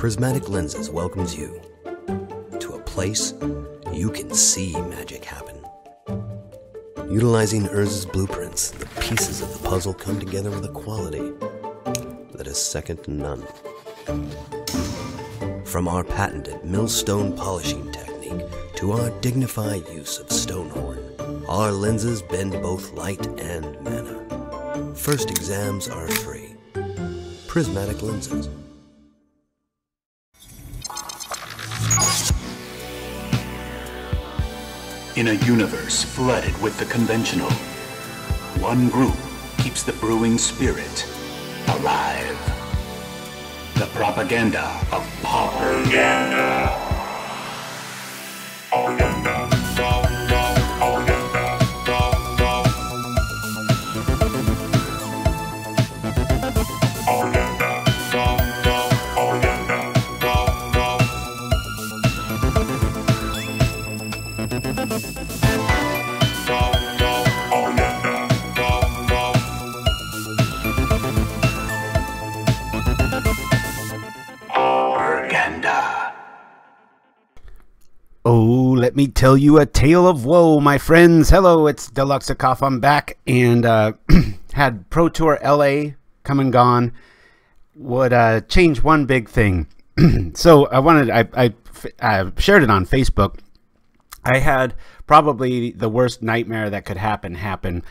Prismatic Lenses welcomes you to a place you can see magic happen. Utilizing Urz's blueprints, the pieces of the puzzle come together with a quality that is second to none. From our patented millstone polishing technique to our dignified use of stonehorn, our lenses bend both light and mana. First exams are free. Prismatic Lenses. In a universe flooded with the conventional, one group keeps the brewing spirit alive. The propaganda of Pauperganda. Oh, let me tell you a tale of woe, my friends. Hello, it's Deluxekoff. I'm back and had Pro Tour LA come and gone. Would change one big thing. So I shared it on Facebook. I had probably the worst nightmare that could happen.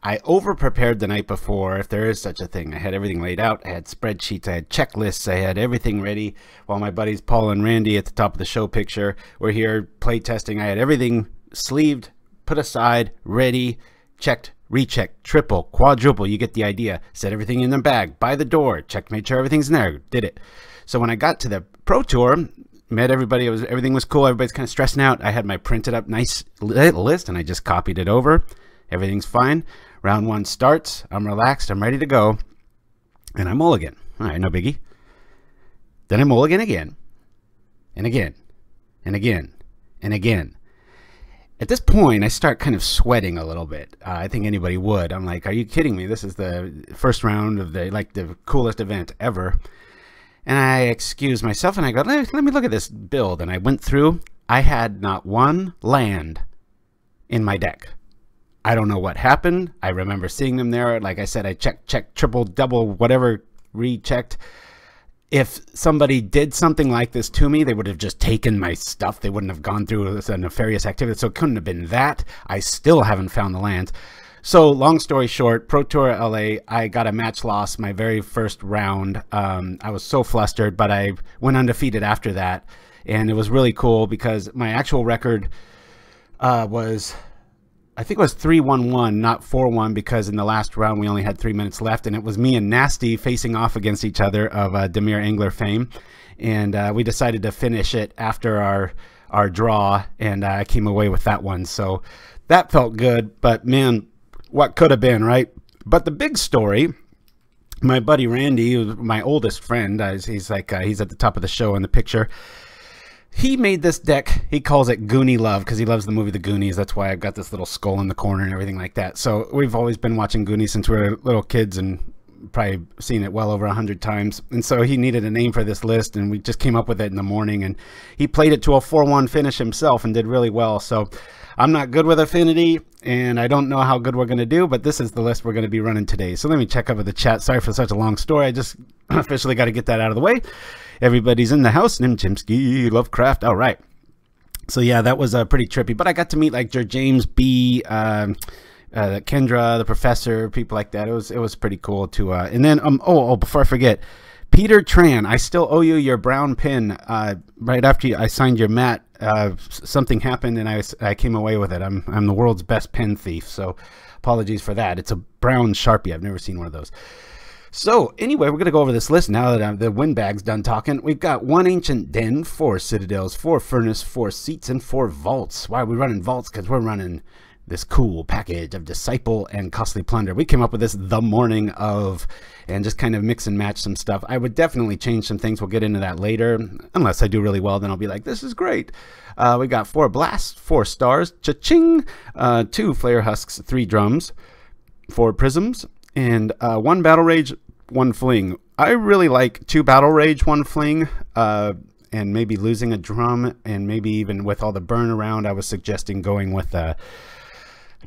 I over-prepared the night before, if there is such a thing. I had everything laid out. I had spreadsheets. I had checklists. I had everything ready. While my buddies Paul and Randy at the top of the show picture were here play testing, I had everything sleeved, put aside, ready, checked, rechecked, triple, quadruple. You get the idea. Set everything in the bag, by the door, checked, made sure everything's in there, did it. So when I got to the Pro Tour, met everybody, everything was cool. Everybody's kind of stressing out. I had my printed up nice list and I just copied it over. Everything's fine. Round one starts. I'm relaxed. I'm ready to go. And I mulligan. All right, no biggie. Then I mulligan again. And again. And again. And again. At this point, I start kind of sweating a little bit. I think anybody would. I'm like, are you kidding me? This is the first round of the coolest event ever. And I excuse myself and I go, let me look at this build. And I went through. I had not one land in my deck. I don't know what happened. I remember seeing them there. Like I said, I checked, triple, double, whatever, rechecked. If somebody did something like this to me, they would have just taken my stuff. They wouldn't have gone through a nefarious activity. So it couldn't have been that. I still haven't found the lands. So long story short, Pro Tour LA, I got a match loss my very first round. I was so flustered, but I went undefeated after that. And it was really cool because my actual record was... I think it was 3-1-1, not 4-1, because in the last round we only had 3 minutes left, and it was me and Nasty facing off against each other of Myr Angler fame, and we decided to finish it after our draw, and I came away with that one. So that felt good, but man, what could have been, right? But the big story, my buddy Randy, my oldest friend, he's at the top of the show in the picture. He made this deck. He calls it Goonie Love because he loves the movie The Goonies. That's why I've got this little skull in the corner and everything like that. So we've always been watching Goonies since we were little kids and probably seen it well over 100 times. And so he needed a name for this list, and we just came up with it in the morning. And he played it to a 4-1 finish himself and did really well. So I'm not good with Affinity, and I don't know how good we're going to do, but this is the list we're going to be running today. So let me check over the chat. Sorry for such a long story. I just officially got to get that out of the way. Everybody's in the house. Nimchimsky, Lovecraft. All right. So yeah, that was pretty trippy. But I got to meet like James B, Kendra, the professor, people like that. It was pretty cool to. And then before I forget, Peter Tran, I still owe you your brown pin. Right after I signed your mat, something happened and I came away with it. I'm the world's best pen thief. So apologies for that. It's a brown Sharpie. I've never seen one of those. So, anyway, we're going to go over this list now that the windbag's done talking. We've got 1 Ancient Den, 4 Citadels, 4 Furnace, 4 Seats, and 4 Vaults. Why are we running Vaults? Because we're running this cool package of Disciple and Costly Plunder. We came up with this the morning of, and just kind of mix and match some stuff. I would definitely change some things. We'll get into that later. Unless I do really well, then I'll be like, this is great. We got 4 Blasts, 4 Stars, cha-ching, 2 Flayer Husks, 3 Drums, 4 Prisms, and 1 Battle Rage, 1 Fling. I really like 2 Battle Rage, 1 Fling, and maybe losing a drum, and maybe even with all the burn around, I was suggesting going with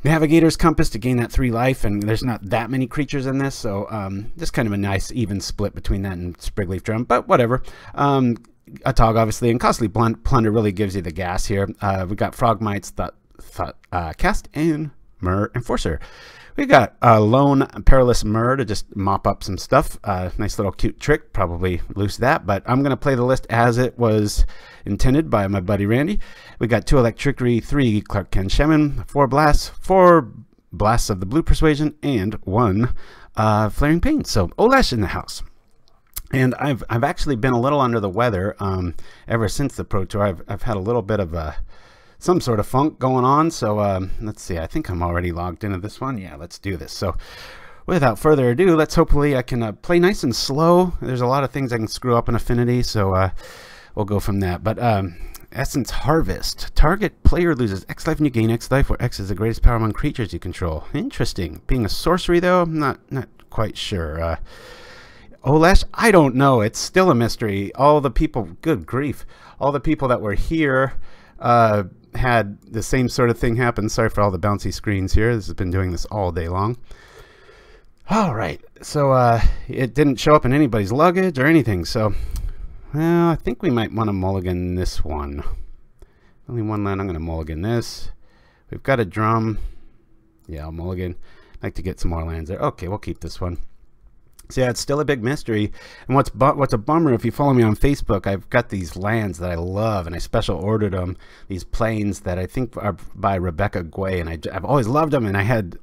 Navigator's Compass to gain that 3 life, and there's not that many creatures in this, so just kind of a nice even split between that and Springleaf Drum, but whatever. Atog, obviously, and Costly Plunder really gives you the gas here. We got Frogmites, Thoughtcast, and Myr Enforcer. We got a lone Perilous Myr to just mop up some stuff. Nice little cute trick, probably lose that, but I'm going to play the list as it was intended by my buddy Randy. We got 2 Electrickery, 3 Krark-Clan Shaman, 4 Blasts, 4 Blasts of the Blue Persuasion, and 1 Flaring Pain. So Olash in the house. And I've actually been a little under the weather ever since the Pro Tour. I've had a little bit of some sort of funk going on. So let's see. I think I'm already logged into this one. Yeah, let's do this. So without further ado, let's hopefully I can play nice and slow. There's a lot of things I can screw up in Affinity, so we'll go from that. But Essence Harvest. Target player loses X life and you gain X life, where X is the greatest power among creatures you control. Interesting. Being a sorcery, though, I'm not quite sure. Olash, I don't know. It's still a mystery. All the people, good grief, all the people that were here had the same sort of thing happen. Sorry for all the bouncy screens here. This has been doing this all day long. All right, so it didn't show up in anybody's luggage or anything. So, well, I think we might want to mulligan this one. Only 1 land. I'm going to mulligan this. We've got a drum. Yeah, I'll mulligan. I'd like to get some more lands there. Okay, we'll keep this one. So yeah, it's still a big mystery. And what's a bummer, if you follow me on Facebook, I've got these lands that I love, and I special ordered them. These planes that I think are by Rebecca Guay, and I've always loved them. And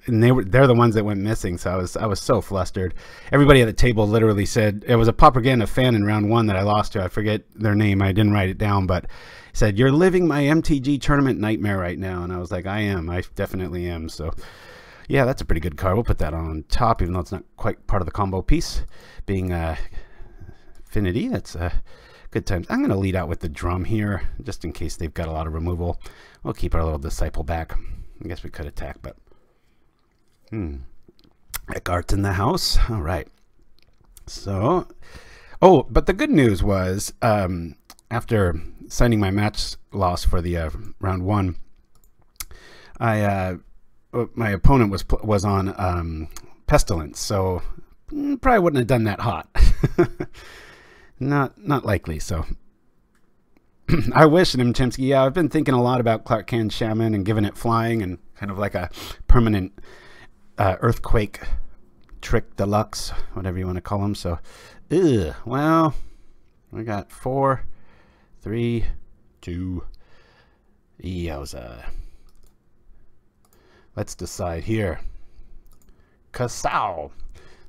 they're the ones that went missing. So I was so flustered. Everybody at the table literally said, it was a Pauperganda fan in round 1 that I lost to. I forget their name. I didn't write it down, but said, "You're living my MTG tournament nightmare right now." And I was like, I am. I definitely am. So. Yeah, that's a pretty good card. We'll put that on top, even though it's not quite part of the combo piece. Being Affinity, that's good times. I'm going to lead out with the drum here, just in case they've got a lot of removal. We'll keep our little Disciple back. I guess we could attack, but... Eckhart's in the house. All right. So... Oh, but the good news was, after signing my match loss for the round 1, my opponent was on Pestilence, so probably wouldn't have done that hot. not likely. So I wish him, Chimsky. Yeah, I've been thinking a lot about Krark-Clan Shaman and giving it flying and kind of like a permanent earthquake trick deluxe, whatever you want to call them. So, well, we got 4, 3, 2. Yowza. Let's decide here. Kasow!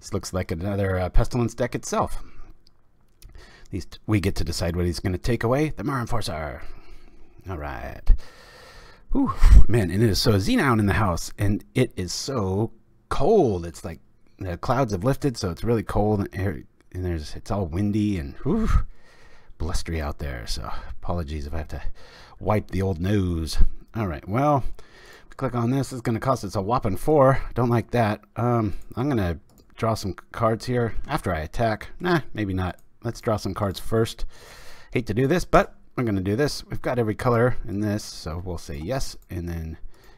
This looks like another Pestilence deck itself. At least we get to decide what he's going to take away. The Myr Enforcer. All right. Whew, man, and it is so Xenown in the house, and it is so cold. It's like the clouds have lifted, so it's really cold, and it's all windy and whew, blustery out there. So apologies if I have to wipe the old nose. All right, well... Click on this. It's going to cost us a whopping 4. Don't like that. I'm going to draw some cards here after I attack. Nah, maybe not. Let's draw some cards first. Hate to do this, but I'm going to do this. We've got every color in this, so we'll say yes and then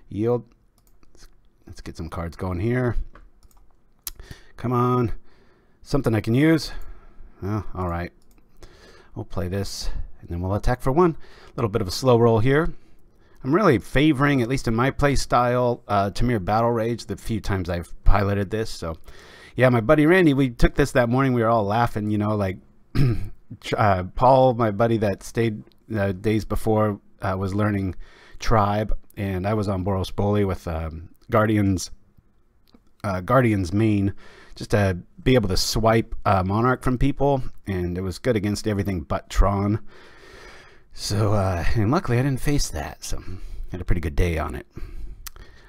yield. Let's get some cards going here. Come on. Something I can use. Oh, all right. We'll play this, and then we'll attack for 1. A little bit of a slow roll here. I'm really favoring, at least in my play style, Temur Battle Rage the few times I've piloted this. So, yeah, my buddy Randy, we took this that morning. We were all laughing, you know, like Paul, my buddy that stayed days before, was learning Tribe, and I was on Boros Boli with Guardian's main, just to be able to swipe Monarch from people, and it was good against everything but Tron. So, and luckily I didn't face that, so I had a pretty good day on it.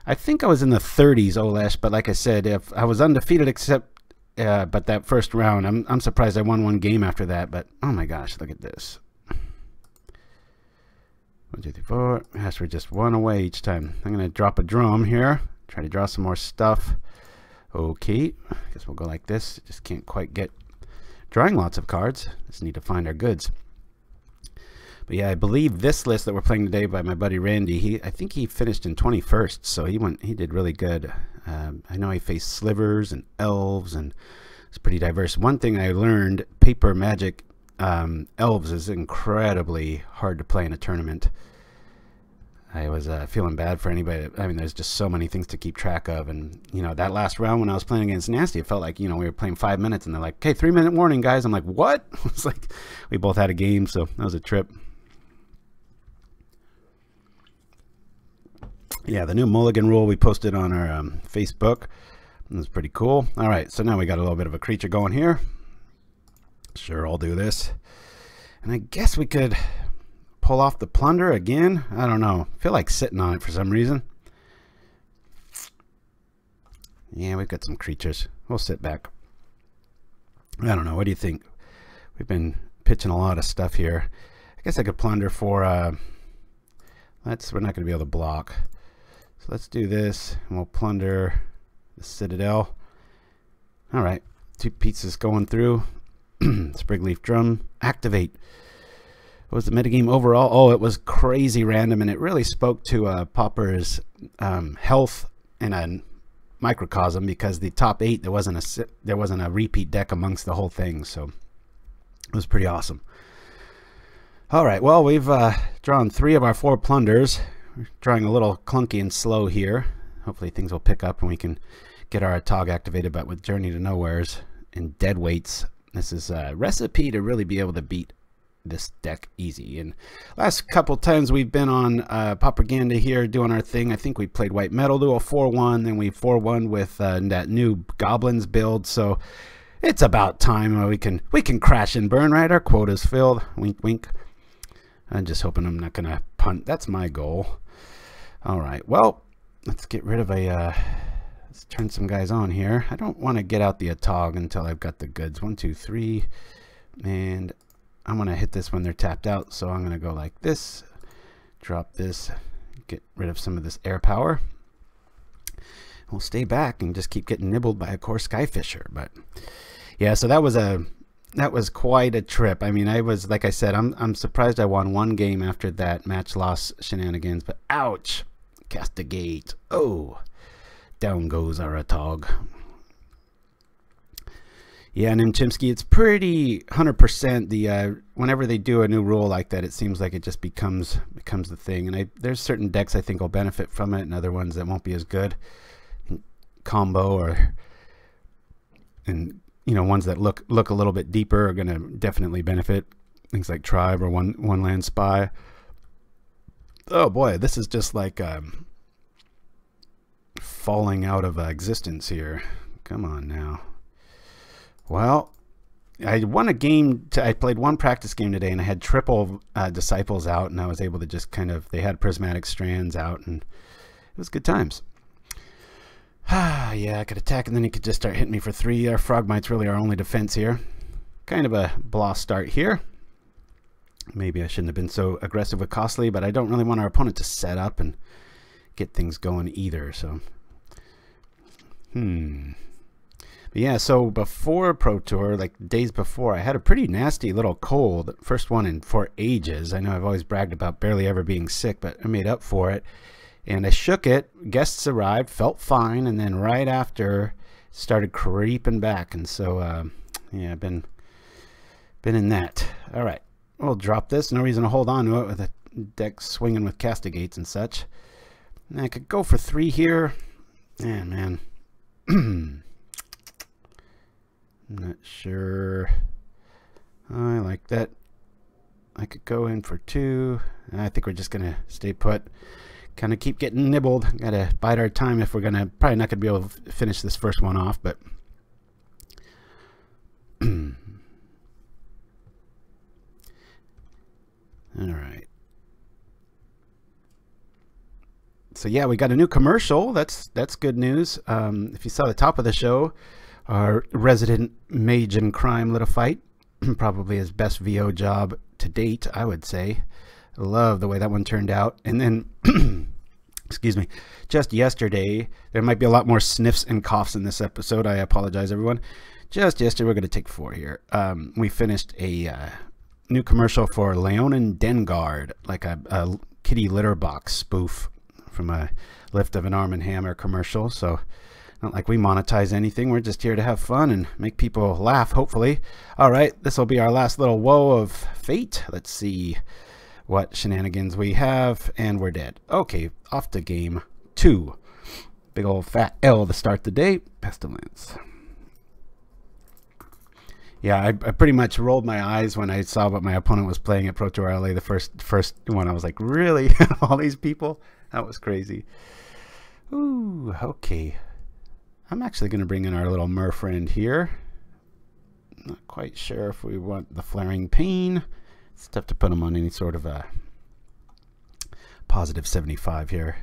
I think I was in the 30s, Olash, but like I said, if I was undefeated except, but that first round, I'm surprised I won 1 game after that, but oh my gosh, look at this. 1, 2, 3, 4, gosh, we're just 1 away each time. I'm going to drop a drum here, try to draw some more stuff. Okay, I guess we'll go like this. Just can't quite get drawing lots of cards. Just need to find our goods. But yeah, I believe this list that we're playing today by my buddy Randy, I think he finished in 21st, so he did really good. I know he faced slivers and elves, and it's pretty diverse. One thing I learned, paper magic elves is incredibly hard to play in a tournament. I was feeling bad for anybody. I mean, there's just so many things to keep track of. And, you know, that last round when I was playing against Nasty, it felt like, you know, we were playing 5 minutes and they're like, okay, 3-minute warning, guys. I'm like, what? It's like we both had a game, so that was a trip. Yeah, the new mulligan rule we posted on our Facebook. It was pretty cool. All right, so now we got a little bit of a creature going here. Sure, I'll do this. And I guess we could pull off the plunder again. I don't know. I feel like sitting on it for some reason. Yeah, we've got some creatures. We'll sit back. I don't know. What do you think? We've been pitching a lot of stuff here. I guess I could plunder for... we're not going to be able to block. So let's do this, and we'll plunder the Citadel. All right. 2 pieces going through. Springleaf Drum. Activate. What was the metagame overall? Oh, it was crazy random, and it really spoke to Pauper's health in a microcosm, because the top 8 there wasn't a repeat deck amongst the whole thing, so it was pretty awesome. All right, well, we've drawn 3 of our 4 plunders. We're drawing a little clunky and slow here. Hopefully things will pick up and we can get our Atog activated, but with Journey to Nowheres and Deadweights, this is a recipe to really be able to beat this deck easy. And last couple times we've been on Pauperganda here doing our thing. I think we played white metal to a 4-1, then we 4-1 with that new goblins build. So it's about time we can crash and burn, right? Our quota's filled. Wink, wink. I'm just hoping I'm not gonna punt. That's my goal. All right. Well, let's get rid of let's turn some guys on here. I don't want to get out the Atog until I've got the goods. 1, 2, 3, and I'm going to hit this when they're tapped out, so I'm going to go like this, drop this, get rid of some of this air power. We'll stay back and just keep getting nibbled by a core Skyfisher. But yeah, so that was quite a trip. I mean, I was, like I said, I'm surprised I won 1 game after that match loss shenanigans, but ouch, castigate. Oh, down goes our Atog. Yeah, and in Chimsky, it's pretty 100%. The whenever they do a new rule like that, it seems like it just becomes the thing. And there's certain decks I think will benefit from it, and other ones that won't be as good in combo, and you know, ones that look a little bit deeper are going to definitely benefit. Things like Tribe or one land spy. Oh boy, this is just like falling out of existence here. Come on now. Well, I won a game. I played 1 practice game today, and I had triple disciples out, and I was able to just they had prismatic strands out, and it was good times. Yeah, I could attack, and then he could just start hitting me for 3. Our Frogmite's really our only defense here. Kind of a blah start here. Maybe I shouldn't have been so aggressive with Costly, but I don't really want our opponent to set up and get things going either, so... But yeah, so before Pro Tour, like days before, I had a pretty nasty little cold. First one for ages. I know I've always bragged about barely ever being sick, but I made up for it. And I shook it. Guests arrived, felt fine, and then right after, started creeping back. And so, yeah, I've been in that. All right, we'll drop this. No reason to hold on to it with a deck swinging with castigates and such. And I could go for 3 here. Yeah, man. I'm not sure. I like that. I could go in for 2. I think we're just going to stay put. Kind of keep getting nibbled. Got to bide our time if we're going to... Probably not going to be able to finish this first one off, but... Alright. So yeah, we got a new commercial. That's good news. If you saw the top of the show, our resident mage in crime lit a fight. Probably his best VO job to date, I would say. I love the way that one turned out. And then, excuse me, just yesterday, there might be a lot more sniffs and coughs in this episode. I apologize, everyone. just yesterday. We're going to take 4 here. We finished a new commercial for Leonin Dengard, like a kitty litter box spoof from a Lift of an Arm and Hammer commercial. So not like we monetize anything. We're just here to have fun and make people laugh, hopefully. All right, this will be our last little woe of fate. Let's see what shenanigans we have, and we're dead. Okay, off to game 2. Big old fat L to start the day. Pestilence. Yeah, I pretty much rolled my eyes when I saw what my opponent was playing at Pro Tour LA. The first one, I was like, really? All these people? That was crazy. Ooh, okay. I'm actually going to bring in our little Myr friend here. Not quite sure if we want the Flaring Pain. It's tough to put him on any sort of a positive 75 here.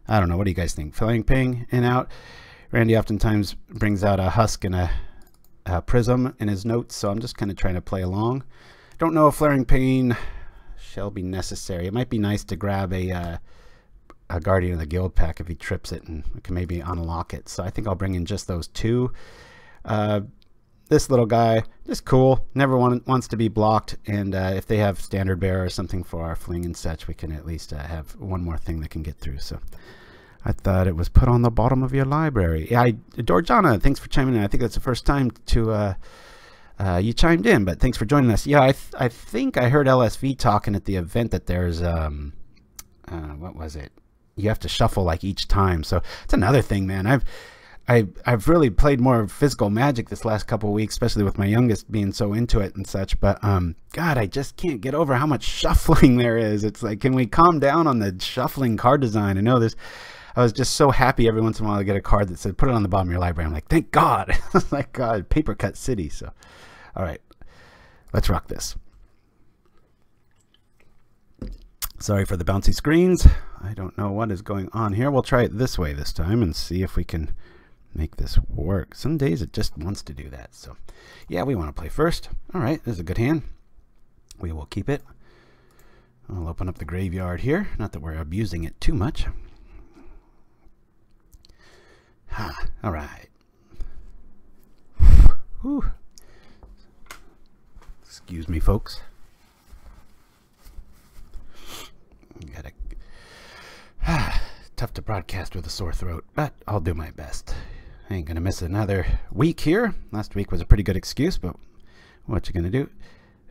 I don't know. What do you guys think? Flaring Pain in out. Randy oftentimes brings out a Husk and a Prism in his notes, so I'm just kind of trying to play along. Don't know if Flaring Pain shall be necessary. It might be nice to grab a Guardian of the Guild pack if he trips it, and we can maybe unlock it. So I think I'll bring in just those 2. This little guy, just cool. Never wants to be blocked, and if they have Standard Bearer or something for our Fling and such, we can at least have one more thing that can get through. So I thought it was put on the bottom of your library. Yeah, Dorjana, thanks for chiming in. I think that's the first time you chimed in, but thanks for joining us. Yeah, I think I heard LSV talking at the event that there's what was it? You have to shuffle like each time. So it's another thing, man. I've really played more physical Magic this last couple of weeks, especially with my youngest being so into it and such. But God, I just can't get over how much shuffling there is. It's like, can we calm down on the shuffling card design? I know there's. I was just so happy every once in a while to get a card that said, put it on the bottom of your library. I'm like, thank God. Like, God, Paper Cut City. So, all right, let's rock this. Sorry for the bouncy screens. I don't know what is going on here. We'll try it this way this time and see if we can make this work. Some days it just wants to do that. So, yeah, we want to play first. All right, this is a good hand. We will keep it. I'll open up the graveyard here. Not that we're abusing it too much. All right. Whew. Excuse me, folks. Tough to broadcast with a sore throat, but I'll do my best. I ain't gonna miss another week here. Last week was a pretty good excuse, but what you gonna do?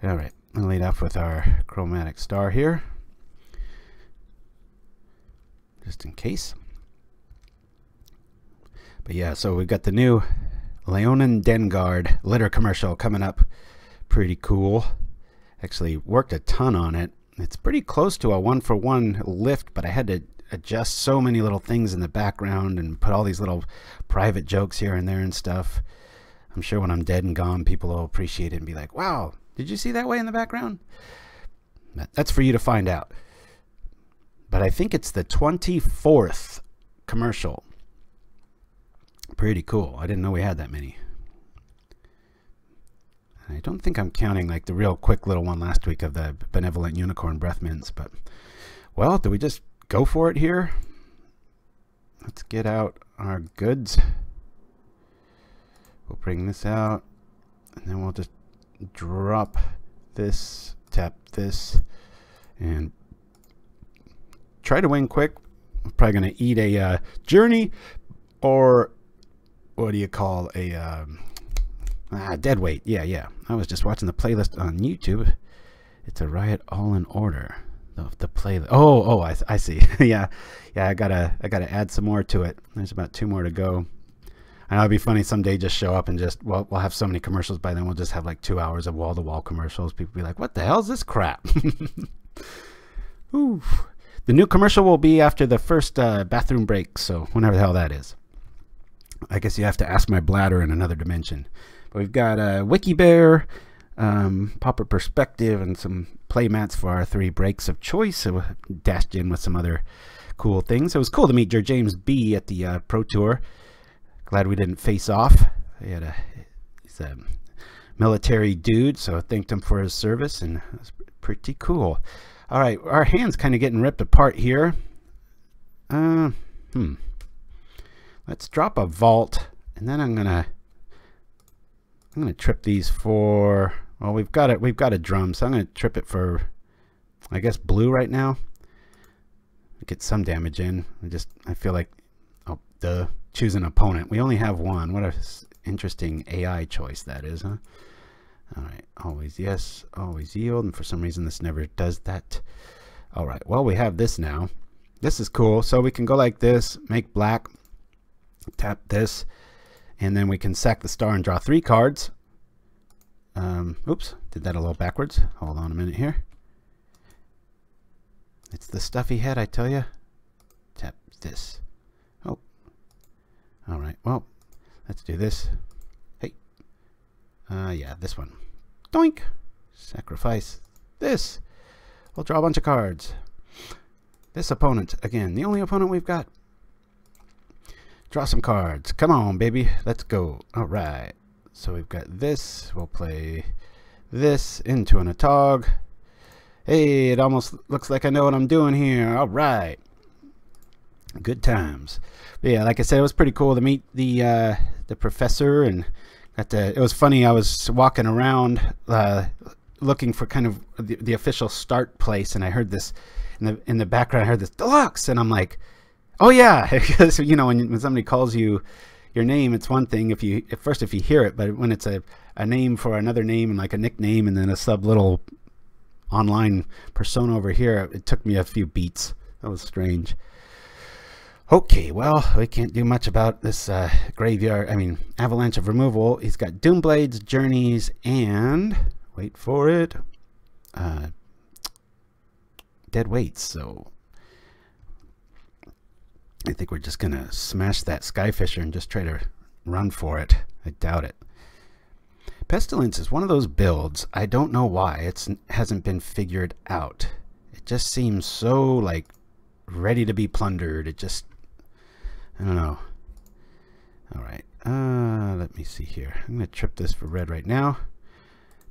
All right, I'll lead off with our Chromatic Star here, just in case. But yeah, so we've got the new Leonin Dengard litter commercial coming up. Pretty cool. Actually worked a ton on it. It's pretty close to a 1-for-1 lift, but I had to adjust so many little things in the background and put all these little private jokes here and there and stuff. I'm sure when I'm dead and gone, people will appreciate it and be like, wow, did you see that way in the background? That's for you to find out. But I think it's the 24th commercial. Pretty cool. I didn't know we had that many. I don't think I'm counting like the real quick little one last week of the Benevolent Unicorn Breath Mints, but well, do we just go for it here? Let's get out our goods. We'll bring this out, and then we'll just drop this, tap this, and try to win quick. I'm probably going to eat a journey, or what do you call a dead weight. Yeah. I was just watching the playlist on YouTube. It's a Riot All in Order. The playlist. Oh, I see. yeah. I gotta add some more to it. There's about 2 more to go. I know it'd be funny someday just show up and just we'll have so many commercials by then. We'll just have like 2 hours of wall-to-wall commercials. People be like, "What the hell is this crap?" Ooh. The new commercial will be after the first bathroom break. So whenever the hell that is. I guess you have to ask my bladder in another dimension. But we've got Wiki Bear, Pauper Perspective, and some play mats for our 3 breaks of choice. So we dashed in with some other cool things. It was cool to meet James B at the Pro Tour. Glad we didn't face off. He's a military dude, so I thanked him for his service, and it was pretty cool. All right, our hand's kind of getting ripped apart here. Let's drop a vault, and then I'm gonna I'm going to trip these for, well, we've got a drum, so I'm going to trip it for, I guess, blue right now. Get some damage in. I feel like, oh, duh, choose an opponent. We only have one. What a interesting AI choice that is, huh? All right, always yes, always yield, and for some reason this never does that. All right, well, we have this now. This is cool. So we can go like this, make black, tap this, and then we can sack the star and draw 3 cards. Oops, did that a little backwards. Hold on a minute here. It's the stuffy head, I tell you. Tap this. Oh. All right, well, let's do this. Hey. Yeah, this one. Doink. Sacrifice this. We'll draw a bunch of cards. This opponent, again, the only opponent we've got. Draw some cards. Come on, baby. Let's go. All right. So we've got this. We'll play this into an Atog. Hey, it almost looks like I know what I'm doing here. All right. Good times. But yeah, like I said, it was pretty cool to meet the professor, and it was funny. I was walking around looking for kind of the official start place, and I heard this in the background. I heard this Deluxe, and I'm like, oh yeah, because you know when somebody calls you your name, it's one thing if you hear it, but when it's a name for another name and like a nickname and then a sub little online persona over here, it took me a few beats. That was strange. Okay, well, we can't do much about this avalanche of removal. He's got Doomblades, Journeys, and wait for it, Dead Weights. So I think we're just gonna smash that Skyfisher and just try to run for it. I doubt it. Pestilence is one of those builds, I don't know why it hasn't been figured out. It just seems so like ready to be plundered. It just, I don't know. All right, let me see here. I'm gonna trip this for red right now.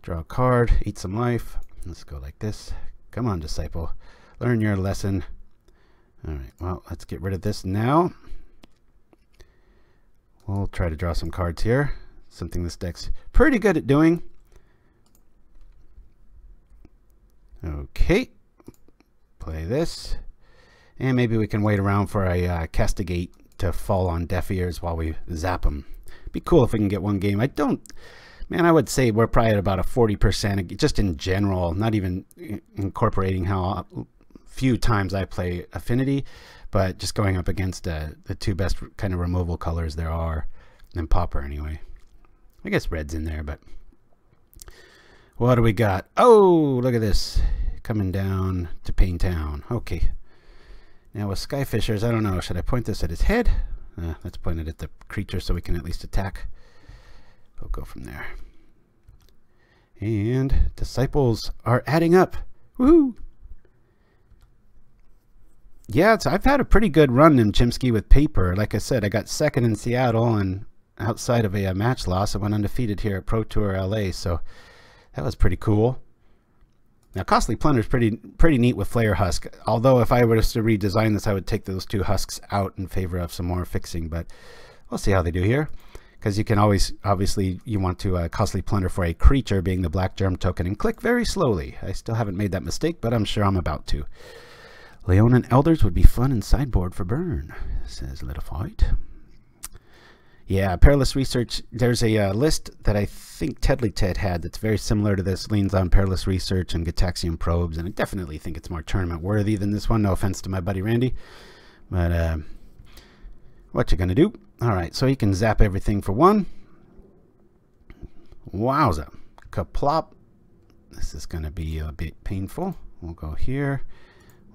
Draw a card, eat some life. Let's go like this. Come on, Disciple, learn your lesson. All right, well, let's get rid of this now. We'll try to draw some cards here. Something this deck's pretty good at doing. Okay, play this, and maybe we can wait around for a Castigate to fall on deaf ears while we zap them. Be cool if we can get one game. I would say we're probably at about a 40% just in general, not even incorporating how few times I play Affinity, but just going up against the 2 best kind of removal colors there are, and Pauper anyway. I guess red's in there, but what do we got? Oh, look at this. Coming down to Pain Town. Okay. Now with Skyfishers, I don't know. Should I point this at his head? Let's point it at the creature so we can at least attack. We'll go from there. And Disciples are adding up. Woohoo! Yeah, I've had a pretty good run in Chimsky with paper. Like I said, I got second in Seattle, and outside of a match loss, I went undefeated here at Pro Tour LA, so that was pretty cool. Now, Costly Plunder is pretty neat with Flayer Husk, although if I were to redesign this, I would take those 2 husks out in favor of some more fixing, but we'll see how they do here, because you can always, obviously, you want to Costly Plunder for a creature, being the black germ token, and click very slowly. I still haven't made that mistake, but I'm sure I'm about to. Leonin Elders would be fun in sideboard for burn, says Littlefight. Yeah, Perilous Research, there's a list that I think Tedley Ted had that's very similar to this, leans on Perilous Research and Gitaxian Probes, and I definitely think it's more tournament worthy than this one. No offense to my buddy Randy, but what you gonna do? All right, so he can zap everything for 1. Wowza. Kaplop. This is gonna be a bit painful. We'll go here.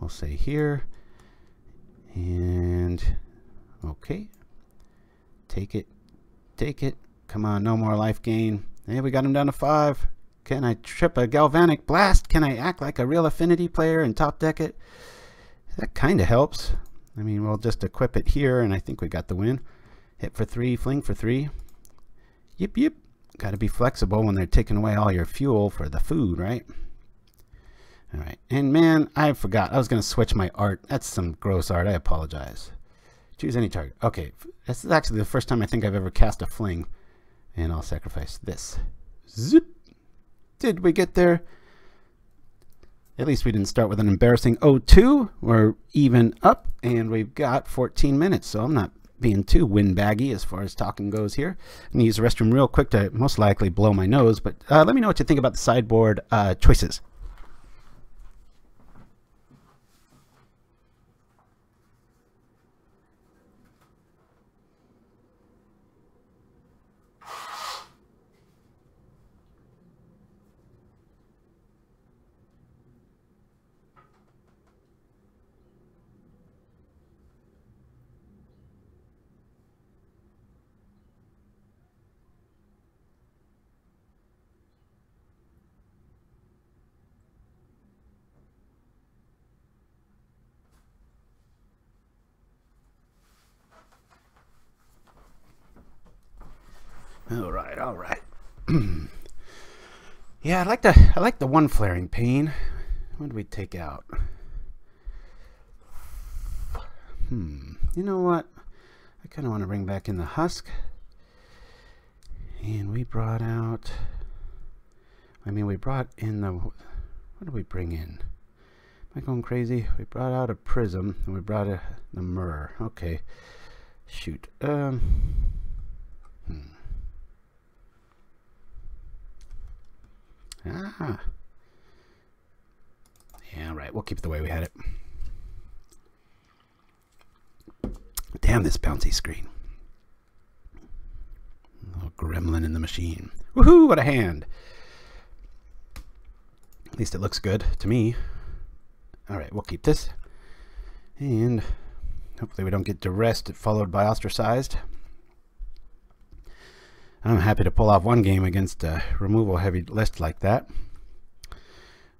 We'll say here. And okay. Take it. Take it. Come on, no more life gain. Hey, we got him down to 5. Can I trip a Galvanic Blast? Can I act like a real Affinity player and top deck it? That kind of helps. I mean, we'll just equip it here, and I think we got the win. Hit for 3, fling for 3. Yip, yip. Got to be flexible when they're taking away all your fuel for the food, right? All right. And man, I forgot. I was going to switch my art. That's some gross art. I apologize. Choose any target. Okay. This is actually the first time I think I've ever cast a fling. And I'll sacrifice this. Zip. Did we get there? At least we didn't start with an embarrassing 0-2. We're even up, and we've got 14 minutes, so I'm not being too windbaggy as far as talking goes here. I'm going to use the restroom real quick to most likely blow my nose, but let me know what you think about the sideboard choices. All right. Yeah, I like the one flaring pane. What did we take out? You know what? I kind of want to bring back in the husk. And we brought out, we brought in the, what did we bring in? Am I going crazy? We brought out a prism, and we brought the Myr. Okay. Shoot. Yeah, right. We'll keep it the way we had it. Damn this bouncy screen. Little gremlin in the machine. Woohoo, what a hand. At least it looks good to me. Alright, we'll keep this. And hopefully we don't get duressed followed by ostracized. I'm happy to pull off one game against a removal heavy list like that.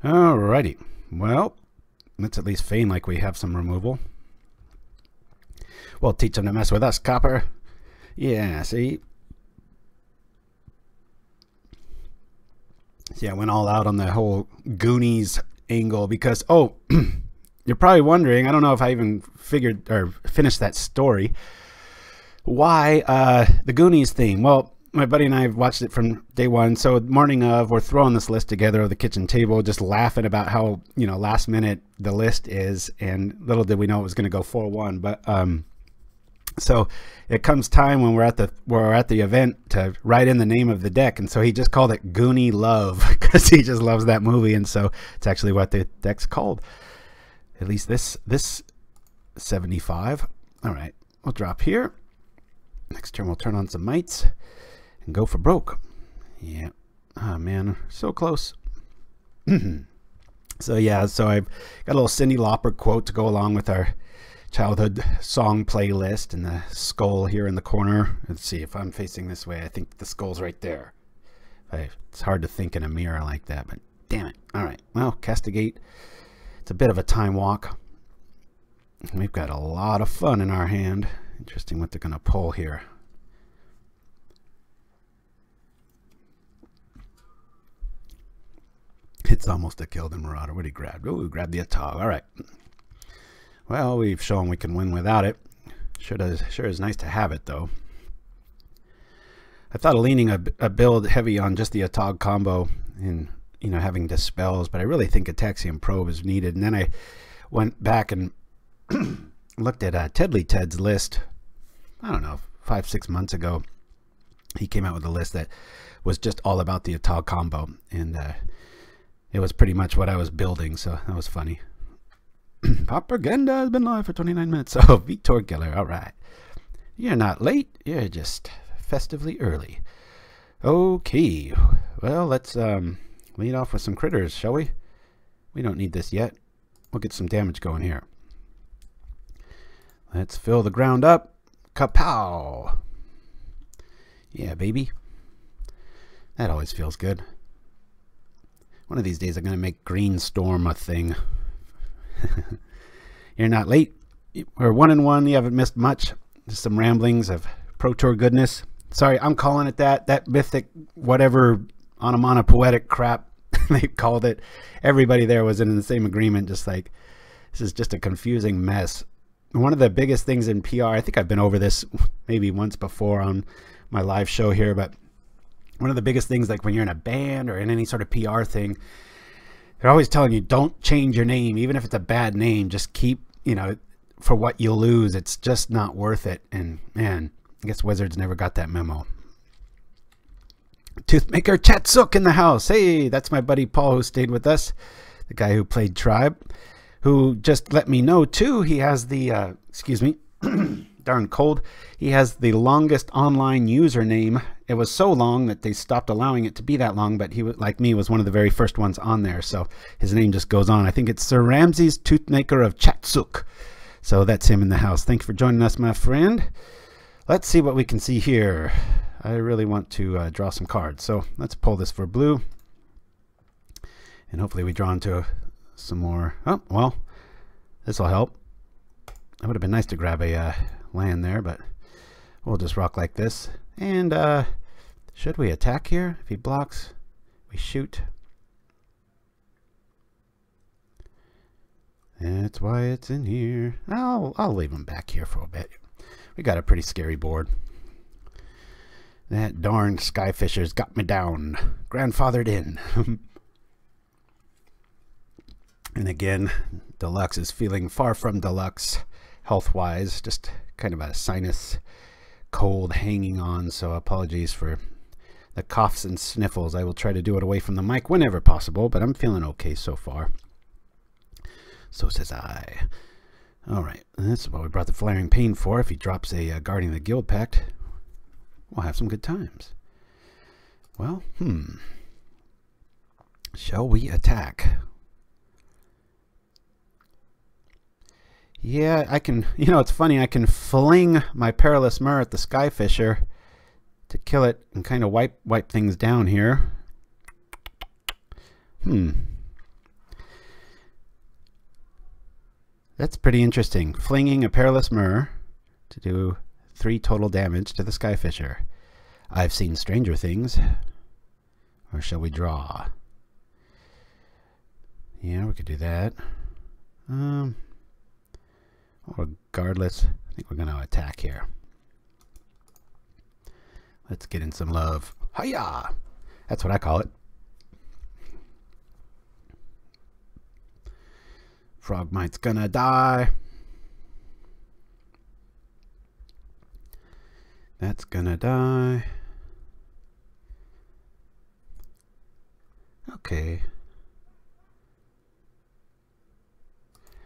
Alrighty. Well, let's at least feign like we have some removal. We'll teach them to mess with us, Copper. Yeah, see? See, I went all out on the whole Goonies angle because, oh, you're probably wondering, I don't know if I even figured or finished that story. Why the Goonies theme? Well, my buddy and I have watched it from day one. So morning of, we're throwing this list together at the kitchen table, just laughing about how, you know, last minute the list is, and little did we know it was going to go 4-1. But so it comes time when we're at the event to write in the name of the deck, and so he just called it Goonie Love because he just loves that movie, and so it's actually what the deck's called. At least this 75. All right, we'll drop here. Next turn we'll turn on some mites and go for broke. Yeah. Oh man, so close. So yeah, so I've got a little Cyndi Lauper quote to go along with our childhood song playlist, and the skull here in the corner. Let's see if I'm facing this way. I think the skull's right there. It's hard to think in a mirror like that, but damn it. All right, well, castigate. It's a bit of a time walk. We've got a lot of fun in our hand. Interesting what they're going to pull here. It's almost a kill the Marauder. What did he grab? Oh, he grabbed the Atog. All right. Well, we've shown we can win without it. Sure is nice to have it, though. I thought of leaning a build heavy on just the Atog combo and, you know, having dispels, but I really think Ataxium Probe is needed. And then I went back and looked at Tedley Ted's list. I don't know, 5-6 months ago. He came out with a list that was just all about the Atog combo, and it was pretty much what I was building, so that was funny. Pauperganda has been live for 29 minutes. So, Vitor Geller, all right. You're not late. You're just festively early. Okay. Well, let's lead off with some critters, shall we? We don't need this yet. We'll get some damage going here. Let's fill the ground up. Kapow! Yeah, baby. That always feels good. One of these days I'm going to make Green Storm a thing. You're not late. We're 1-1. You haven't missed much. Just some ramblings of Pro Tour goodness. Sorry, I'm calling it that. That mythic, whatever, onomatopoetic crap they called it. Everybody there was in the same agreement. Just like, this is just a confusing mess. One of the biggest things in PR, I think I've been over this maybe once before on my live show here, but one of the biggest things, like when you're in a band or in any sort of PR thing, they're always telling you, don't change your name. Even if it's a bad name, just keep, you know, for what you'll lose. It's just not worth it. And man, I guess Wizards never got that memo. Toothmaker Chatsuk in the house. Hey, that's my buddy Paul who stayed with us. The guy who played Tribe, who just let me know too. He has the, excuse me, darn cold. He has the longest online username. It was so long that they stopped allowing it to be that long, but he, like me, was one of the very first ones on there. So his name just goes on. I think it's Sir Ramses Toothmaker of Chatsuk. So that's him in the house. Thanks for joining us, my friend. Let's see what we can see here. I really want to draw some cards. So let's pull this for blue. And hopefully we draw into some more. Oh, well, this will help. It would have been nice to grab a land there, but we'll just rock like this. And should we attack here? If he blocks, we shoot. That's why it's in here. I'll leave him back here for a bit. We got a pretty scary board. That darn Skyfisher's got me down. Grandfathered in. And again, Deluxe is feeling far from deluxe health-wise. Just kind of a sinus cold hanging on, so apologies for the coughs and sniffles. I will try to do it away from the mic whenever possible, but I'm feeling okay so far. So says I. Alright, that's what we brought the Flaring Pain for. If he drops a Guardian of the Guild Pact, we'll have some good times. Well, shall we attack? Yeah, I can, you know, it's funny, I can fling my Perilous Myr at the Skyfisher to kill it and kind of wipe things down here. That's pretty interesting. Flinging a Perilous Myr to do 3 total damage to the Skyfisher. I've seen stranger things. Or shall we draw? Yeah, we could do that. Regardless, I think we're going to attack here. Let's get in some love. Hiya! That's what I call it. Frogmite's gonna die. That's gonna die. Okay.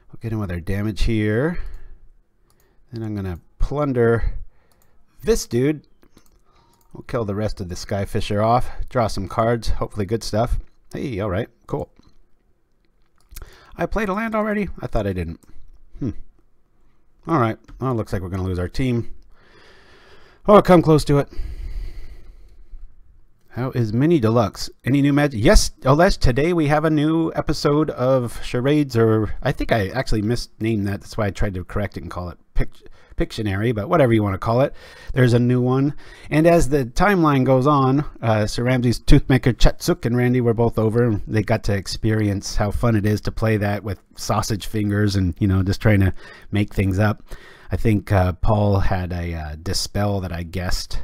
We'll get in with our damage here. Then I'm gonna plunder this dude. We'll kill the rest of the Skyfisher off. Draw some cards. Hopefully good stuff. Hey, alright, cool. I played a land already? I thought I didn't. Alright. Well, it looks like we're going to lose our team. Oh, come close to it. How is Mini Deluxe? Any new magic? Yes, Olesh, today we have a new episode of Charades, or I think I actually misnamed that. That's why I tried to correct it and call it Pictionary, but whatever you want to call it. There's a new one. And as the timeline goes on, Sir Ramses Toothmaker Chatsuk and Randy were both over. They got to experience how fun it is to play that with sausage fingers and, you know, just trying to make things up. I think Paul had a Dispel that I guessed.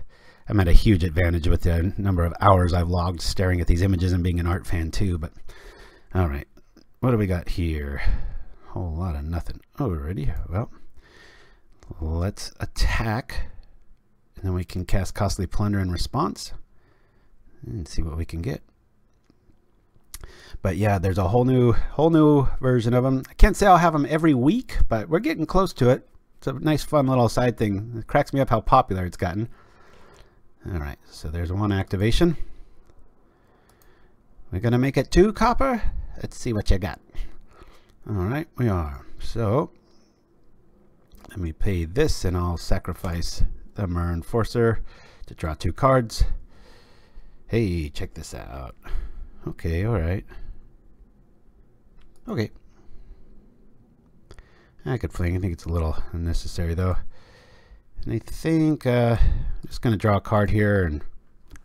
I'm at a huge advantage with the number of hours I've logged staring at these images and being an art fan too. But all right, what do we got here? A whole lot of nothing. Alrighty, well, let's attack, and then we can cast Costly Plunder in response and see what we can get. But yeah, there's a whole new version of them. I can't say I'll have them every week, but we're getting close to it. It's a nice, fun little side thing. It cracks me up how popular it's gotten. All right, so there's one activation. We're gonna make it 2 copper. Let's see what you got. All right, we are. So let me pay this, and I'll sacrifice the Myr Enforcer to draw 2 cards. Hey, check this out. Okay, all right. Okay. I could fling. I think it's a little unnecessary though. And I think I'm just going to draw a card here and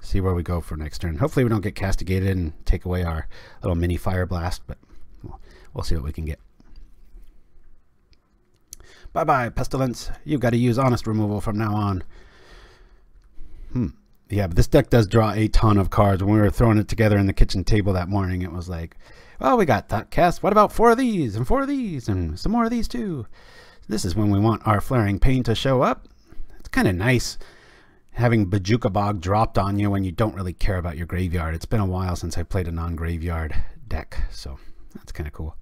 see where we go for next turn. Hopefully we don't get castigated and take away our little mini Pyroblast, but we'll see what we can get. Bye-bye, Pestilence. You've got to use honest removal from now on. Yeah, but this deck does draw a ton of cards. When we were throwing it together in the kitchen table that morning, it was like, well, we got Thoughtcast. What about 4 of these and 4 of these and some more of these too? This is when we want our Flaring Pain to show up. It's kind of nice having Bojuka Bog dropped on you when you don't really care about your graveyard. It's been a while since I played a non-graveyard deck, so that's kind of cool.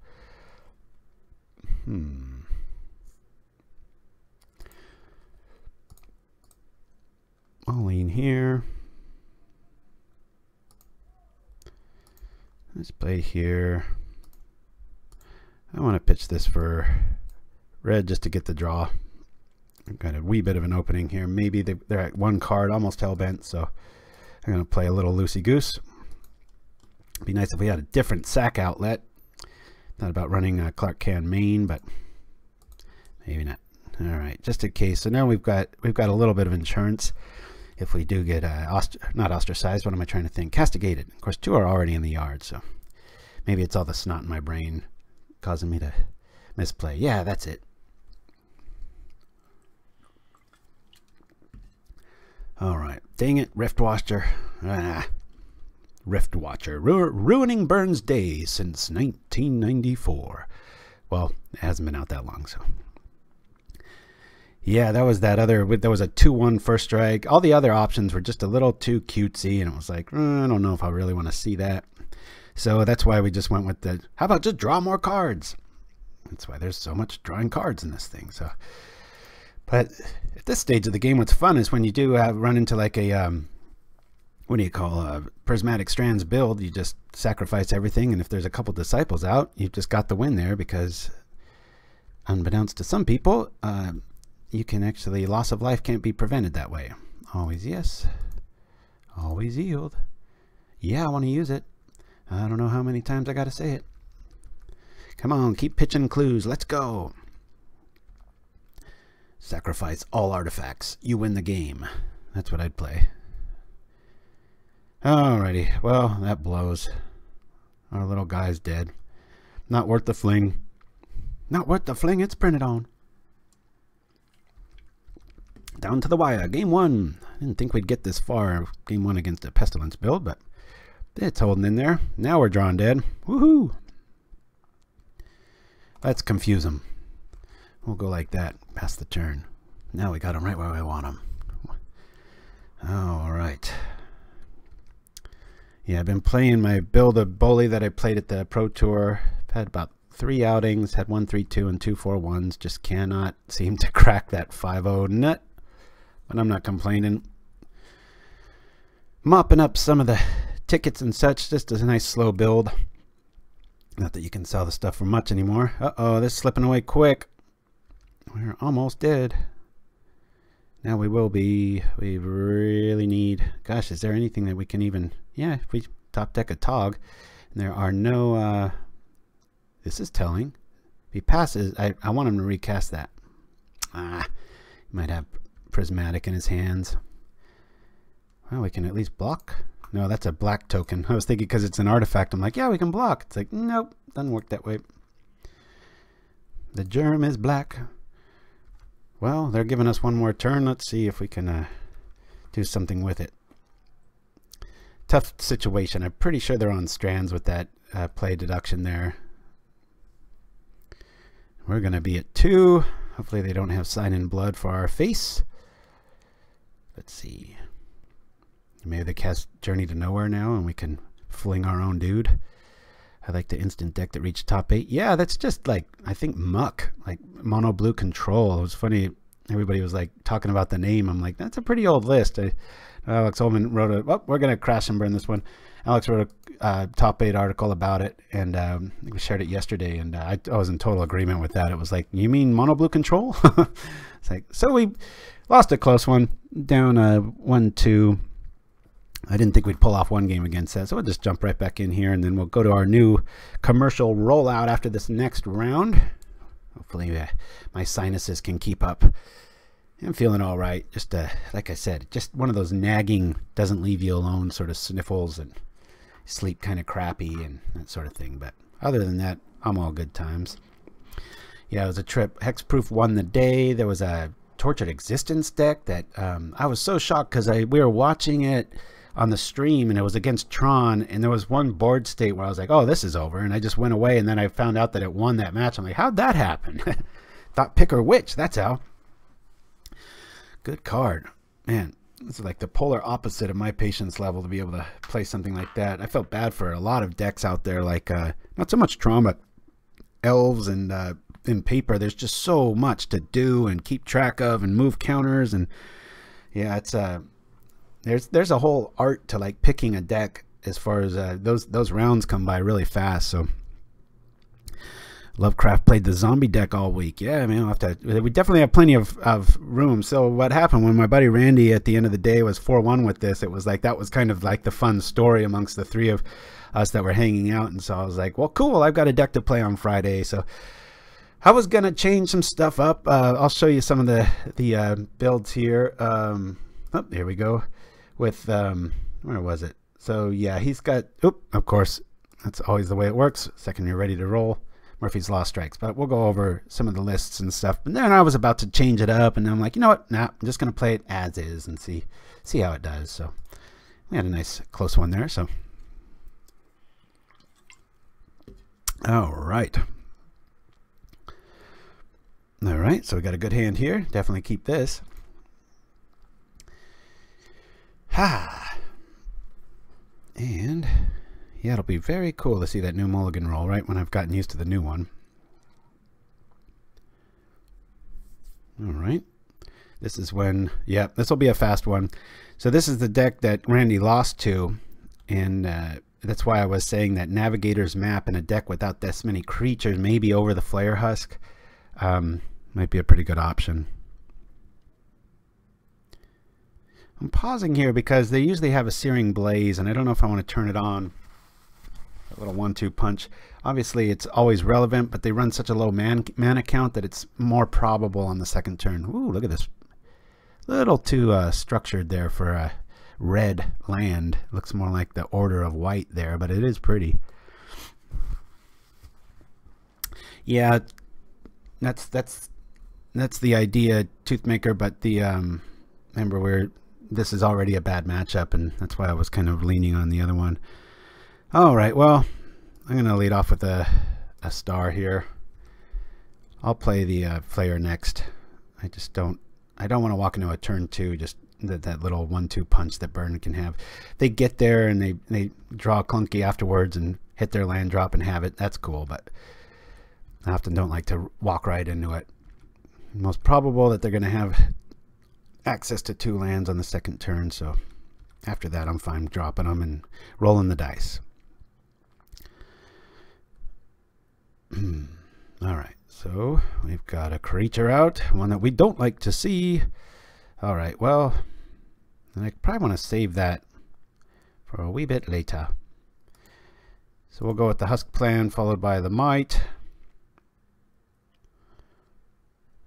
I'll lean here. Let's play here. I want to pitch this for red just to get the draw. I've got a wee bit of an opening here. Maybe they're at 1 card, almost hellbent, so I'm going to play a little loosey-goose. It'd be nice if we had a different sack outlet. Not about running a Krark-Clan main, but maybe not. All right, just in case. So now we've got a little bit of insurance. If we do get not ostracized, what am I trying to think? Castigated. Of course, 2 are already in the yard, so maybe it's all the snot in my brain causing me to misplay. Yeah, that's it. All right. Dang it, Riftwatcher. Riftwatcher. Ruining Burns Day since 1994. Well, it hasn't been out that long, so. Yeah, that was that other, there was a 2-1 first strike. All the other options were just a little too cutesy, and it was like, I don't know if I really want to see that. So that's why we just went with the, how about just draw more cards? That's why there's so much drawing cards in this thing. So, but at this stage of the game, what's fun is when you do run into like a, what do you call a Prismatic Strands build, you just sacrifice everything, and if there's a couple Disciples out, you've just got the win there, because unbeknownst to some people, you can actually, loss of life can't be prevented that way. Always yes. Always yield. Yeah, I want to use it. I don't know how many times I got to say it. Come on, keep pitching clues. Let's go. Sacrifice all artifacts. You win the game. That's what I'd play. Alrighty. Well, that blows. Our little guy's dead. Not worth the fling. Not worth the fling it's printed on. Down to the wire. Game 1. I didn't think we'd get this far. Game 1 against a Pestilence build, but it's holding in there. Now we're drawing dead. Woohoo! Let's confuse them. We'll go like that. Pass the turn. Now we got them right where we want them. Alright. Yeah, I've been playing my build of Bully that I played at the Pro Tour. I've had about 3 outings. Had 1 3-2 and 2 4-1s. Just cannot seem to crack that 5-0 nut. But I'm not complaining. Mopping up some of the tickets and such. Just a nice slow build. Not that you can sell the stuff for much anymore. Uh-oh, this is slipping away quick. We're almost dead. Now we will be. We really need... Gosh, is there anything that we can even... Yeah, if we top deck Atog, and there are no... this is telling. If he passes, I want him to recast that. He might have Prismatic in his hands. Well, we can at least block. No, that's a black token. I was thinking because it's an artifact. I'm like, yeah, we can block. It's like, nope, doesn't work that way. The germ is black. Well, they're giving us 1 more turn. Let's see if we can do something with it. Tough situation. I'm pretty sure they're on strands with that play deduction there. We're going to be at 2. Hopefully they don't have Sign in Blood for our face. Let's see. Maybe they cast Journey to Nowhere now and we can fling our own dude. I like the instant deck that reached top 8. Yeah, that's just like, I think Muck, like mono blue control. It was funny. Everybody was like talking about the name. I'm like, that's a pretty old list. Alex Holman wrote a, we're going to crash and burn this one. Alex wrote a top 8 article about it, and we shared it yesterday, and I was in total agreement with that. It was like, you mean mono blue control? It's like, so we lost a close one, down 1-2. I didn't think we'd pull off 1 game against that, so we'll just jump right back in here, and then we'll go to our new commercial rollout after this next round. Hopefully my sinuses can keep up. I'm feeling all right. Just like I said, just one of those nagging, doesn't leave you alone sort of sniffles, and sleep kind of crappy and that sort of thing. But other than that, I'm all good times. Yeah, it was a trip. Hexproof won the day. There was a Tortured Existence deck that I was so shocked because we were watching it on the stream and it was against Tron, and there was one board state where I was like, oh, this is over, and I just went away, and then I found out that it won that match. I'm like, how'd that happen? Thought pick or witch, that's how. Good card. Man, this is like the polar opposite of my patience level to be able to play something like that. I felt bad for a lot of decks out there, like not so much Tron, but Elves and in Paper. There's just so much to do and keep track of and move counters, and yeah, it's there's a whole art to like picking a deck as far as those rounds come by really fast. So Lovecraft played the zombie deck all week. Yeah, man, we definitely have plenty of room. So what happened when my buddy Randy at the end of the day was 4-1 with this, it was like that was kind of like the fun story amongst the three of us that were hanging out. And so I was like, well, cool, I've got a deck to play on Friday. So I was going to change some stuff up. I'll show you some of the builds here. Oh, here we go. With, where was it? So yeah, he's got, of course, that's always the way it works. Second you're ready to roll, Murphy's Law strikes. But we'll go over some of the lists and stuff. And then I was about to change it up, and I'm like, you know what? Nah, I'm just going to play it as is and see how it does. So we had a nice close one there. So all right. All right, so we got a good hand here. Definitely keep this. Ha! And yeah, it'll be very cool to see that new mulligan roll right when I've gotten used to the new one. All right. This is when, yeah, this will be a fast one. So this is the deck that Randy lost to, and that's why I was saying that Navigator's Map in a deck without this many creatures, maybe over the Flayer Husk, might be a pretty good option. I'm pausing here because they usually have a Searing Blaze, and I don't know if I want to turn it on. A little 1-2 punch. Obviously, it's always relevant, but they run such a low mana count that it's more probable on the second turn. Ooh, look at this. A little too structured there for a red land. Looks more like the Order of White there, but it is pretty. Yeah, that's the idea, Toothmaker, but the remember this is already a bad matchup, and that's why I was kind of leaning on the other one. All right, well, I'm going to lead off with a star here. I'll play the Flayer next. I don't want to walk into a turn 2, just that little 1-2 punch that Burn can have. They get there and they draw clunky afterwards and hit their land drop and have it. That's cool, but I often don't like to walk right into it. Most probable that they're going to have access to 2 lands on the second turn, so after that I'm fine dropping them and rolling the dice. All right, so we've got a creature out, one that we don't like to see. All right, well, I probably want to save that for a wee bit later. So we'll go with the Husk plan followed by the Might.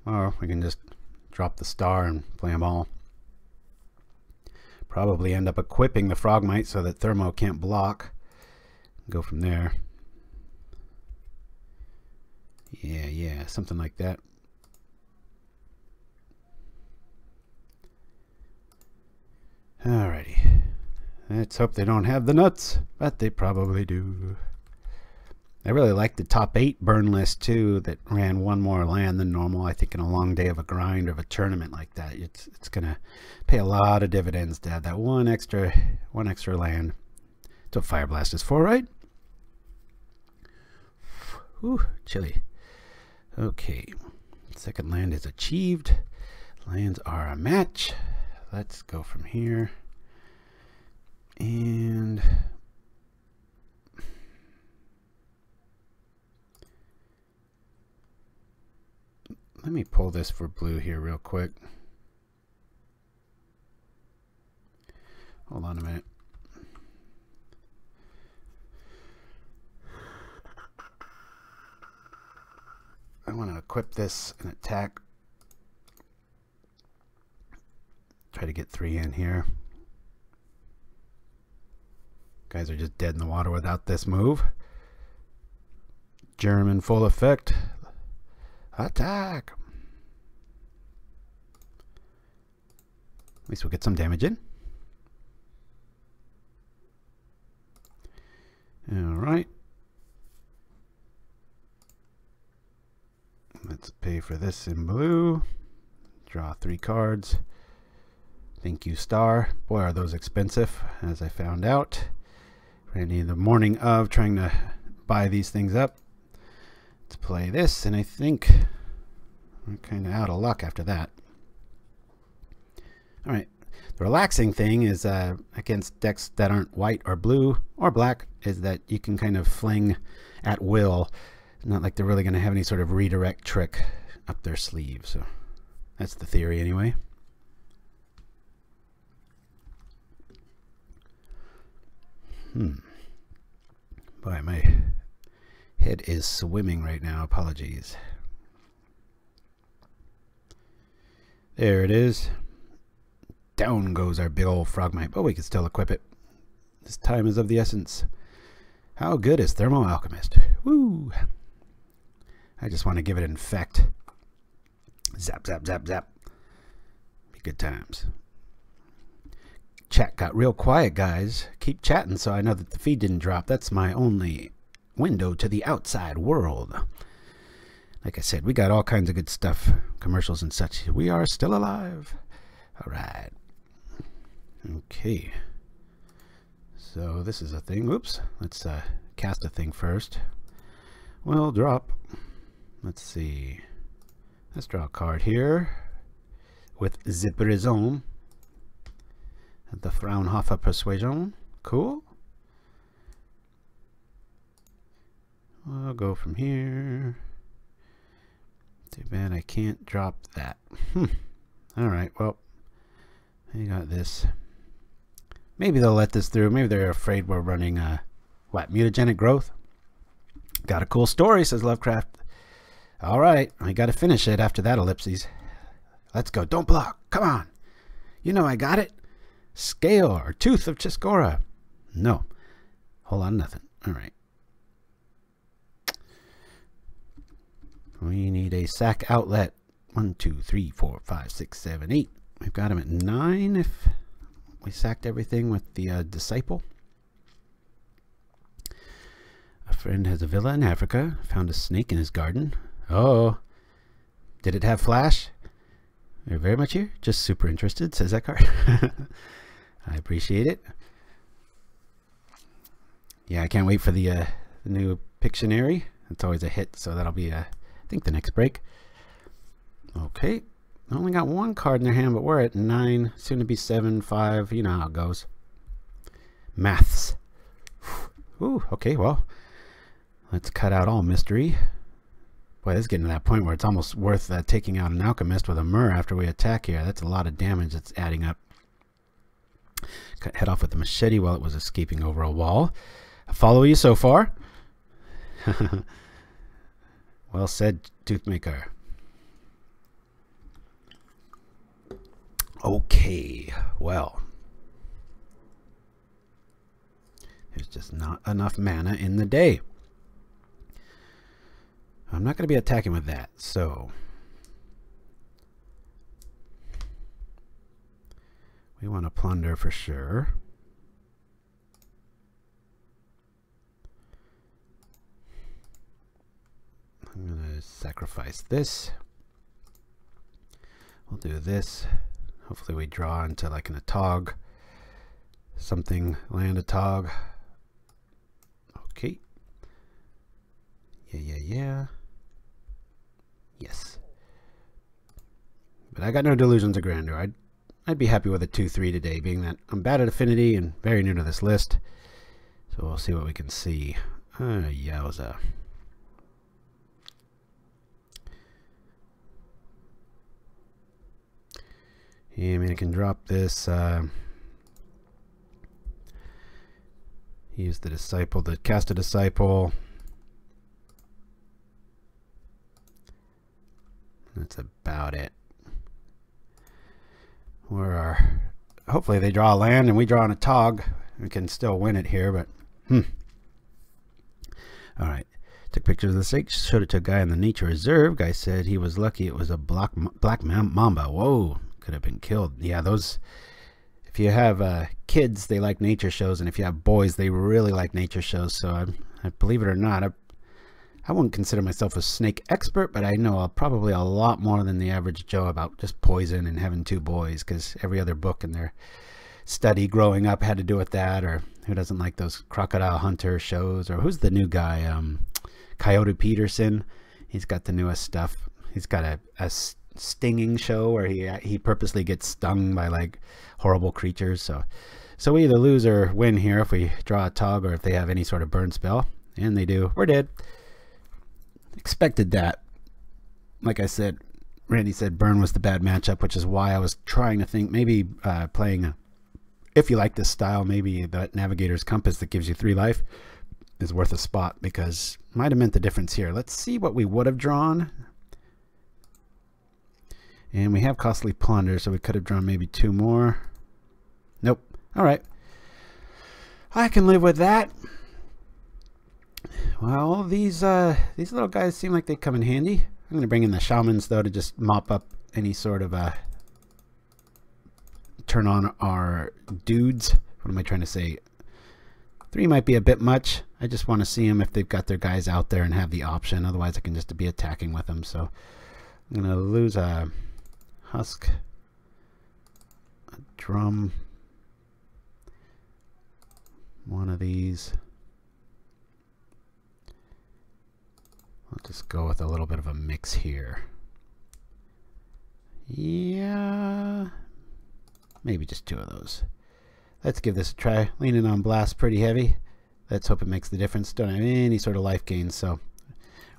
Or we can just drop the star and play them all. Probably end up equipping the Frogmite so that Thermo can't block. Go from there. Yeah, something like that. Alrighty. Let's hope they don't have the nuts, but they probably do. I really like the top 8 burn list too, that ran 1 more land than normal. I think in a long day of a grind or of a tournament like that, it's gonna pay a lot of dividends to have that one extra land. That's what Pyroblast is for, right? Whew, chilly. Okay, second land is achieved. Lands are a match. Let's go from here. And let me pull this for blue here real quick. Hold on a minute. I want to equip this and attack. Try to get 3 in here. Guys are just dead in the water without this move. German full effect. Attack. At least we'll get some damage in. Alright. Let's pay for this in blue. Draw 3 cards. Thank you, Star. Boy, are those expensive, as I found out. Randy, in the morning of trying to buy these things up. Let's play this, and I think we're kind of out of luck after that. Alright. The relaxing thing is against decks that aren't white or blue or black is that you can kind of fling at will. It's not like they're really going to have any sort of redirect trick up their sleeve. So that's the theory anyway. Boy, my head is swimming right now. Apologies. There it is. Down goes our big old Frogmite, but we can still equip it. This time is of the essence. How good is Thermo Alchemist? Woo! I just want to give it Infect. Zap, zap, zap, zap. Be good times. Chat got real quiet, guys. Keep chatting so I know that the feed didn't drop. That's my only window to the outside world. Like I said, we got all kinds of good stuff, commercials and such. We are still alive. All right. Okay. So this is a thing. Oops. Let's cast a thing first. We'll drop. Let's see. Let's draw a card here with the Prism. The Fraunhofer Persuasion. Cool. We'll go from here. Too bad I can't drop that. Alright, well, I got this. Maybe they'll let this through. Maybe they're afraid we're running, what, mutagenic growth? Got a cool story, says Lovecraft. Alright, I gotta finish it after that ellipses. Let's go. Don't block. Come on. You know I got it. Scale or Tooth of Chiskora. No. Whole lot of nothing. Alright. We need a sack outlet. 1, 2, 3, 4, 5, 6, 7, 8. We've got him at 9 if we sacked everything with the Disciple. A friend has a villa in Africa. Found a snake in his garden. Oh. Did it have flash? You're very much here. Just super interested, says that card. I appreciate it. Yeah, I can't wait for the new Pictionary. It's always a hit, so that'll be, I think, the next break. Okay. I only got 1 card in their hand, but we're at 9, soon to be 7, 5. You know how it goes. Maths. Ooh, okay, well, let's cut out all mystery. Boy, this is getting to that point where it's almost worth taking out an Alchemist with a Myr after we attack here. That's a lot of damage that's adding up. Cut head off with the machete while it was escaping over a wall. I follow you so far. Well said, Toothmaker. Okay, well. There's just not enough mana in the day. I'm not going to be attacking with that, so we want to plunder for sure. I'm going to sacrifice this. We'll do this. Hopefully we draw into like an Atog. Something, land Atog. Okay. Yeah. Yes. But I got no delusions of grandeur. I'd be happy with a 2-3 today, being that I'm bad at Affinity and very new to this list. So we'll see what we can see. Yowza. Yeah, I mean, I can drop this. Use the Disciple to cast a Disciple. That's about it. Hopefully they draw a land and we draw on a Atog. We can still win it here, but Alright. Took pictures of the snake, showed it to a guy in the nature reserve. Guy said he was lucky it was a black mamba. Whoa. could have been killed. Yeah, those, if you have kids, they like nature shows, and if you have boys, they really like nature shows. So I believe it or not, I wouldn't consider myself a snake expert, but I know probably a lot more than the average Joe about just poison and having 2 boys, because every other book in their study growing up had to do with that. Or who doesn't like those crocodile hunter shows? Or who's the new guy, Coyote Peterson? He's got the newest stuff. He's got a stinging show where he purposely gets stung by like horrible creatures. So we either lose or win here if we draw a Atog, or if they have any sort of burn spell, and they do, we're dead. Expected that. Like I said, Randy said burn was the bad matchup, which is why I was trying to think maybe playing if you like this style, maybe that Navigator's Compass that gives you 3 life is worth a spot, because might have meant the difference here. Let's see what we would have drawn. And we have Costly Plunder, so we could have drawn maybe 2 more. Nope. All right. I can live with that. Well, these little guys seem like they come in handy. I'm going to bring in the Shamans, though, to just mop up any sort of turn on our dudes. What am I trying to say? 3 might be a bit much. I just want to see them if they've got their guys out there and have the option. Otherwise, I can just be attacking with them. So I'm going to lose a Husk, a Drum, one of these. I'll just go with a little bit of a mix here. Yeah, maybe just 2 of those. Let's give this a try. Leaning on Blast pretty heavy. Let's hope it makes the difference. Don't have any sort of life gain, so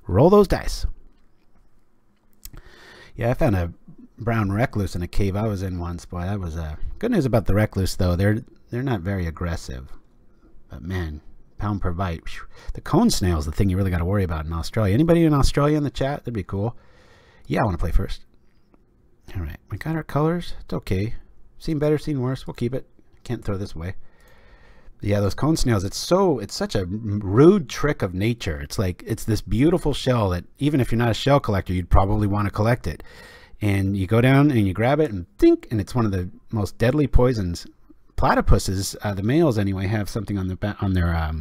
roll those dice. Yeah, I found a brown Recluse in a cave I was in once. Boy, that was good news about the Recluse, though. They're not very aggressive, but man, pound per bite. The cone snail is the thing you really got to worry about in Australia. Anybody in Australia in the chat? That'd be cool. Yeah, I want to play first. All right, we got our colors. It's okay. Seen better, seen worse. We'll keep it. Can't throw this away. Yeah, those cone snails. It's such a rude trick of nature. It's like it's this beautiful shell that even if you're not a shell collector, you'd probably want to collect it. And you go down and you grab it and think, and it's one of the most deadly poisons. Platypuses, the males anyway, have something on their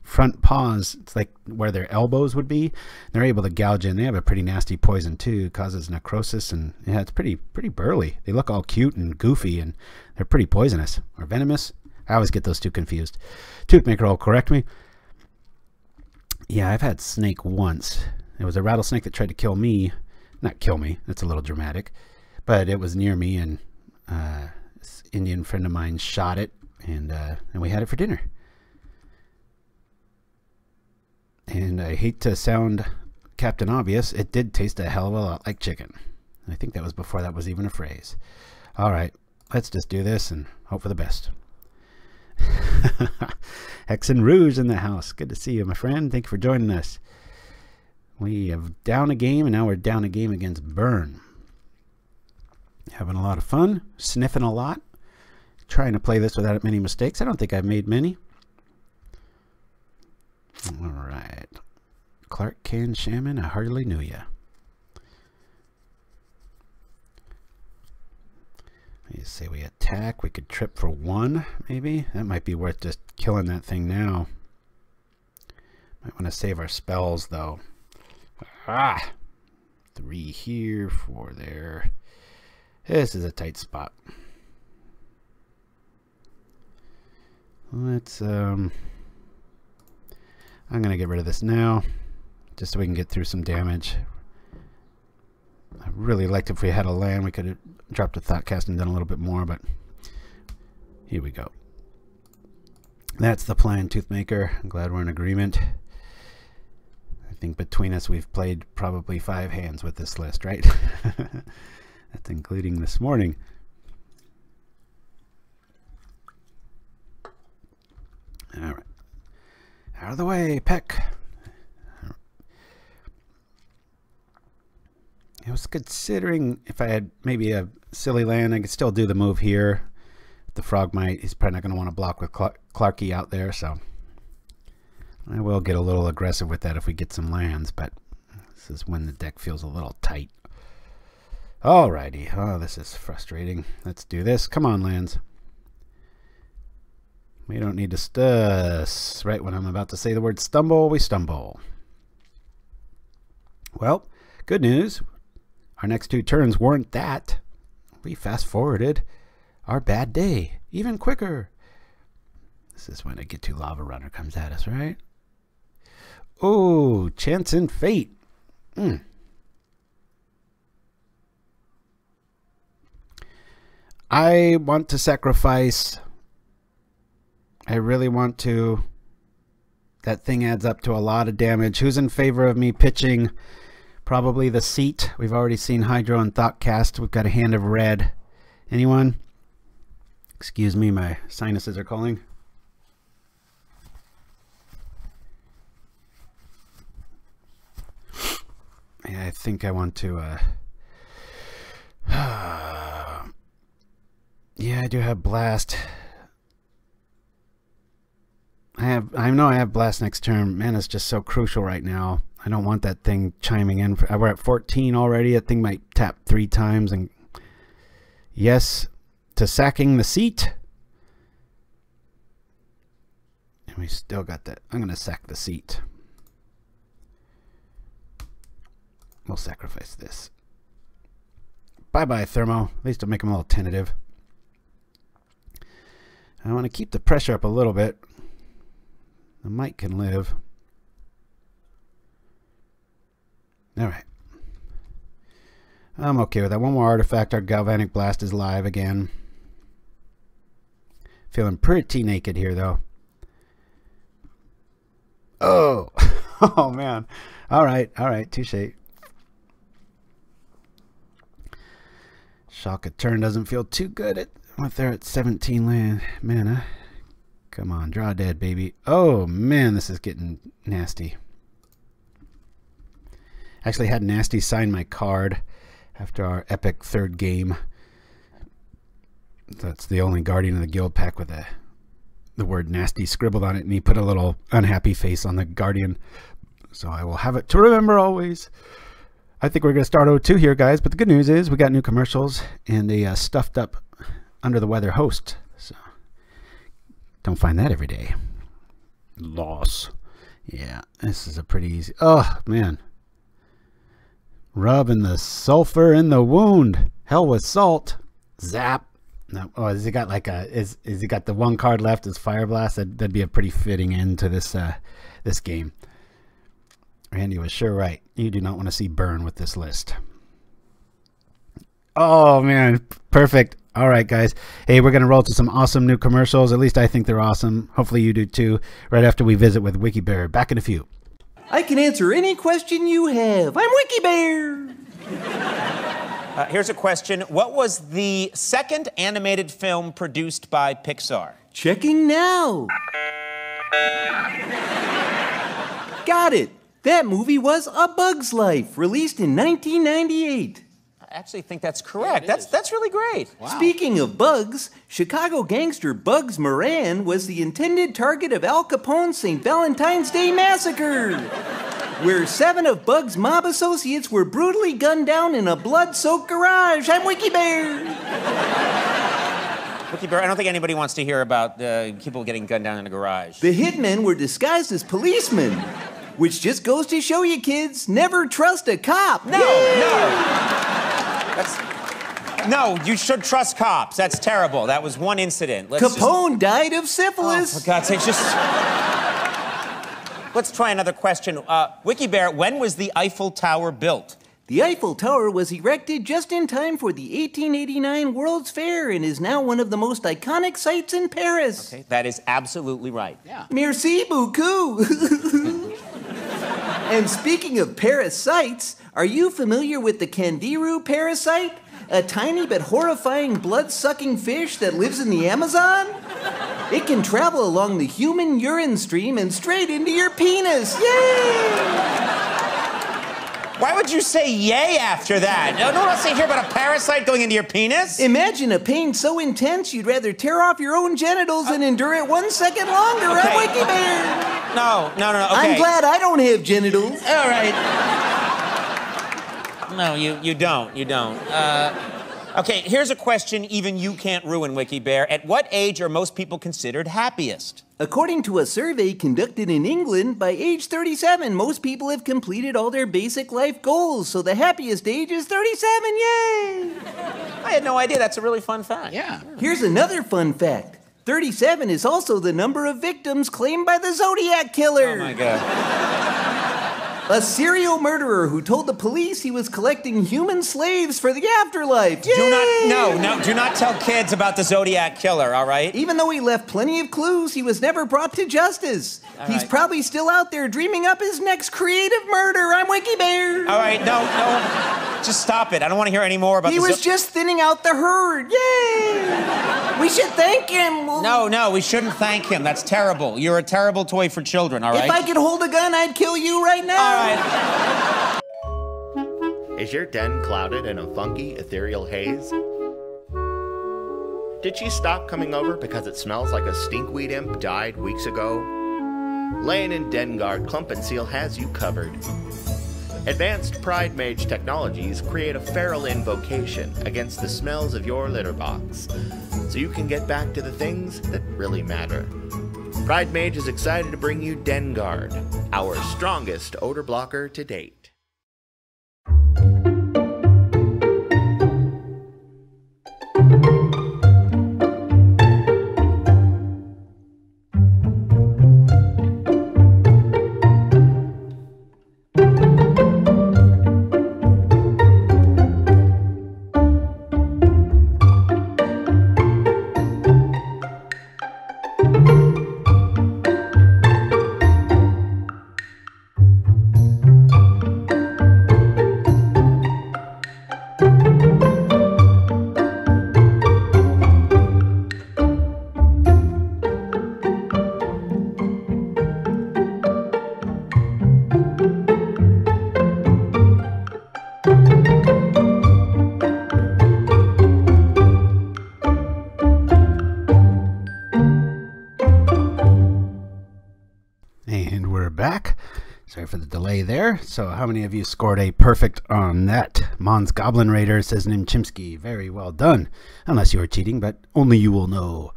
front paws. It's like where their elbows would be. They're able to gouge in. They have a pretty nasty poison too. It causes necrosis, and yeah, it's pretty burly. They look all cute and goofy, and they're pretty poisonous or venomous. I always get those 2 confused. Toothmaker will correct me. Yeah, I've had snake once. It was a rattlesnake that tried to kill me. Not kill me. That's a little dramatic, but it was near me, and this Indian friend of mine shot it, and we had it for dinner. And I hate to sound Captain Obvious, it did taste a hell of a lot like chicken. I think that was before that was even a phrase. All right, let's just do this and hope for the best. Hex and Rouge in the house. Good to see you, my friend. Thank you for joining us. We have down a game, and now we're down a game against Burn. Having a lot of fun, sniffing a lot, trying to play this without many mistakes. I don't think I've made many. All right. Krark-Clan Shaman, I hardly knew ya. You say we attack. We could trip for 1, maybe. That might be worth just killing that thing now. Might want to save our spells, though. 3 here, 4 there. This is a tight spot. Let's I'm gonna get rid of this now, just so we can get through some damage. I really liked if we had a land, we could have dropped a Thoughtcast and done a little bit more, but here we go. That's the plan, Toothmaker. I'm glad we're in agreement. I think between us we've played probably 5 hands with this list, right? That's including this morning. All right. Out of the way, Peck. I was considering if I had maybe a silly land, I could still do the move here. The Frogmite, he's probably not going to want to block with Clarky out there, so I will get a little aggressive with that if we get some lands, but this is when the deck feels a little tight. Alrighty. Oh, this is frustrating. Let's do this. Come on, lands. We don't need to right when I'm about to say the word stumble, we stumble. Well, good news. Our next 2 turns weren't that. We fast-forwarded our bad day even quicker. This is when a Get to Lava Runner comes at us, right? Oh, Chance and Fate. I want to sacrifice. I really want to. That thing adds up to a lot of damage. Who's in favor of me pitching? Probably the Seat. We've already seen Hydro and Thoughtcast. We've got a hand of red. Anyone? Excuse me, my sinuses are calling. Yeah, I think I want to, yeah, I do have Blast. I know I have Blast next turn. Man, it's just so crucial right now. I don't want that thing chiming in. We're at 14 already. That thing might tap 3 times. And yes, to sacking the Seat. And we still got that. I'm going to sack the Seat. We'll sacrifice this. Bye-bye, Thermo. At least I'll make him a little tentative. I want to keep the pressure up a little bit. The mic can live. Alright. I'm okay with that. One more artifact. Our Galvanic Blast is live again. Feeling pretty naked here, though. Oh! Oh, man. Alright, alright. Touche. Shock a turn doesn't feel too good at they're at 17 land mana. Come on, draw dead, baby. Oh man, this is getting nasty. Actually had Nasty sign my card after our epic 3rd game. That's the only Guardian of the Guild pack with the word Nasty scribbled on it, and he put a little unhappy face on the Guardian. So I will have it to remember always. I think we're going to start 0-2 here, guys, but the good news is we got new commercials and a stuffed up under the weather host. So don't find that every day. Loss. Yeah, this is a pretty easy. Oh, man. Rubbing the sulfur in the wound. Hell with salt. Zap. No, oh, has he got like a is he got the 1 card left as Pyroblast? That'd be a pretty fitting end to this this game. Randy was sure right. You do not want to see burn with this list. Oh, man. Perfect. All right, guys. Hey, we're going to roll to some awesome new commercials. At least I think they're awesome. Hopefully you do too. Right after we visit with WikiBear. Back in a few. I can answer any question you have. I'm WikiBear. Here's a question. What was the 2nd animated film produced by Pixar? Checking now. Got it. That movie was A Bug's Life, released in 1998. I actually think that's correct. Yeah, that's really great. Wow. Speaking of bugs, Chicago gangster Bugs Moran was the intended target of Al Capone's St. Valentine's Day Massacre, where 7 of Bugs' mob associates were brutally gunned down in a blood-soaked garage. I'm WikiBear. WikiBear, I don't think anybody wants to hear about people getting gunned down in a garage. The hitmen were disguised as policemen, which just goes to show you, kids, never trust a cop. No, no, you should trust cops. That's terrible. That was one incident. Capone died of syphilis. Oh, for God's sake, let's try another question. WikiBear, when was the Eiffel Tower built? The Eiffel Tower was erected just in time for the 1889 World's Fair and is now one of the most iconic sites in Paris. Okay, that is absolutely right. Yeah. Merci beaucoup. And speaking of parasites, are you familiar with the Candiru parasite? A tiny but horrifying blood-sucking fish that lives in the Amazon? It can travel along the human urine stream and straight into your penis. Yay! Why would you say yay after that? No one wants to hear about a parasite going into your penis. Imagine a pain so intense you'd rather tear off your own genitals and endure it 1 second longer. Okay. I'm WikiBear. No. Okay. I'm glad I don't have genitals. All right. No, you don't. You don't. Okay, here's a question even you can't ruin, Wiki Bear. At what age are most people considered happiest? According to a survey conducted in England, by age 37, most people have completed all their basic life goals, so the happiest age is 37, yay! I had no idea. That's a really fun fact. Yeah. Here's another fun fact. 37 is also the number of victims claimed by the Zodiac Killer. Oh, my God. A serial murderer who told the police he was collecting human slaves for the afterlife. Yay! Do not tell kids about the Zodiac Killer, all right? Even though he left plenty of clues, he was never brought to justice. He's right. probably still out there dreaming up his next creative murder. I'm Wiki Bear. All right, no. Just stop it. I don't want to hear any more about He was just thinning out the herd. Yay! We should thank him. No, we shouldn't thank him. That's terrible. You're a terrible toy for children, all right? If I could hold a gun, I'd kill you right now. All right. Is your den clouded in a funky, ethereal haze? Did she stop coming over because it smells like a stinkweed imp died weeks ago? Laying in Den Guard, Clump and Seal has you covered. Advanced Pride Mage technologies create a feral invocation against the smells of your litter box, so you can get back to the things that really matter. Pride Mage is excited to bring you Den Guard, our strongest odor blocker to date. Sorry for the delay there. So how many of you scored a perfect on that? Mons Goblin Raider, says Nimchimsky. Very well done. Unless you were cheating, but only you will know.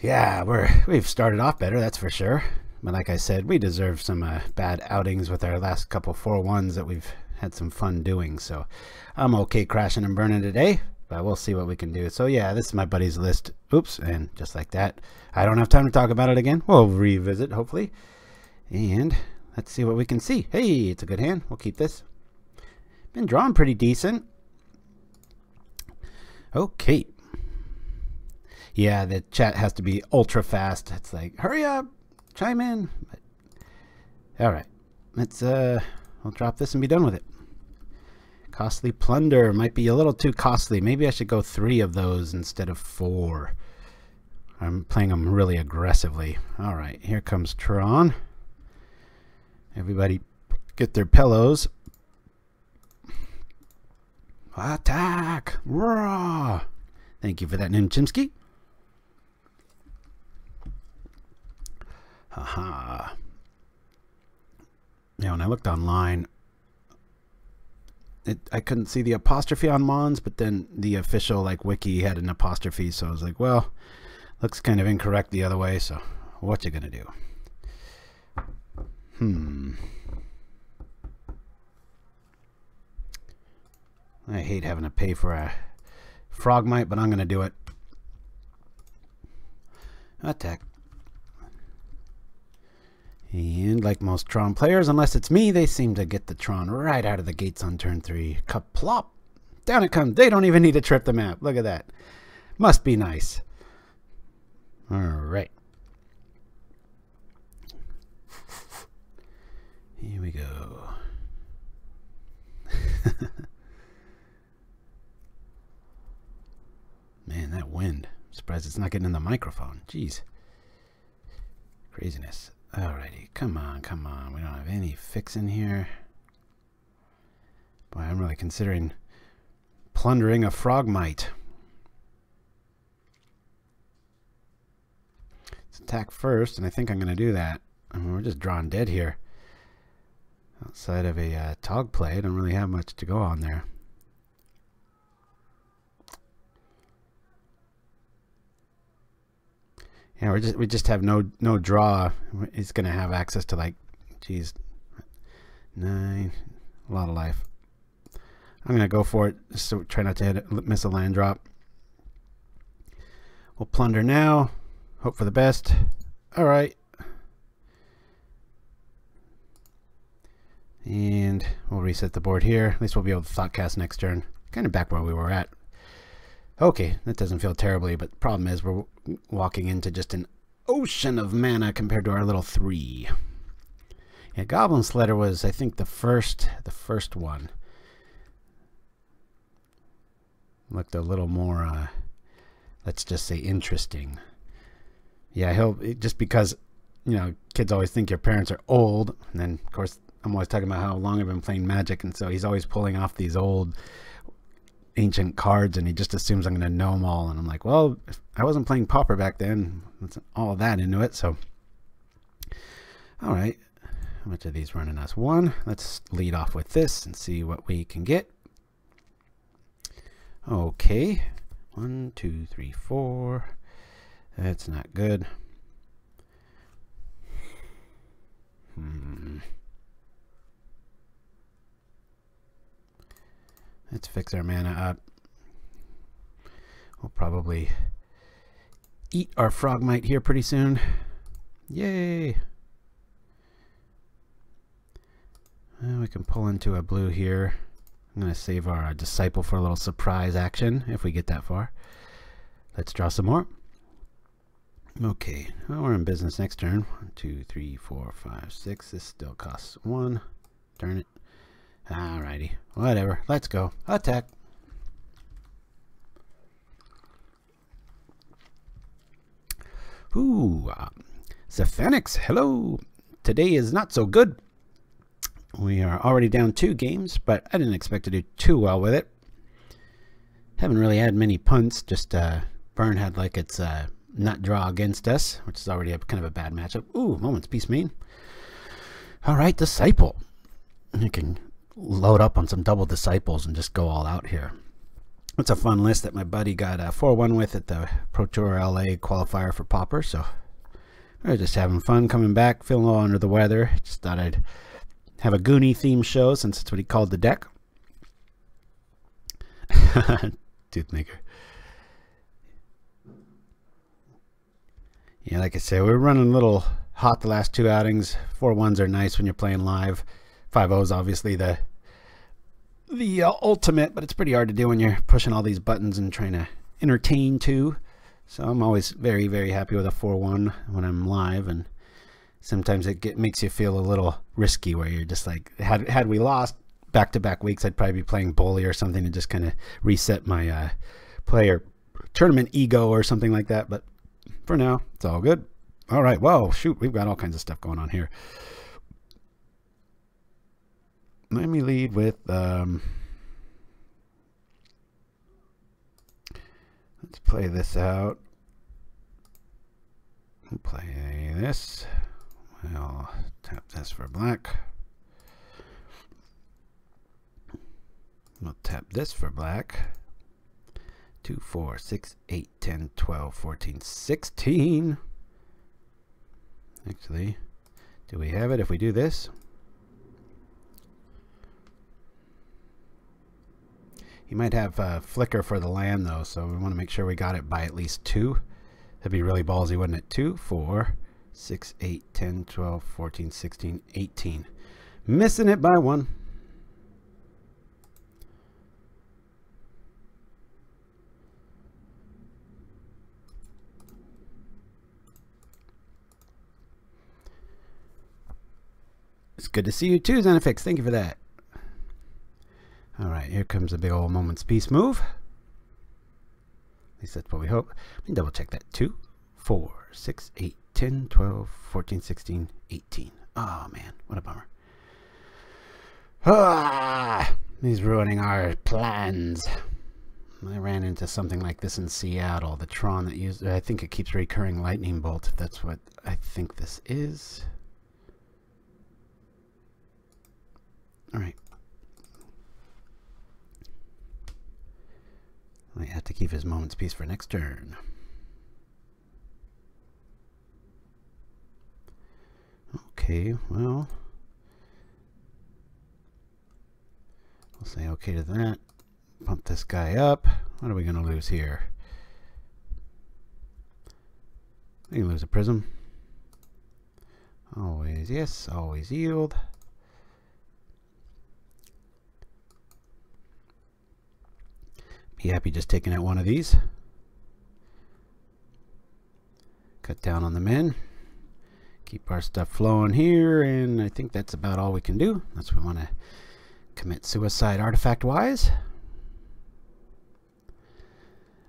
Yeah, we've started off better, that's for sure. But like I said, we deserve some bad outings with our last couple 4-1s that we've had some fun doing. So I'm okay crashing and burning today, but we'll see what we can do. So yeah, this is my buddy's list. Oops, and just like that, I don't have time to talk about it again. We'll revisit, hopefully. And let's see what we can see. Hey, it's a good hand. We'll keep this. Been drawn pretty decent. Okay. Yeah, the chat has to be ultra fast. It's like, hurry up, chime in. But, all right, let's we'll drop this and be done with it. Costly Plunder might be a little too costly. Maybe I should go 3 of those instead of 4. I'm playing them really aggressively. All right, here comes Tron. Everybody get their pillows. Attack! Raw! Thank you for that, Nimchimsky. Haha. Yeah, when I looked online, I couldn't see the apostrophe on Mons, but then the official wiki had an apostrophe, so I was like, well, looks kind of incorrect the other way, so what you gonna do? I hate having to pay for a Frogmite, but I'm going to do it. Attack. And like most Tron players, unless it's me, they seem to get the Tron right out of the gates on turn 3. Kaplop. Down it comes. They don't even need to trip the map. Look at that. Must be nice. All right. Here we go. Man, that wind. I'm surprised it's not getting in the microphone. Jeez. Craziness. Alrighty. Come on, come on. We don't have any fix in here. Boy, I'm really considering plundering a Frogmite. Let's attack first, and I think I'm going to do that. I mean, we're just drawing dead here. Outside of a Atog play, I don't really have much to go on there. Yeah, we just have no draw. He's gonna have access to, like, geez, 9, a lot of life. I'm gonna go for it, just so try not to miss a land drop. We'll plunder now. Hope for the best. All right. And we'll reset the board here. At least we'll be able to Thoughtcast next turn. Kind of back where we were at. Okay, that doesn't feel terribly, but the problem is we're walking into just an ocean of mana compared to our little 3. Yeah, Goblin Sledder was, I think, the first one. Looked a little more, let's just say, interesting. Yeah, just because, you know, kids always think your parents are old, and then, of course, I'm always talking about how long I've been playing Magic, and so he's always pulling off these old ancient cards, and he just assumes I'm going to know them all. And I'm like, well, I wasn't playing Pauper back then. That's all of that into it. So, all right, how much are these running us? 1. Let's lead off with this and see what we can get. Okay, 1, 2, 3, 4. That's not good. Let's fix our mana up. We'll probably eat our Frogmite here pretty soon. Yay! And we can pull into a blue here. I'm going to save our Disciple for a little surprise action if we get that far. Let's draw some more. Okay, well, we're in business next turn. 1, 2, 3, 4, 5, 6. This still costs 1. Turn it. Alrighty, whatever. Let's go. Attack. Ooh, Zephanix, hello. Today is not so good. We are already down 2 games, but I didn't expect to do too well with it. Haven't really had many punts. Just Burn had like its nut draw against us, which is already kind of a bad matchup. Ooh, Moment's Peace main. All right, Disciple. You can load up on some double Disciples and just go all out here. It's a fun list that my buddy got 4-1 with at the Pro Tour LA qualifier for Pauper. So we're just having fun coming back, feeling a little under the weather. Just thought I'd have a Goonie theme show since it's what he called the deck. Toothmaker. Yeah, like I said, we're running a little hot the last 2 outings. 4-1s are nice when you're playing live. 5-0's obviously the ultimate, but it's pretty hard to do when you're pushing all these buttons and trying to entertain too. So I'm always very, very happy with a 4-1 when I'm live, and sometimes it makes you feel a little risky where you're just like, had we lost back-to-back weeks, I'd probably be playing Bully or something to just kind of reset my player tournament ego or something like that. But for now, it's all good. All right, whoa, shoot, we've got all kinds of stuff going on here. Let me lead with, let's play this out. We'll play this. We'll tap this for black. We'll tap this for black. 2, 4, 6, 8, 10, 12, 14, 16. Actually, do we have it if we do this? You might have flicker for the land though, so we want to make sure we got it by at least 2. That'd be really ballsy, wouldn't it? 2, 4, 6, 8, 10, 12, 14, 16, 18. Missing it by 1. It's good to see you too, Zenifix. Thank you for that. All right, here comes a big old Moment's Peace move. At least that's what we hope. Let me double check that. 2, 4, 6, 8, 10, 12, 14, 16, 18. Oh, man, what a bummer. Ah, he's ruining our plans. I ran into something like this in Seattle. The Tron that used, I think it keeps recurring lightning bolt, if that's what I think this is. have to keep his moment's peace for next turn. Okay, well, we'll say okay to that. Pump this guy up. What are we going to lose here? We can lose a prism. Always, yes, always yield. Be happy just taking out one of these. Cut down on the men. Keep our stuff flowing here, and I think that's about all we can do. Unless we want to commit suicide artifact-wise.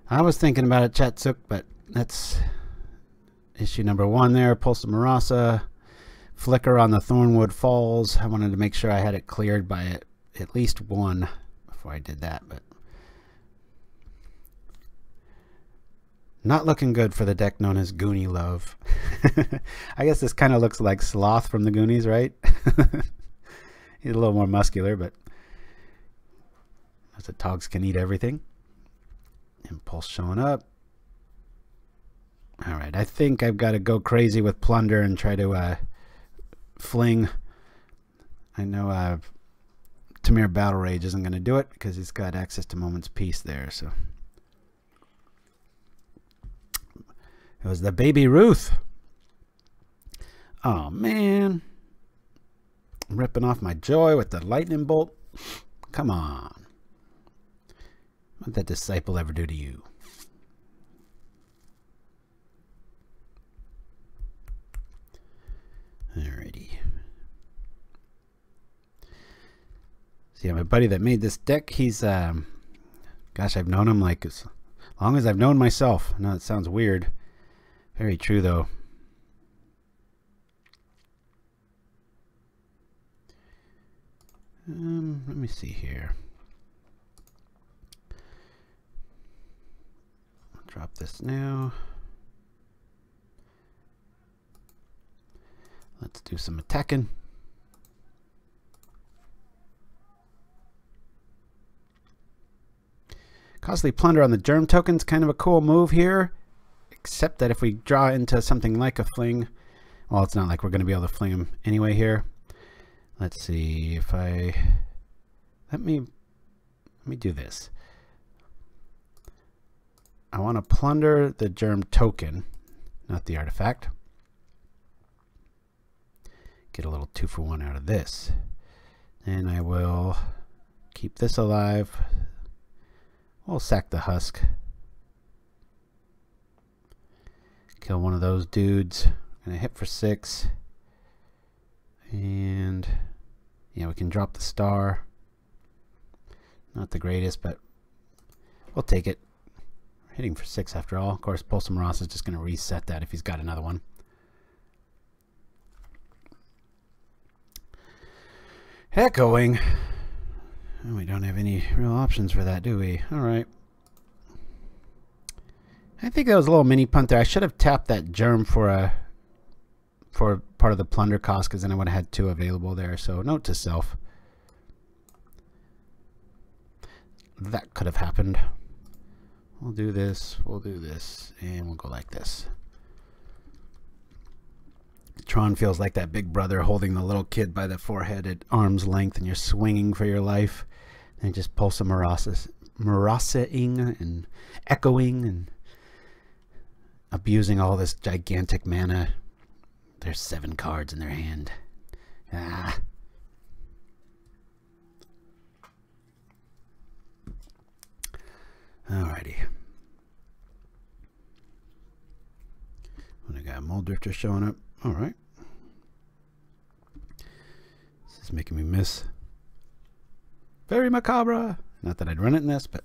I was thinking about it, Chatsuk, but that's issue number 1 there. Pulse of Marasa. Flicker on the Thornwood Falls. I wanted to make sure I had it cleared by at least 1 before I did that, but not looking good for the deck known as Goonie Love. I guess this kind of looks like Sloth from the Goonies, right? He's a little more muscular, but as the Togs can eat everything. Impulse showing up. Alright, I think I've got to go crazy with Plunder and try to Fling. I know Temur Battle Rage isn't going to do it because he's got access to Moment's Peace there, so... It was the baby Ruth. Oh, man. I'm ripping off my joy with the lightning bolt. Come on. What did that disciple ever do to you? Alrighty. See, my buddy that made this deck, he's, gosh, I've known him like as long as I've known myself. I know it sounds weird. Very true, though. Let me see here. I'll drop this now. Let's do some attacking. Costly Plunder on the Germ token's kind of a cool move here. Except that if we draw into something like a Fling, well, it's not like we're going to be able to fling him anyway here. Let's see if I let me do this. I want to plunder the Germ token, not the artifact. Get a little 2-for-1 out of this. And I will keep this alive. We'll sack the husk. Kill one of those dudes. Gonna hit for 6. And yeah, we can drop the star. Not the greatest, but we'll take it. We're hitting for 6 after all. Of course, Pulsum Ross is just gonna reset that if he's got another one. Echoing. Oh, we don't have any real options for that, do we? Alright. I think that was a little mini punt there. I should have tapped that Germ for part of the plunder cost, because then I would have had 2 available there. So note to self. That could have happened. We'll do this, and we'll go like this. Tron feels like that big brother holding the little kid by the forehead at arm's length, and you're swinging for your life. And just pulse a Marasa-ing and echoing and abusing all this gigantic mana. There's 7 cards in their hand. Ah. Alrighty. When I got Mold Drifter showing up. Alright. This is making me miss. Very macabre. Not that I'd run it in this, but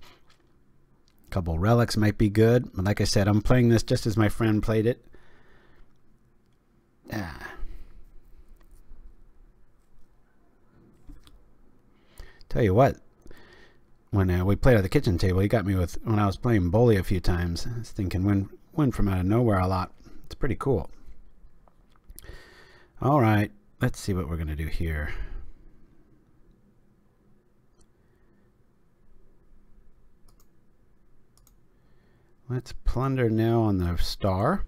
a couple relics might be good. But like I said, I'm playing this just as my friend played it. Tell you what, when we played at the kitchen table, he got me with, when I was playing Bully a few times, I was thinking win from out of nowhere a lot. It's pretty cool. Alright, let's see what we're going to do here. Let's plunder now on the star.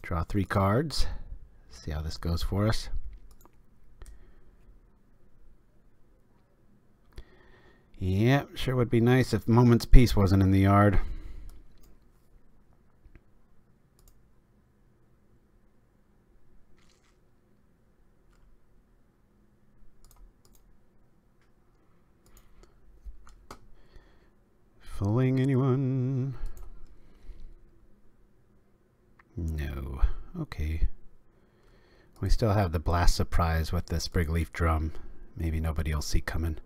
Draw 3 cards. See how this goes for us. Yeah, sure would be nice if Moment's Peace wasn't in the yard. Fling anyone? No. Okay. We still have the blast surprise with the Springleaf Drum. Maybe nobody will see coming.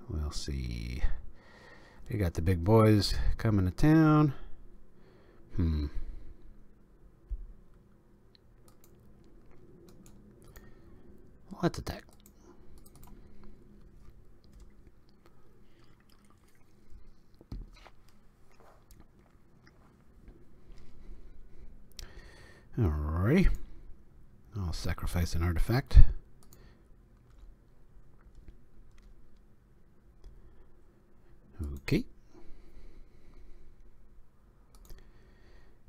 We'll see. We got the big boys coming to town. Let's attack. Alrighty. I'll sacrifice an artifact. Okay.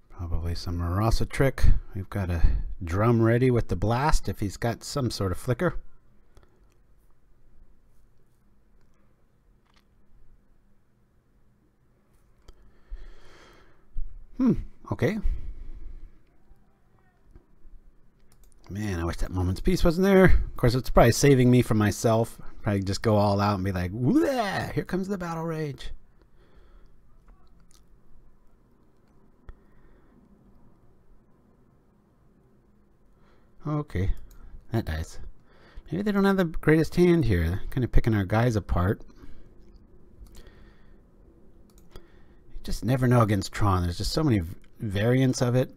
Probably some Marasa trick. We've got a drum ready with the blast if he's got some sort of flicker. Okay. Man, I wish that Moment's Peace wasn't there. Of course, it's probably saving me from myself. Probably just go all out and be like, "Wah, here comes the battle rage." Okay, that dies. Maybe they don't have the greatest hand here. They're kind of picking our guys apart. You just never know against Tron. There's just so many variants of it.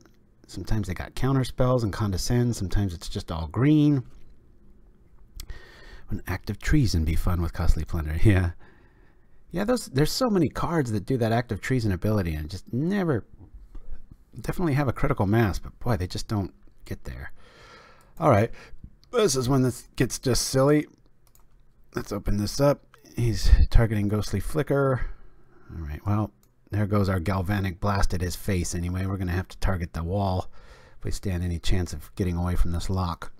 Sometimes they got counter spells and condescend. Sometimes it's just all green. Wouldn't active treason be fun with Costly Plunder? Yeah. Yeah, there's so many cards that do that active treason ability and just never definitely have a critical mass, but boy, they just don't get there. Alright. This is when this gets just silly. Let's open this up. He's targeting Ghostly Flicker. Alright, well, there goes our Galvanic Blast at his face anyway. We're going to have to target the wall if we stand any chance of getting away from this lock.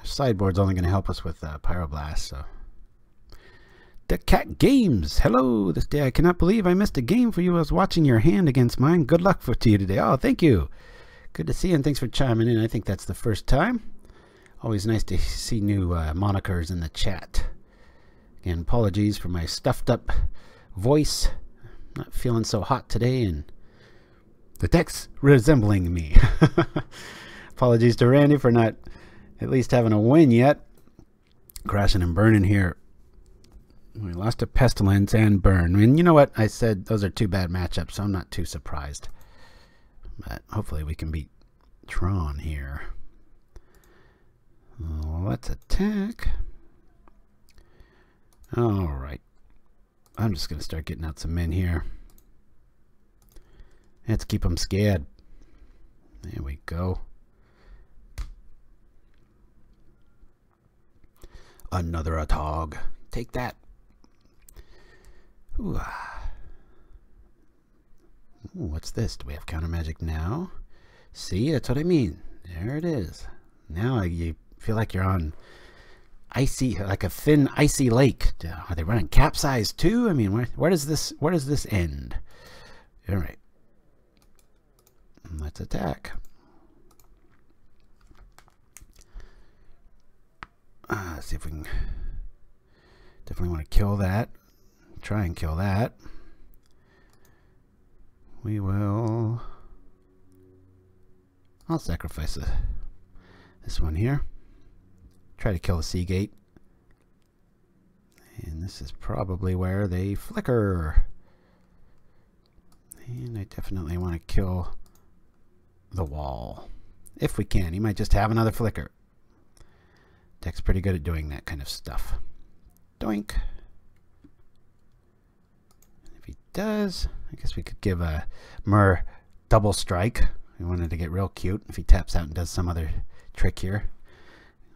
The sideboard's only going to help us with Pyroblast, so. The Cat Games! Hello! This day I cannot believe I missed a game for you. I was watching your hand against mine. Good luck to you today. Oh, thank you. Good to see you, and thanks for chiming in. I think that's the first time. Always nice to see new monikers in the chat. Again, apologies for my stuffed up voice. Not feeling so hot today, and the deck's resembling me. Apologies to Randy for not at least having a win yet. Crashing and burning here. We lost to Pestilence and Burn. And you know what? I said those are 2 bad matchups, so I'm not too surprised. But hopefully we can beat Tron here. Let's attack. Alright. I'm just going to start getting out some men here. Let's keep them scared. There we go. Another Atog. Take that. Ooh. Ooh, what's this? Do we have counter magic now? See, that's what I mean. There it is. Now you feel like you're on icy, like a thin icy lake. Are they running capsize too? I mean, where does this end? All right. Let's attack. Let's see if we can. Definitely want to kill that. Try and kill that. We will. I'll sacrifice this one here. Try to kill the Seagate. And this is probably where they flicker. And I definitely want to kill the wall. If we can. He might just have another flicker. Deck's pretty good at doing that kind of stuff. Doink. If he does, I guess we could give a Myr double strike. We wanted to get real cute. If he taps out and does some other trick here.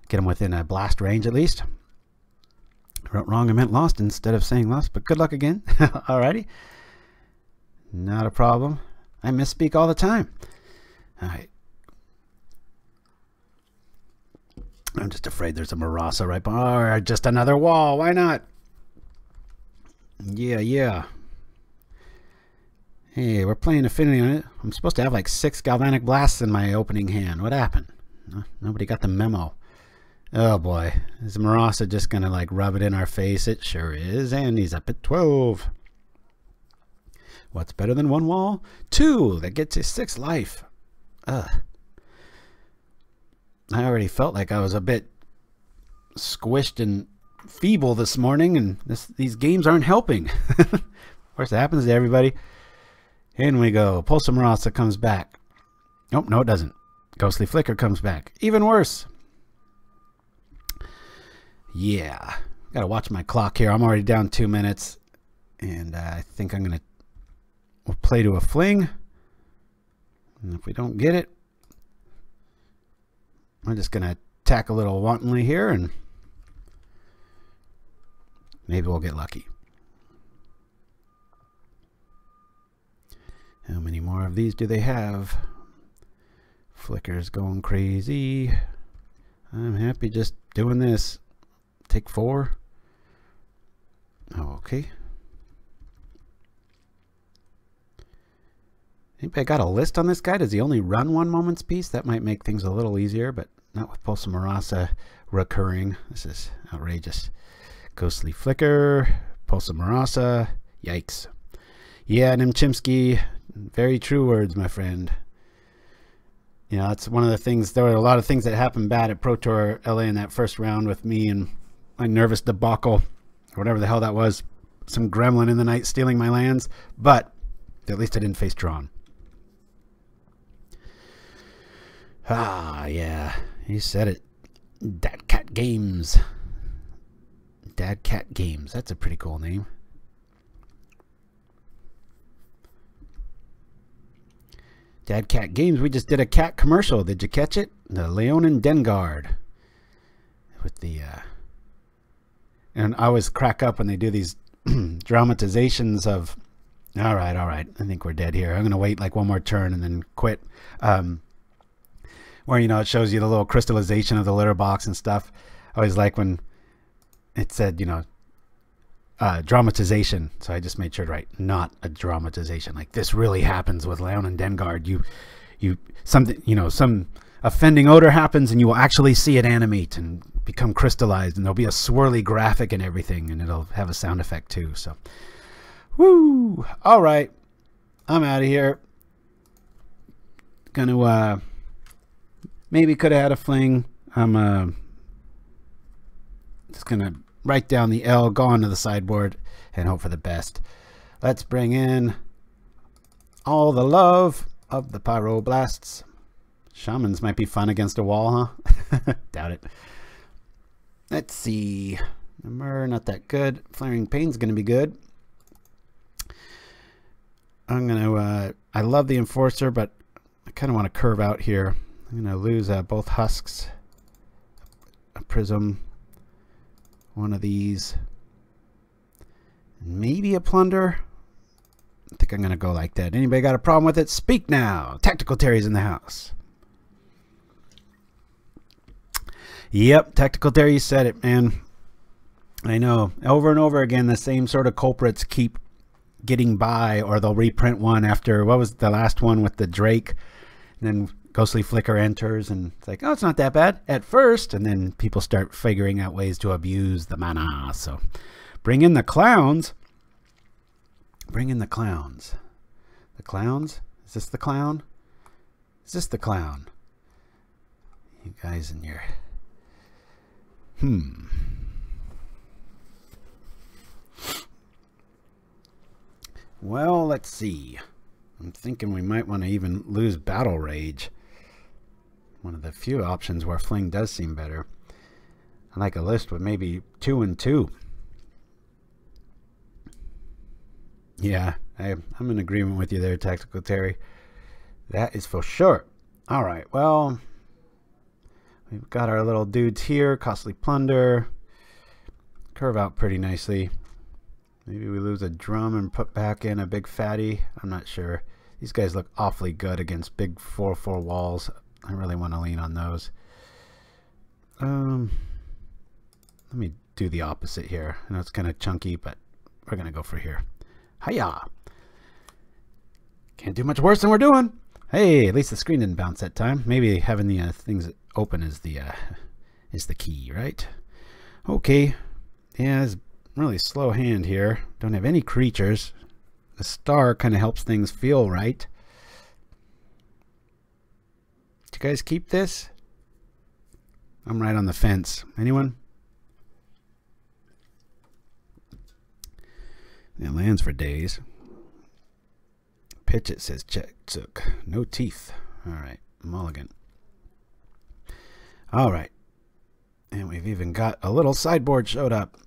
Get him within a blast range at least. Wrote wrong, I meant lost instead of saying lost, but good luck again. Alrighty. Not a problem. I misspeak all the time. Alright. I'm just afraid there's a Marasa right behind. Or just another wall. Why not? Yeah. Hey, we're playing Affinity on it. I'm supposed to have like 6 Galvanic Blasts in my opening hand. What happened? Nobody got the memo. Oh boy. Is Marasa just going to like rub it in our face? It sure is. And he's up at 12. What's better than 1 wall? 2. That gets you 6 life. Ugh. I already felt like I was a bit squished and feeble this morning, and these games aren't helping. Of course, it happens to everybody. In we go. Pulse Marasa comes back. Oh, no, it doesn't. Ghostly Flicker comes back. Even worse. Yeah. Gotta watch my clock here. I'm already down 2 minutes. And I think I'm going to we'll play to a Fling. And if we don't get it, we're just going to attack a little wantonly here, and maybe we'll get lucky. How many more of these do they have? Flicker's going crazy. I'm happy just doing this. Take 4. Okay. Anybody got a list on this guy? Does he only run 1 moment's piece? That might make things a little easier, but not with Pulse Marasa recurring. This is outrageous. Ghostly Flicker, Pulse Marasa. Yikes. Yeah, Nimchimsky. Very true words, my friend. You know, that's one of the things. There were a lot of things that happened bad at Pro Tour LA in that first round with me and my nervous debacle, or whatever the hell that was. Some gremlin in the night stealing my lands, but at least I didn't face Tron. Ah, yeah. You said it. Dad Cat Games. Dad Cat Games. That's a pretty cool name. Dad Cat Games. We just did a cat commercial. Did you catch it? The Leonin Dengard. With the... And I always crack up when they do these dramatizations of... All right. I think we're dead here. I'm going to wait like 1 more turn and then quit. Where, you know, it shows you the little crystallization of the litter box and stuff. I always like when it said, you know, dramatization. So I just made sure to write not a dramatization. Like, this really happens with Leon and Dengard. Something, you know, some offending odor happens and you will actually see it animate and become crystallized, and there'll be a swirly graphic and everything, and it'll have a sound effect too. So, woo! All right, I'm out of here. Gonna maybe could have had a Fling. I'm just gonna write down the L, go onto the sideboard, and hope for the best. Let's bring in all the love of the Pyroblasts. Shamans might be fun against a wall, huh? Doubt it. Let's see. Myr, not that good. Flaring Pain's going to be good. I'm going to... I love the Enforcer, but I kind of want to curve out here. I'm going to lose both Husks. A Prism. One of these. Maybe a Plunder. I think I'm going to go like that. Anybody got a problem with it? Speak now. Tactical Terry's in the house. Yep, Tactical Terry said it, man. I know. Over and over again, the same sort of culprits keep getting by, or they'll reprint one after, what was the last one with the Drake? And then Ghostly Flicker enters, and it's like, oh, it's not that bad at first. And then people start figuring out ways to abuse the mana. So bring in the clowns. Bring in the clowns. The clowns? Is this the clown? Is this the clown? You guys in your... Well, let's see. I'm thinking we might want to even lose Battle Rage. One of the few options where Fling does seem better. I like a list with maybe 2 and 2. Yeah, I'm in agreement with you there, Tactical Terry. That is for sure. All right, well... We've got our little dudes here. Costly Plunder. curve out pretty nicely. Maybe we lose a drum and put back in a big fatty. I'm not sure. These guys look awfully good against big 4/4 walls. I really want to lean on those. Let me do the opposite here. I know it's kind of chunky, but we're going to go for here. Hiya! Can't do much worse than we're doing. Hey, at least the screen didn't bounce that time. Maybe having the things open is the key, right? Okay. Yeah, it's a really slow hand here. Don't have any creatures. The star kind of helps things feel right. Did you guys keep this? I'm right on the fence. Anyone? Yeah, lands for days. Pitch, it says check took. No teeth. Alright, mulligan. Alright. And we've even got a little sideboard showed up.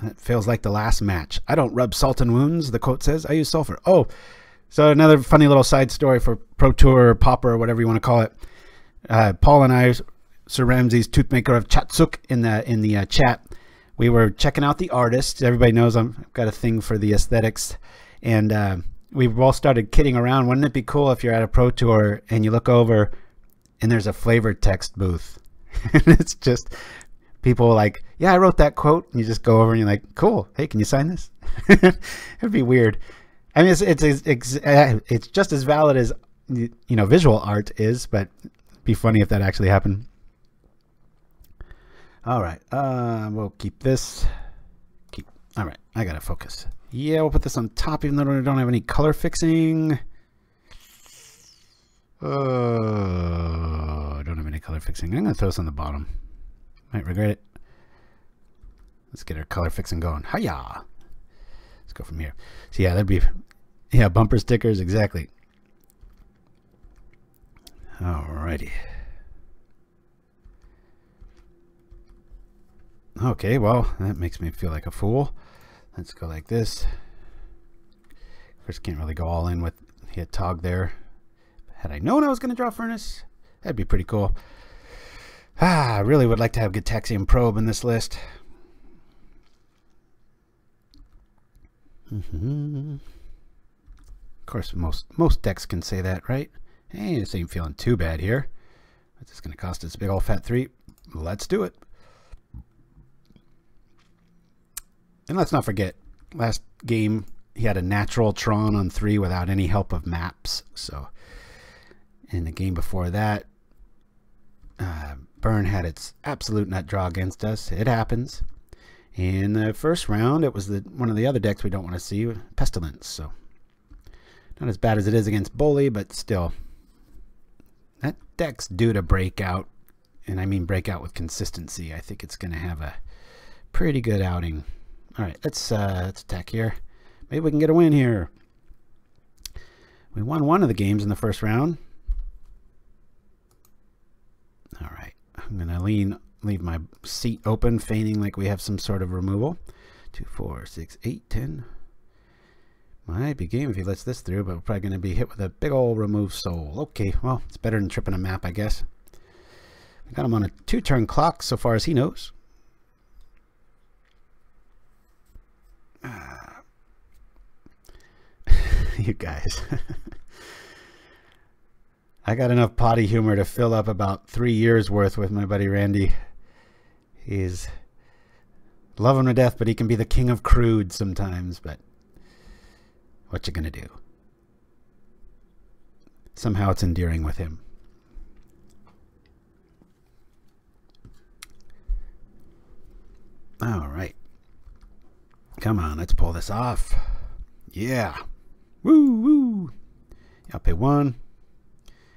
That feels like the last match. I don't rub salt and wounds, the quote says. I use sulfur. Oh, so another funny little side story for Pro Tour or Pauper or whatever you want to call it. Paul and I, Sir Ramsey's toothmaker of Chatsuk in the chat, we were checking out the artists. Everybody knows I've got a thing for the aesthetics. And we've all started kidding around. Wouldn't it be cool if you're at a Pro Tour and you look over and there's a flavored text booth? And it's just people like, yeah, I wrote that quote. And you just go over and you're like, cool. Hey, can you sign this? It'd be weird. I mean, it's just as valid as, you know, visual art is, but it'd be funny if that actually happened. All right. We'll keep this. All right. I got to focus. Yeah, we'll put this on top even though we don't have any color fixing. Oh, don't have any color fixing. I'm going to throw this on the bottom. Might regret it. Let's get our color fixing going. Hiya! Let's go from here. So yeah, that'd be, yeah, bumper stickers, exactly. Alrighty. Okay, well, that makes me feel like a fool. Let's go like this. Of course, can't really go all in with the Atog there. Had I known I was going to draw Furnace, that'd be pretty cool. I really would like to have Gitaxian Probe in this list. Of course, most decks can say that, right? Hey, this ain't feeling too bad here. What's this going to cost us? Big old fat 3. Let's do it. And let's not forget, last game he had a natural Tron on 3 without any help of maps. So, in the game before that, Burn had its absolute nut draw against us. It happens. In the first round, it was one of the other decks we don't want to see, Pestilence. So, not as bad as it is against Bully, but still, that deck's due to break out. And I mean break out with consistency. I think it's going to have a pretty good outing. All right, let's attack here. Maybe we can get a win here. We won one of the games in the first round. All right, I'm going to leave my seat open, feigning like we have some sort of removal. 2, 4, 6, 8, 10. Might be game if he lets this through, but we're probably going to be hit with a big old remove soul. Okay, well, it's better than tripping a map, I guess. I got him on a 2-turn clock so far as he knows. You guys. I got enough potty humor to fill up about 3 years worth with my buddy Randy. He's love him to death, but he can be the king of crude sometimes, but what you gonna do? Somehow it's endearing with him. All right. Come on, let's pull this off. Yeah. Woo, woo. I'll pay 1.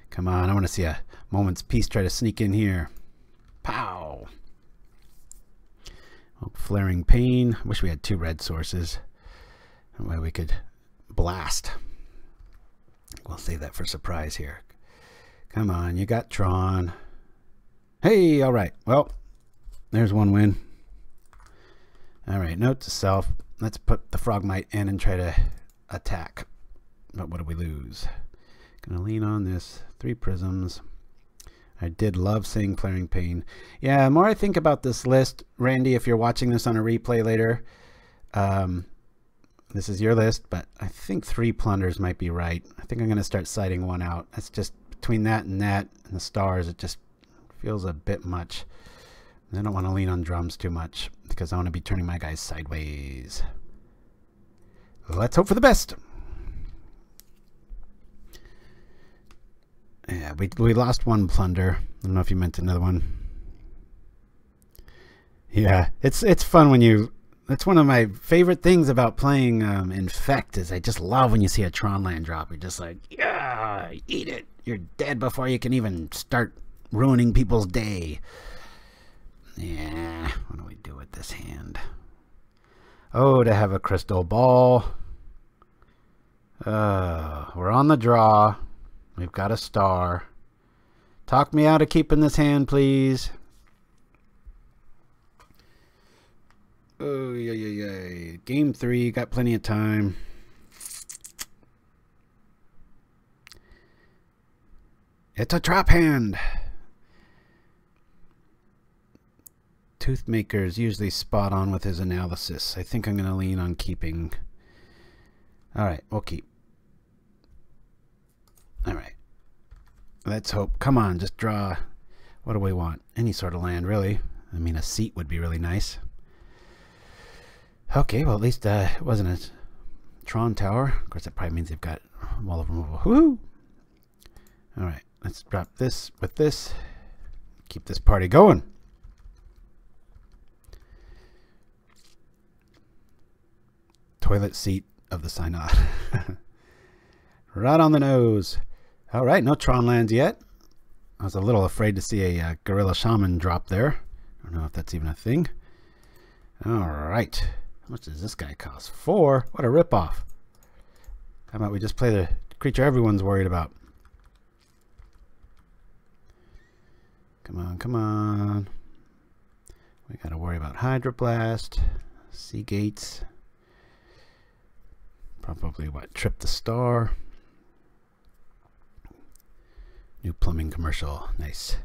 Come on, I want to see a moment's peace try to sneak in here. Pow. Oh, flaring pain. Wish we had 2 red sources. That way we could blast. We'll save that for surprise here. Come on, you got Tron. Hey, all right. Well, there's 1 win. All right, note to self. Let's put the Frogmite in and try to attack. But what do we lose? Gonna lean on this. 3 prisms. I did love seeing Flaring Pain. Yeah, the more I think about this list, Randy, if you're watching this on a replay later, this is your list, but I think 3 plunders might be right. I think I'm going to start citing one out. That's just between that and the stars, it just feels a bit much. And I don't want to lean on drums too much because I want to be turning my guys sideways. Let's hope for the best. Yeah, we lost 1 plunder. I don't know if you meant another one. Yeah, it's fun when you... That's one of my favorite things about playing Infect is I just love when you see a Tron land drop. You're just like, yeah, eat it. You're dead before you can even start ruining people's day. Yeah, what do we do with this hand? Oh, to have a crystal ball. We're on the draw. We've got a star. Talk me out of keeping this hand, please. Oh, yeah. Game 3, got plenty of time. It's a trap hand. Toothmaker's usually spot on with his analysis. I think I'm going to lean on keeping. All right, we'll keep. All right. Let's hope. Come on, just draw. What do we want? Any sort of land, really. I mean, a seat would be really nice. Okay, well, at least it wasn't a Tron tower. Of course, that probably means they've got wall of removal. Woohoo! All right, let's drop this with this. Keep this party going. Toilet seat of the Synod. Right on the nose. All right, no Tron lands yet. I was a little afraid to see a Gorilla Shaman drop there. I don't know if that's even a thing. All right. How much does this guy cost? 4? What a ripoff. How about we just play the creature everyone's worried about? Come on, come on. We got to worry about Hydroblast, Sea Gates. Probably, what, Trip the Star. New plumbing commercial. Nice.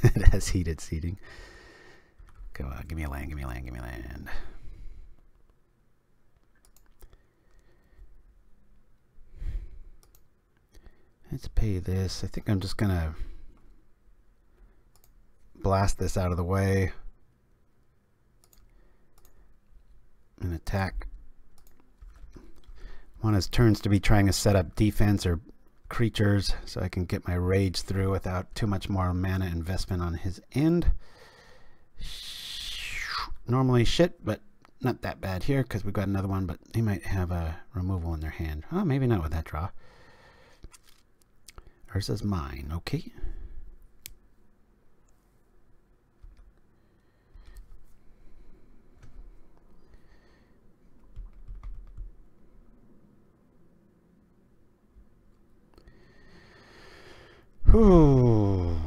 It has heated seating. Go on, give me a land, give me a land, give me a land. Let's pay this. I think I'm just going to blast this out of the way and attack. Want his turns to be trying to set up defense or creatures so I can get my rage through without too much more mana investment on his end. Normally shit, but not that bad here because we've got another one, but they might have a removal in their hand. Oh, maybe not with that draw. Urza's mine, okay. Ooh.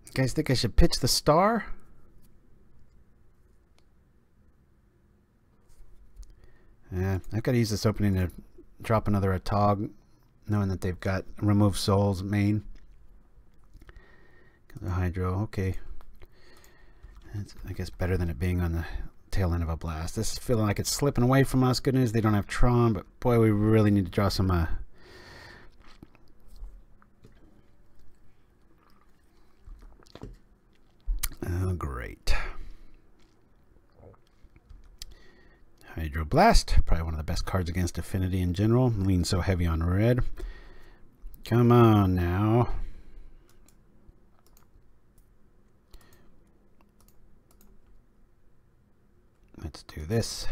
You guys think I should pitch the star? Yeah, I've got to use this opening to drop another Atog, knowing that they've got Remove Souls main. The Hydro, okay. That's, I guess, better than it being on the tail end of a blast. This is feeling like it's slipping away from us. Good news, they don't have Tron, but boy, we really need to draw some oh, great. Hydroblast, probably one of the best cards against Affinity in general. Lean so heavy on red. Come on now. Let's do this.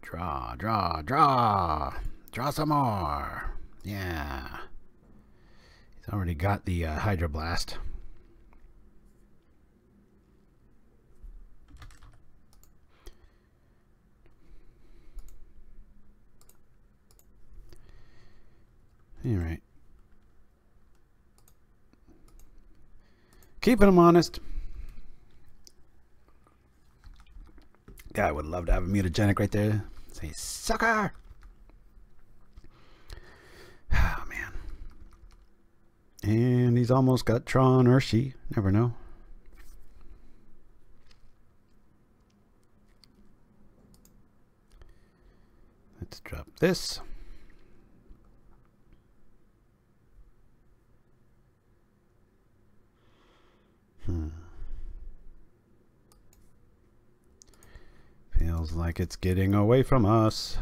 Draw, draw, draw. Draw some more. Yeah. He's already got the Hydroblast. All right. Keeping them honest. God, I would love to have a mutagenic right there. Say, sucker! Oh, man. And he's almost got Tron or she. Never know. Let's drop this. Feels like it's getting away from us.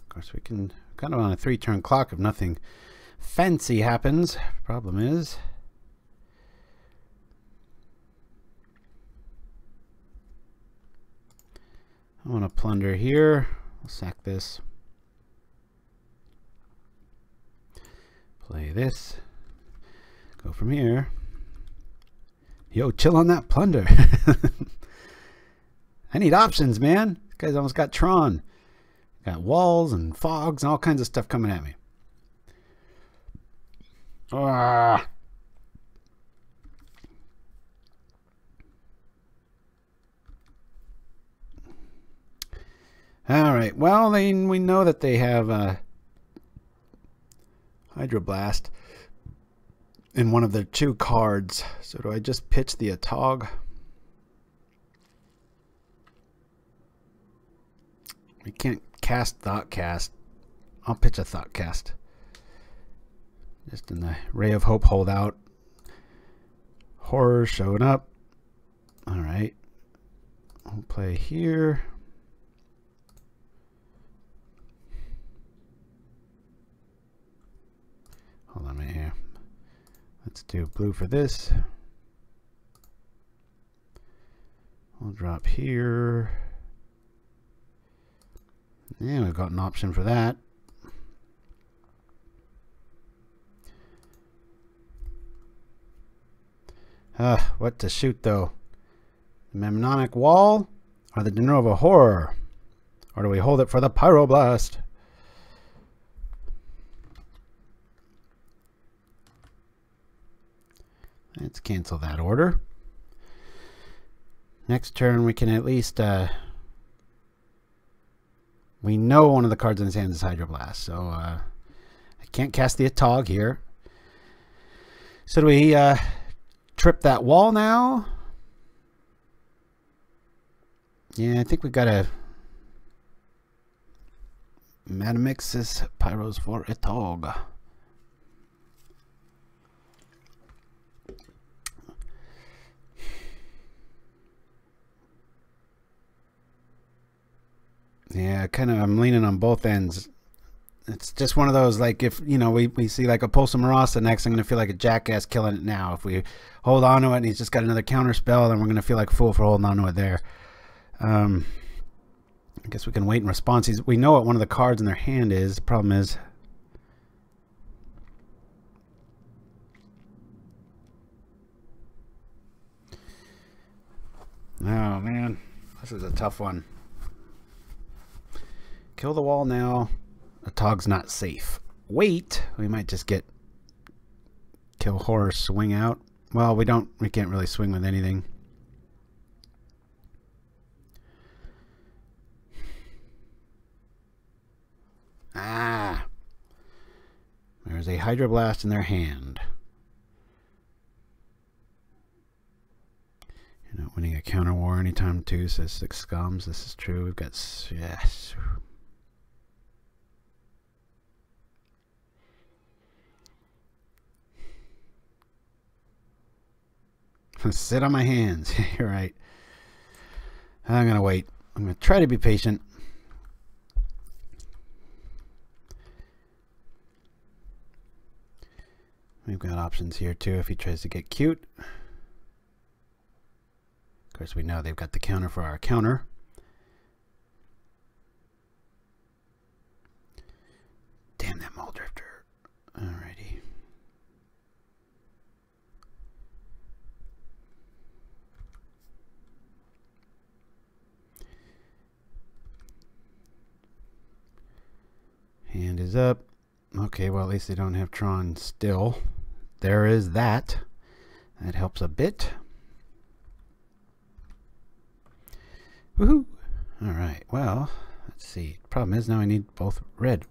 Of course, we can kind of on a 3-turn clock if nothing fancy happens. Problem is, I want to plunder here. I'll sack this. Play this. Go from here. Yo, chill on that plunder. I need options, man. This guy's almost got Tron. Got walls and fogs and all kinds of stuff coming at me. Ah. All right. Well, we know that they have Hydroblast in one of their 2 cards. So do I just pitch the Atog? We can't cast Thoughtcast. I'll pitch a Thoughtcast. Just in the Ray of Hope holdout. Horror showing up. Alright. I'll play here. Hold on a minute here. Let's do blue for this. We'll drop here. Yeah, we've got an option for that. What to shoot though? The Mnemonic Wall or the De Novo Horror? Or do we hold it for the Pyroblast? Let's cancel that order. Next turn we can at least we know one of the cards in his hand is Hydroblast, so I can't cast the Atog here. So do we trip that wall now? Yeah, I think we've got to Madamix this Pyros for Atog. Yeah, kind of, I'm leaning on both ends. It's just one of those, like, if, you know, we see like a Pulsa Marasa next, I'm going to feel like a jackass killing it now. If we hold on to it and he's just got another counter spell, then we're going to feel like a fool for holding on to it there. I guess we can wait in response. We know what one of the cards in their hand is. The problem is, oh man, this is a tough one. Kill the wall now. Atog's not safe. Wait, we might just get kill horror, swing out. Well, we can't really swing with anything. Ah, there's a Hydroblast in their hand. You're not winning a counter war anytime too, says 6 Scums. This is true. We've got, yes. Sit on my hands. You're right. I'm going to wait. I'm going to try to be patient. We've got options here too if he tries to get cute. Of course, we know they've got the counter for our counter. Damn that Mole Drifter. Alrighty. Hand is up. Okay, well, at least they don't have Tron still. There is that. That helps a bit. Woohoo! Alright, well, let's see. Problem is now I need both red.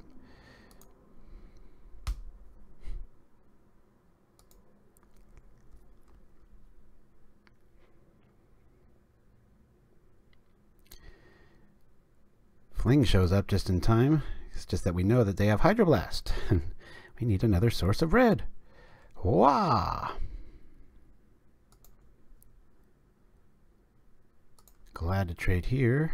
Fling shows up just in time. It's just that we know that they have Hydroblast. We need another source of red. Wah! Glad to trade here.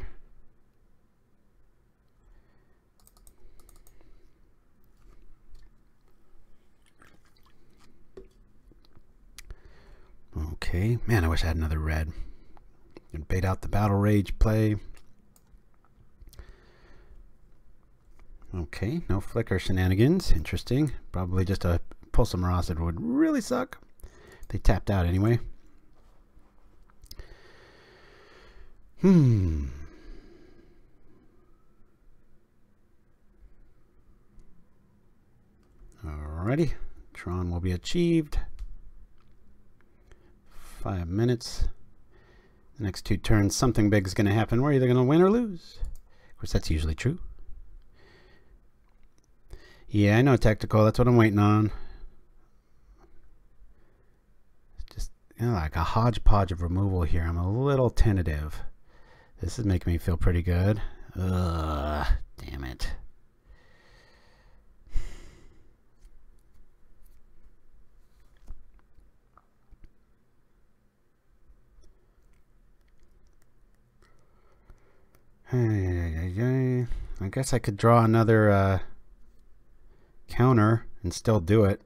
Okay. Man, I wish I had another red. And bait out the Battle Rage play. Okay, no flicker shenanigans. Interesting. Probably just a Pulsar Acid would really suck. They tapped out anyway. Alrighty. Tron will be achieved. 5 minutes. The next 2 turns, something big is going to happen. We're either going to win or lose. Of course, that's usually true. Yeah, I know tactical. That's what I'm waiting on. It's just, you know, like a hodgepodge of removal here. I'm a little tentative. This is making me feel pretty good. Ugh, damn it. I guess I could draw another counter and still do it.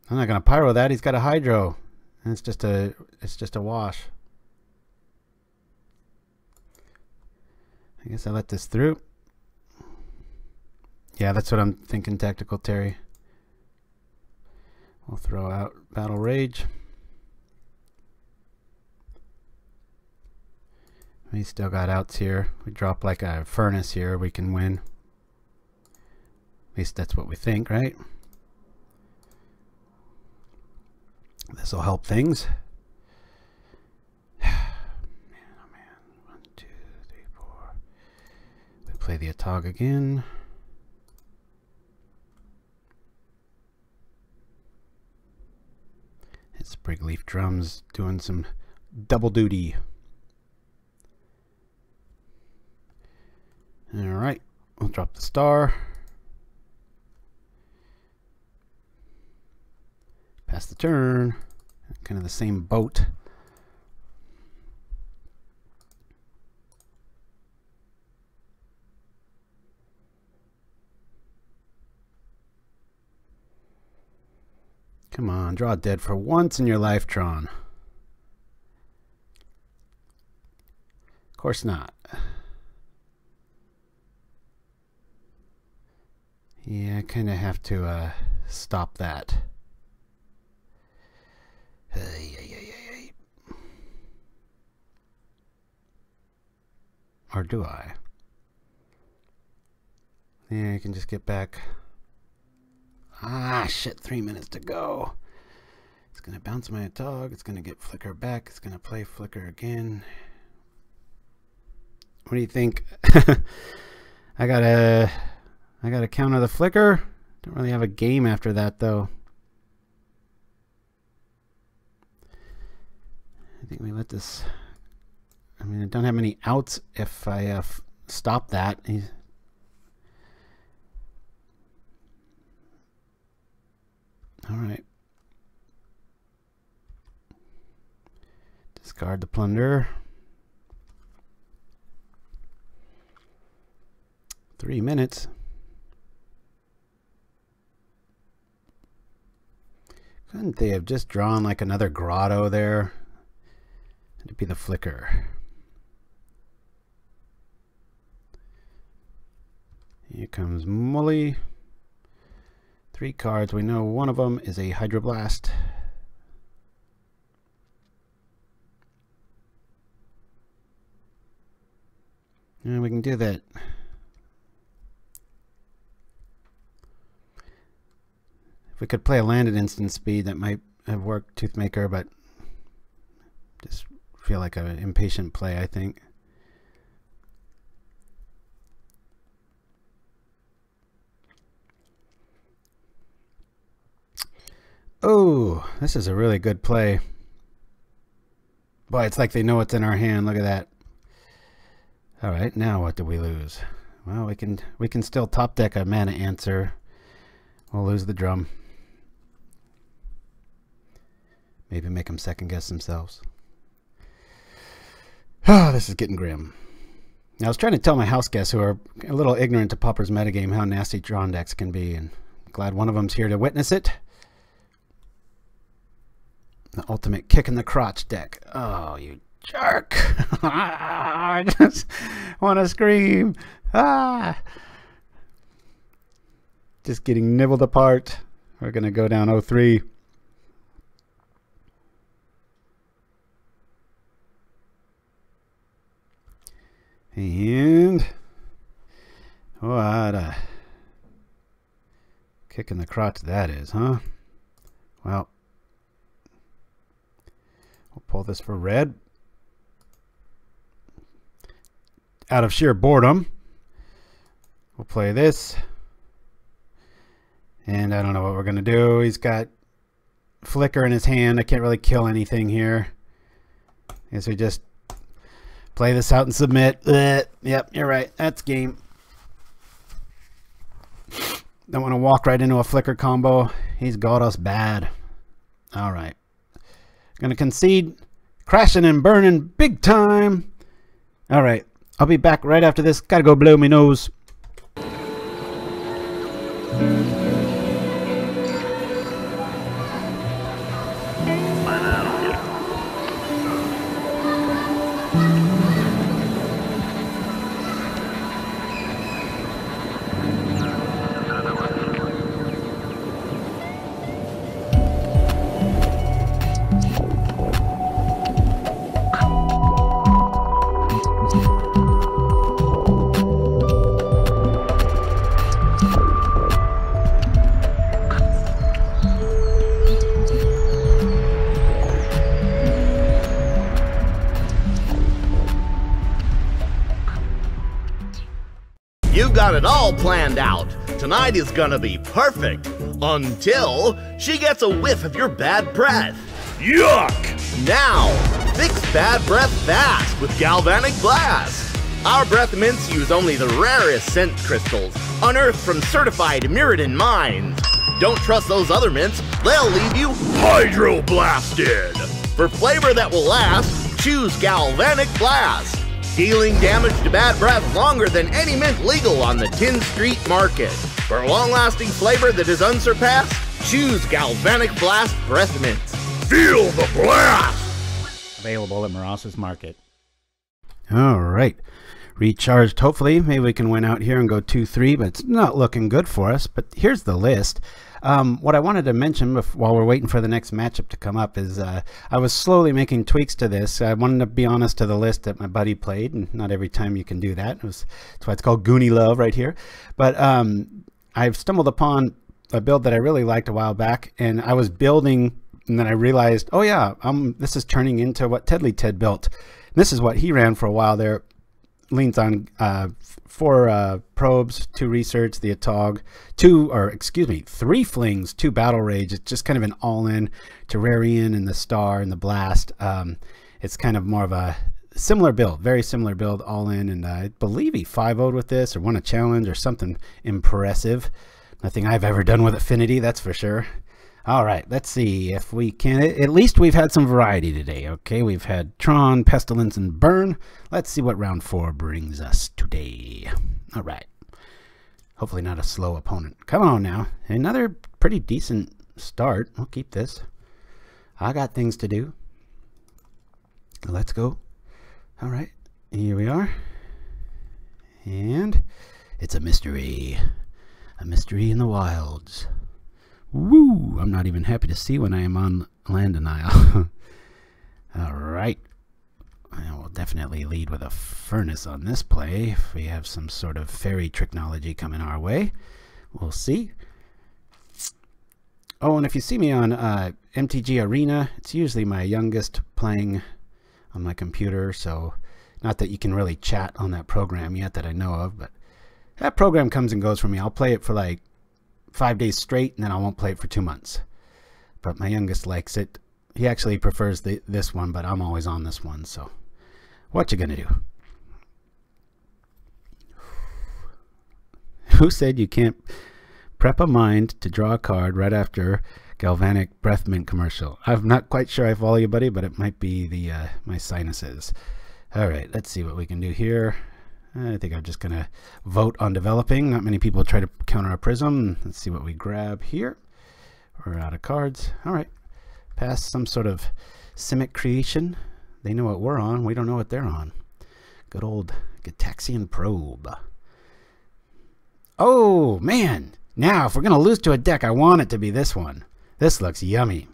I'm not gonna pyro that. He's got a hydro, and it's just a wash. I guess I let this through. Yeah, that's what I'm thinking, Tactical Terry. We'll throw out Battle Rage. We still got outs here. We drop like a furnace here, we can win. At least that's what we think, right? This will help things. Man, oh man. 1, 2, 3, 4. We play the Atog again. It's Springleaf Drum's doing some double duty. Alright, we'll drop the star. Pass the turn. Kind of the same boat. Come on, draw dead for once in your life, Tron. Of course not. Yeah, I kind of have to stop that. Or do I? Yeah, I can just get back. Ah, shit, 3 minutes to go. It's going to bounce my Atog. It's going to get Flicker back. It's going to play Flicker again. What do you think? I gotta counter the Flicker. Don't really have a game after that, though. I think we let this... I mean, I don't have many outs if I stop that. Alright. Discard the Plunder. 3 minutes. Couldn't they have just drawn like another grotto there? It'd be the Flicker. Here comes Mully. 3 cards. We know one of them is a Hydroblast. And we can do that. If we could play a land at instant speed, that might have worked, Toothmaker, but Just feel like an impatient play, I think. Oh, this is a really good play. Boy, it's like they know what's in our hand. Look at that. All right, now what do we lose? Well, we can still top deck a Mana Answer. We'll lose the drum. Maybe make them second guess themselves. Oh, this is getting grim. Now, I was trying to tell my house guests who are a little ignorant to Pauper's metagame how nasty drawn decks can be, and I'm glad one of them's here to witness it. The ultimate kick in the crotch deck. Oh, you jerk. I just want to scream. Ah. Just getting nibbled apart. We're going to go down 0-3. And what a kick in the crotch that is, huh? Well, we'll pull this for red. Out of sheer boredom, we'll play this. And I don't know what we're going to do. He's got Flicker in his hand. I can't really kill anything here. I guess we just play this out and submit. Yep, you're right. That's game. Don't want to walk right into a Flicker combo. He's got us bad. All right. Going to concede. Crashing and burning big time. All right. I'll be back right after this. Got to go blow my nose. Got it all planned out. Tonight is gonna be perfect. Until she gets a whiff of your bad breath. Yuck! Now, fix bad breath fast with Galvanic Blast. Our breath mints use only the rarest scent crystals, unearthed from certified Mirrodin mines. Don't trust those other mints, they'll leave you Hydroblasted. For flavor that will last, choose Galvanic Blast. Dealing damage to bad breath longer than any mint legal on the Tin Street market. For long-lasting flavor that is unsurpassed, choose Galvanic Blast Breath Mints. Feel the blast! Available at Moros's Market. All right. Recharged, hopefully. Maybe we can win out here and go 2-3, but it's not looking good for us. But here's the list. What I wanted to mention while we're waiting for the next matchup to come up is I was slowly making tweaks to this. I wanted to be honest to the list that my buddy played, and not every time you can do that. That's why it's called Goonie Love right here. But I've stumbled upon a build that I really liked a while back, and I was building, and then I realized, oh yeah, this is turning into what Ted built. And this is what he ran for a while there. Leans on 4 probes, 2 research, the Atog, 3 flings, 2 battle rage. It's just kind of an all-in Terrarian and the Star and the Blast. It's kind of more of a similar build, very similar build, all in, and I believe he 5-0'd with this or won a challenge or something impressive. Nothing I've ever done with Affinity, that's for sure. All right, let's see if we can. At least we've had some variety today, okay? We've had Tron, Pestilence, and Burn. Let's see what round 4 brings us today. All right. Hopefully not a slow opponent. Come on now. Another pretty decent start. I'll keep this. I got things to do. Let's go. All right, here we are. And it's a mystery. A mystery in the wilds. Woo! I'm not even happy to see when I am on land denial. All right. I will definitely lead with a furnace on this play. If we have some sort of fairy technology coming our way, we'll see. Oh, and if you see me on MTG Arena, it's usually my youngest playing on my computer, so not that you can really chat on that program yet that I know of, but that program comes and goes for me. I'll play it for like 5 days straight, and then I won't play it for 2 months. But my youngest likes it. He actually prefers this one, but I'm always on this one, so what you gonna do? Who said you can't prep a mind to draw a card right after Galvanic Breath Mint commercial? I'm not quite sure I follow you, buddy, but it might be the my sinuses. All right, let's see what we can do here. I think I'm just going to vote on developing. Not many people try to counter a prism. Let's see what we grab here. We're out of cards. All right. Pass some sort of Simic creation. They know what we're on. We don't know what they're on. Good old Gitaxian Probe. Oh, man. Now, if we're going to lose to a deck, I want it to be this one. This looks yummy.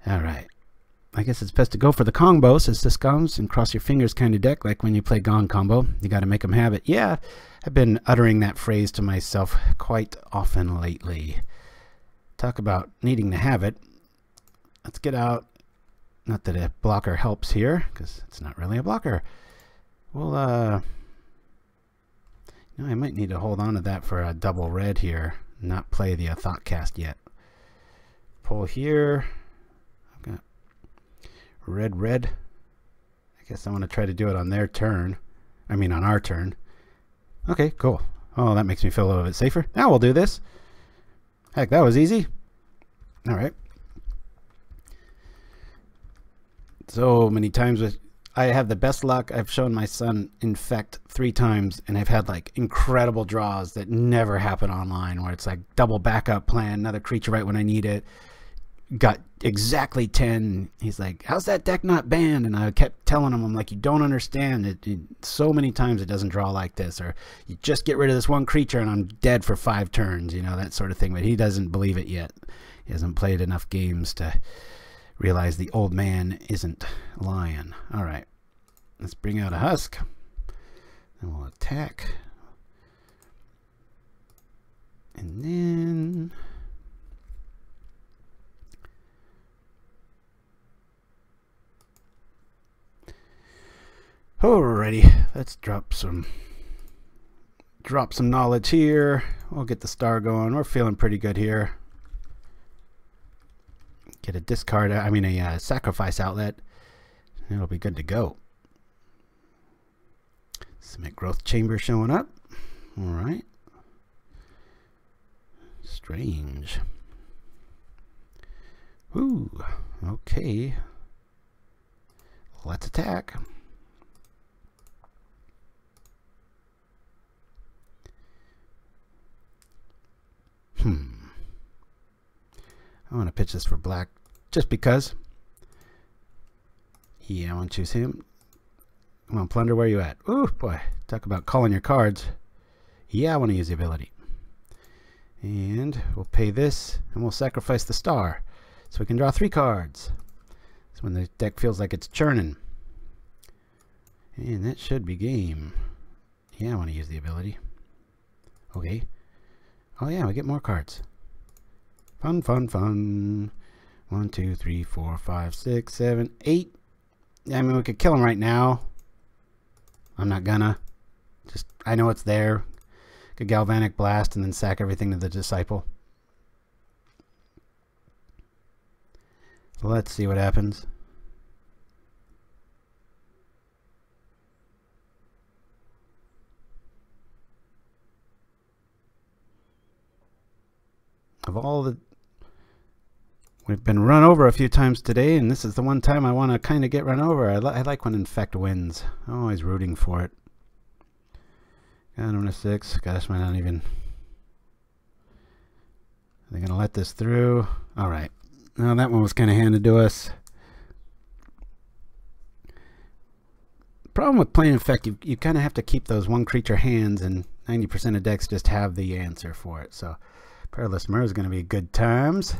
All right. I guess it's best to go for the combo since this comes and cross your fingers kind of deck, like when you play Gone combo. You got to make them have it. Yeah, I've been uttering that phrase to myself quite often lately. Talk about needing to have it. Let's get out. Not that a blocker helps here, because it's not really a blocker. Well, you know, I might need to hold on to that for a double red here. Not play the Thoughtcast yet. Pull here. Red. I guess I want to try to do it on their turn. I mean on our turn. Okay, cool. Oh, that makes me feel a little bit safer. Now we'll do this. Heck, that was easy. All right. So many times I have the best luck. I've shown my son Infect 3 times, and I've had like incredible draws that never happen online, where it's like double backup plan, another creature right when I need it. Got exactly 10. He's like, how's that deck not banned? And I kept telling him, I'm like, you don't understand it. So many times it doesn't draw like this, or you just get rid of this one creature and I'm dead for 5 turns, you know, that sort of thing. But he doesn't believe it yet. He hasn't played enough games to realize the old man isn't lying. All right, let's bring out a Husk and we'll attack, and then alrighty, let's drop some knowledge here. We'll get the star going. We're feeling pretty good here. Get a discard, I mean a sacrifice outlet. It'll be good to go. Cement growth chamber showing up. Alright. Strange. Ooh, okay. Let's attack. I want to pitch this for black just because. Yeah, I want to choose him. Come on, Plunder, where you at? Ooh, boy, talk about calling your cards. Yeah, I want to use the ability. And we'll pay this, and we'll sacrifice the star, so we can draw 3 cards. That's when the deck feels like it's churning. And that should be game. Yeah, I want to use the ability. Okay. Oh yeah, we get more cards. Fun, fun, fun. 1, 2, 3, 4, 5, 6, 7, 8. I mean, we could kill him right now. I'm not gonna. Just, I know it's there. Could Galvanic Blast and then sack everything to the Disciple. So let's see what happens. Of all the... We've been run over a few times today, and this is the one time I want to kind of get run over. I like when Infect wins. I'm always rooting for it. Got him to 6. Gosh, might not even... Are they going to let this through? Alright. Now that one was kind of handed to us. Problem with playing Infect, you kind of have to keep those one creature hands, and 90% of decks just have the answer for it. So Perilous Myr is going to be good times.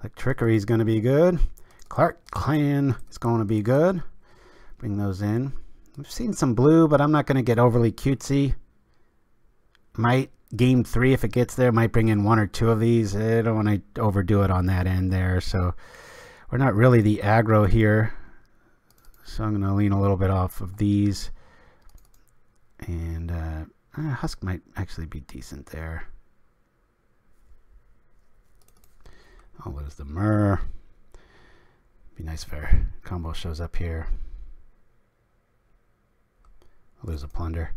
Electrickery is going to be good. Krark-Clan is going to be good. Bring those in. We've seen some blue, but I'm not going to get overly cutesy. Might game 3, if it gets there, might bring in 1 or 2 of these. I don't want to overdo it on that end there. So we're not really the aggro here. So I'm going to lean a little bit off of these. And Husk might actually be decent there. I'll lose the Myr. Be nice if our combo shows up here. I'll lose a Plunder.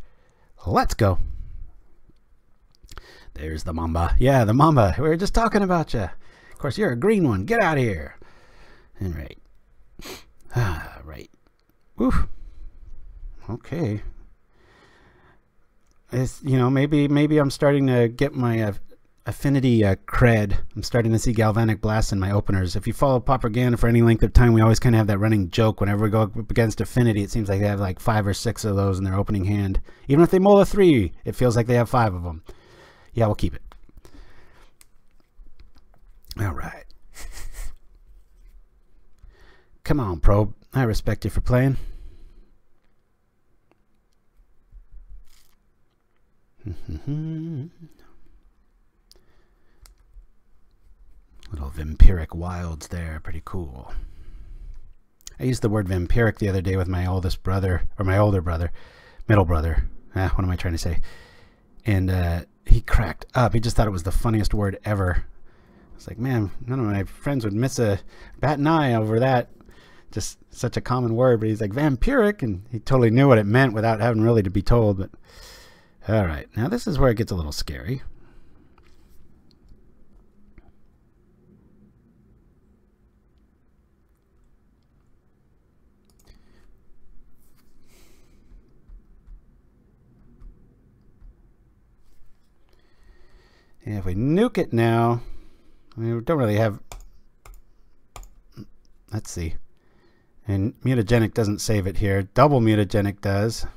Let's go. There's the Mamba. Yeah, the Mamba. We were just talking about you. Of course, you're a green one. Get out of here. All right. Right. Oof. Okay. It's, you know, maybe I'm starting to get my Affinity cred. I'm starting to see Galvanic Blast in my openers. If you follow Pauperganda for any length of time, we always kind of have that running joke. Whenever we go up against Affinity, it seems like they have like 5 or 6 of those in their opening hand. Even if they mull a 3, it feels like they have 5 of them. Yeah, we'll keep it. All right. Come on, Probe. I respect you for playing. Little vampiric wilds there. Pretty cool. I used the word vampiric the other day with my oldest brother, or my older brother, middle brother. What am I trying to say? And he cracked up. He just thought it was the funniest word ever. I was like, man, none of my friends would miss a bat an eye over that. Just such a common word. But he's like, vampiric, and he totally knew what it meant without having really to be told. But all right, now this is where it gets a little scary. And if we nuke it now, I mean, we don't really have... Let's see. And mutagenic doesn't save it here. Double mutagenic does.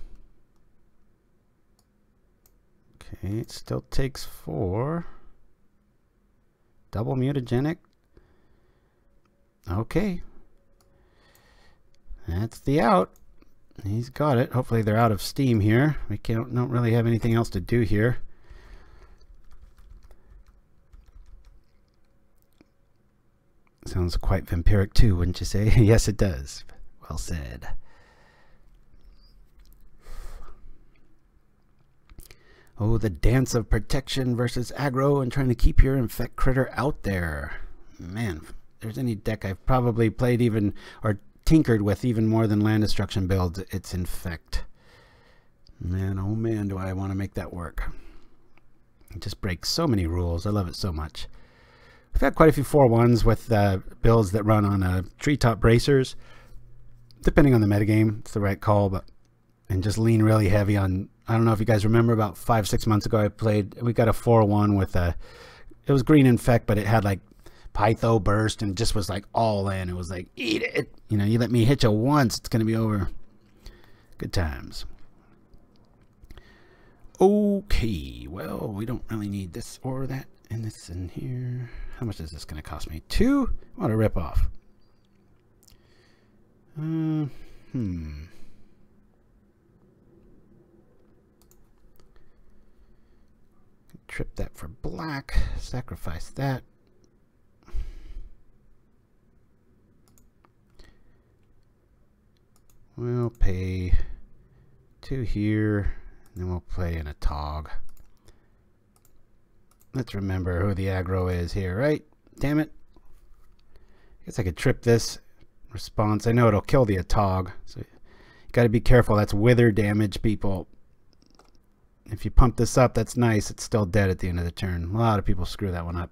Okay, it still takes 4. Double mutagenic. Okay. That's the out. He's got it. Hopefully they're out of steam here. We don't really have anything else to do here. Sounds quite vampiric too, wouldn't you say? Yes, it does. Well said. Oh, the dance of protection versus aggro and trying to keep your infect critter out there. Man, if there's any deck I've probably played even, or tinkered with even more than land destruction builds, it's infect. Man, oh man, do I want to make that work. It just breaks so many rules. I love it so much. We've had quite a few 4-1s with builds that run on treetop bracers. Depending on the metagame, it's the right call, but and just lean really heavy on. I don't know if you guys remember, about 5-6 months ago we got a 4-1 with it was green infect, but it had like Pytho burst and just was like all in. It was like, eat it. You know, you let me hit you once, it's gonna be over. Good times. Okay, well, we don't really need this or that. And it's in here. How much is this going to cost me? 2? What a ripoff. Trip that for black. Sacrifice that. We'll pay 2 here. And then we'll play an Atog. Let's remember who the aggro is here, right? Damn it. I guess I could trip this response. I know it'll kill the Atog, so you got to be careful. That's wither damage, people. If you pump this up, that's nice. It's still dead at the end of the turn. A lot of people screw that one up.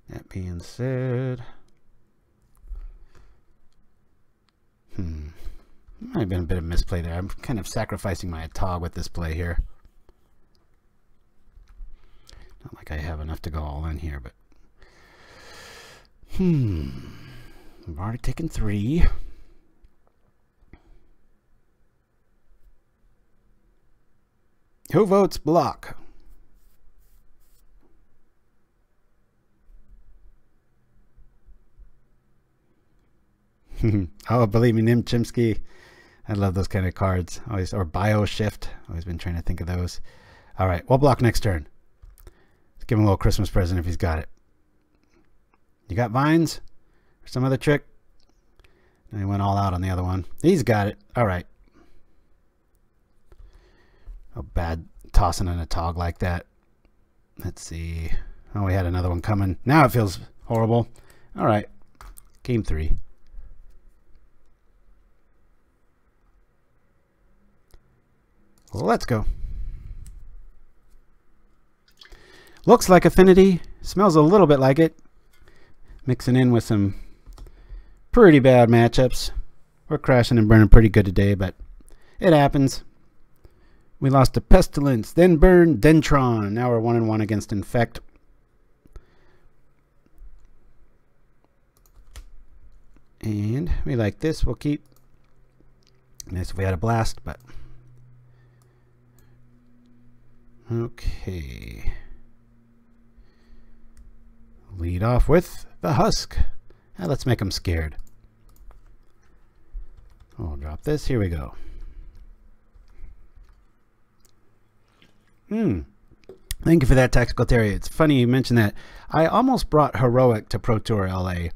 That being said... Might have been a bit of misplay there. I'm kind of sacrificing my Atog with this play here. Not like I have enough to go all in here, but... I've already taken 3. Who votes block? Oh, believe me, Nim Chimsky. I love those kind of cards. Always, or Bio Shift. Always been trying to think of those. All right, we'll block next turn. Let's give him a little Christmas present if he's got it. You got vines? Or some other trick? And he went all out on the other one. He's got it. All right. Oh, bad tossing an Atog like that. Let's see. Oh, we had another one coming. Now it feels horrible. All right. Game 3. Well, let's go. Looks like Affinity. Smells a little bit like it. Mixing in with some pretty bad matchups. We're crashing and burning pretty good today, but it happens. We lost to Pestilence, then Burn, then Tron. Now we're 1-1 against Infect. And we like this. We'll keep. Nice if we had a blast, but okay. Lead off with the Husk. Now let's make them scared. We'll drop this. Here we go. Thank you for that, Tactical Terry. It's funny you mentioned that. I almost brought Heroic to Pro Tour LA.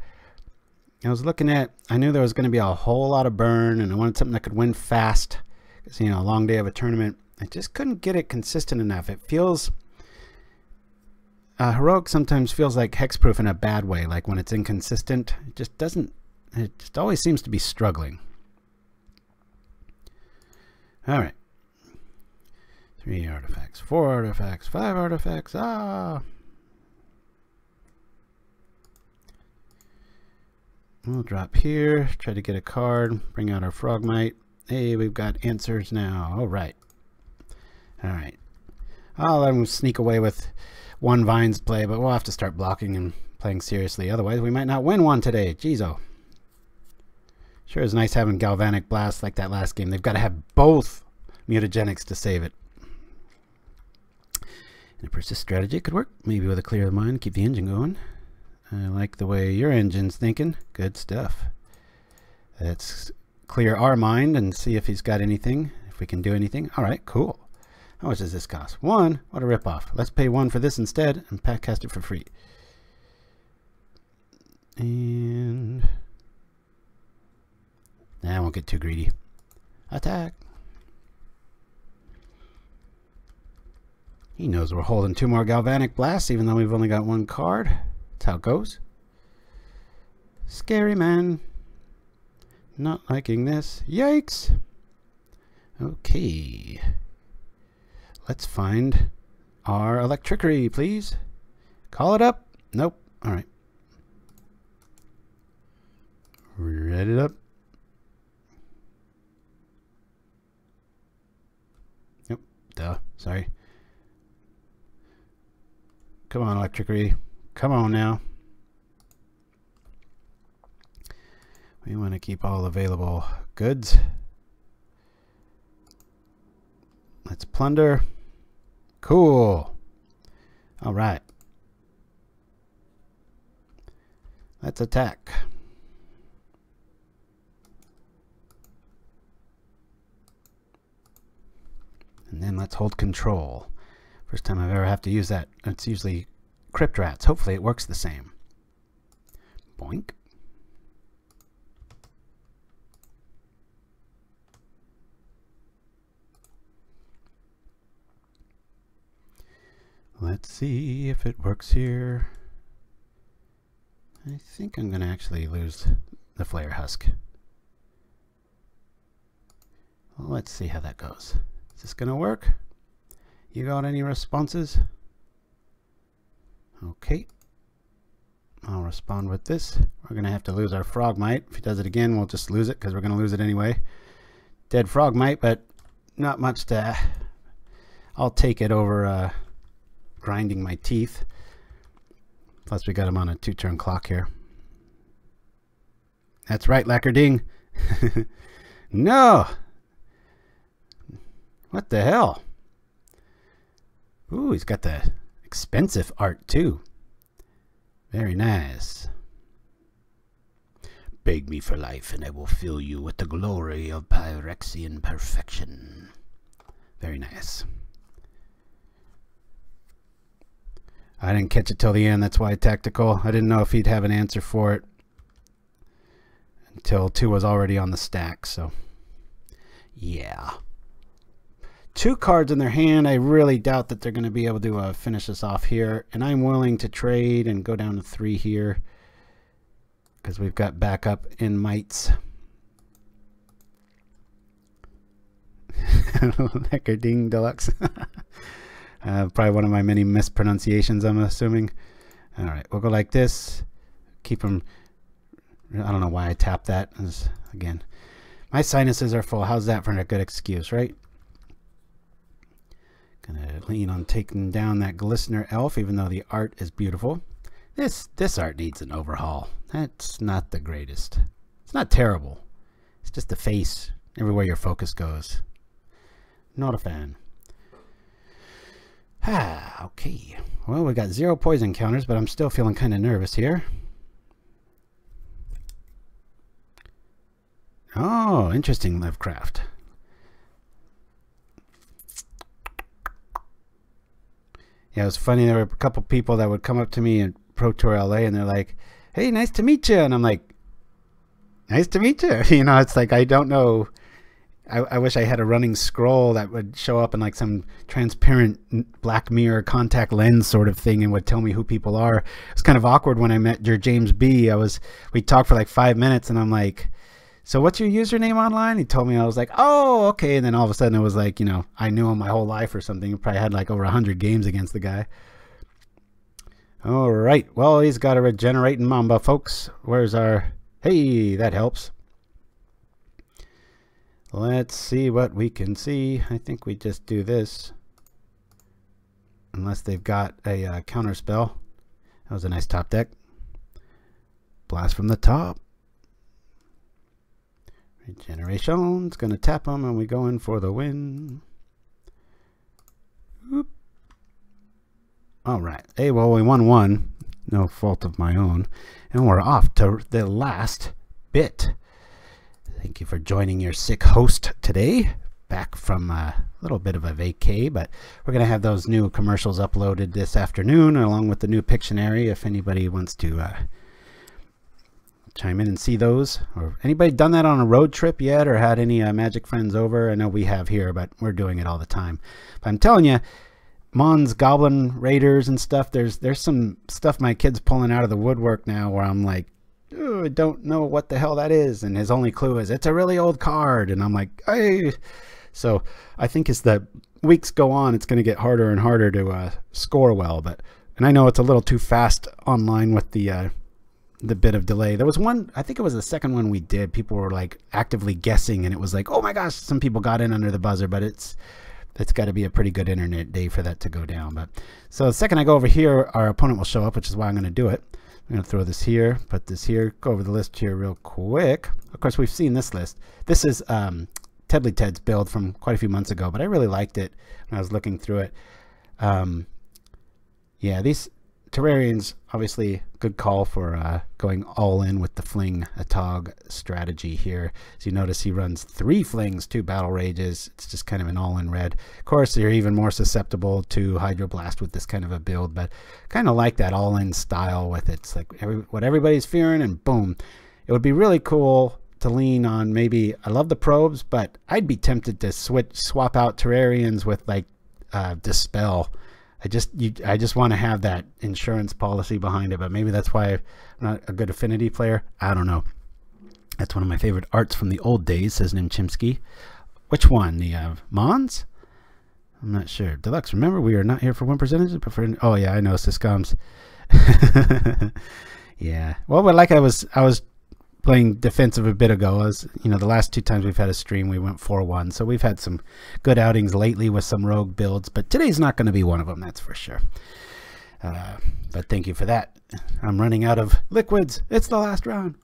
I was looking at, I knew there was going to be a whole lot of burn, and I wanted something that could win fast. Because, you know, a long day of a tournament. I just couldn't get it consistent enough. It feels, Heroic sometimes feels like hexproof in a bad way. Like when it's inconsistent, it just doesn't, it just always seems to be struggling. All right. 3 artifacts, 4 artifacts, 5 artifacts. Ah! We'll drop here, try to get a card, bring out our Frogmite. Hey, we've got answers now. All right. All right. I'll let him sneak away with one Vines play, but we'll have to start blocking and playing seriously. Otherwise, we might not win one today. Jeez-o. Sure is nice having Galvanic Blast like that last game. They've got to have both mutagenics to save it. And a persist strategy could work. Maybe with a clear mind, keep the engine going. I like the way your engine's thinking. Good stuff. Let's clear our mind and see if he's got anything, if we can do anything. All right, cool. How much does this cost? 1. What a ripoff. Let's pay 1 for this instead and cast it for free. And I won't get too greedy. Attack. He knows we're holding 2 more Galvanic Blasts, even though we've only got 1 card. That's how it goes. Scary man. Not liking this. Yikes. Okay. Let's find our Electrickery, please. Call it up. Nope. All right. Read it up. Yep. Duh. Sorry. Come on, Electrickery. Come on now. We want to keep all available goods. Let's plunder. Cool. All right. Let's attack. And then let's hold control. First time I've ever have to use that. It's usually Crypt Rats. Hopefully it works the same. Boink. Let's see if it works here. I think I'm going to actually lose the Flayer Husk. Well, let's see how that goes. Is this going to work? You got any responses? Okay. I'll respond with this. We're going to have to lose our Frogmite. If he does it again, we'll just lose it because we're going to lose it anyway. Dead Frogmite, but not much to... I'll take it over grinding my teeth. Plus we got him on a 2-turn clock here. That's right, Lackerding. No! What the hell? Ooh, he's got the expensive art too. Very nice. Beg me for life and I will fill you with the glory of Pyrexian perfection. Very nice. I didn't catch it till the end. That's why tactical. I didn't know if he'd have an answer for it until 2 was already on the stack. So, yeah. 2 cards in their hand. I really doubt that they're going to be able to finish us off here. And I'm willing to trade and go down to 3 here because we've got backup in mites. Leckerding Deluxe. Probably one of my many mispronunciations, I'm assuming. All right, we'll go like this. Keep them. I don't know why I tapped that. Again, my sinuses are full. How's that for a good excuse, right? Gonna lean on taking down that Glistener Elf, even though the art is beautiful. This art needs an overhaul. That's not the greatest. It's not terrible. It's just the face everywhere your focus goes. Not a fan. Okay. Well, we got 0 poison counters, but I'm still feeling kind of nervous here. Oh, interesting, Lovecraft. Yeah, it was funny. There were a couple people that would come up to me in Pro Tour LA, and they're like, "Hey, nice to meet you," and I'm like, "Nice to meet you." You know, it's like I don't know. I wish I had a running scroll that would show up in like some transparent black mirror contact lens sort of thing and would tell me who people are. It was kind of awkward when I met your James B. We talked for like 5 minutes and I'm like, "So what's your username online?" He told me. I was like, "Oh, okay." And then all of a sudden it was like, you know, I knew him my whole life or something. He probably had like over 100 games against the guy. All right. Well, he's got a regenerating Mamba, folks. Where's our... Hey, that helps. Let's see what we can see. I think we just do this. Unless they've got a counter spell. That was a nice top deck. Blast from the top. Regeneration's going to tap them and we go in for the win. Oop. All right. Hey, well, we won 1. No fault of my own. And we're off to the last bit. Thank you for joining your sick host today. Back from a little bit of a vacay, but we're going to have those new commercials uploaded this afternoon along with the new Pictionary if anybody wants to chime in and see those. Or anybody done that on a road trip yet or had any Magic friends over? I know we have here, but we're doing it all the time. But I'm telling you, Mon's Goblin Raiders and stuff, there's some stuff my kid's pulling out of the woodwork now where I'm like, I don't know what the hell that is, and his only clue is it's a really old card, and I'm like, hey. So I think as the weeks go on, it's going to get harder and harder to score well. And I know it's a little too fast online with the bit of delay. There was one, I think it was the second one we did. People were like actively guessing, and it was like, oh my gosh, some people got in under the buzzer, but it's got to be a pretty good internet day for that to go down. But so the second I go over here, our opponent will show up, which is why I'm going to do it. I'm going to throw this here, put this here, go over the list here real quick. Of course, we've seen this list. This is Tedley Ted's build from quite a few months ago, but I really liked it when I was looking through it. Yeah, these Terrarians, obviously, good call for going all in with the Fling Atog strategy here. As you notice, he runs 3 Flings, 2 Battle Rages. It's just kind of an all-in red. Of course, you're even more susceptible to Hydroblast with this kind of a build, but kind of like that all-in style with it. It's like what everybody's fearing, and boom. It would be really cool to lean on maybe, I love the probes, but I'd be tempted to swap out Terrarians with like Dispel. I just want to have that insurance policy behind it, but maybe that's why I'm not a good Affinity player. I don't know. That's one of my favorite arts from the old days, says Nimchimsky. Which one? The Mons? I'm not sure. Deluxe, remember we are not here for win percentages, but for... Oh yeah, I know, Syscoms. Yeah. Well, but like I was playing defensive a bit ago. As you know, the last 2 times we've had a stream, we went 4-1. So we've had some good outings lately with some rogue builds, but today's not going to be one of them, that's for sure. But thank you for that. I'm running out of liquids. It's the last round.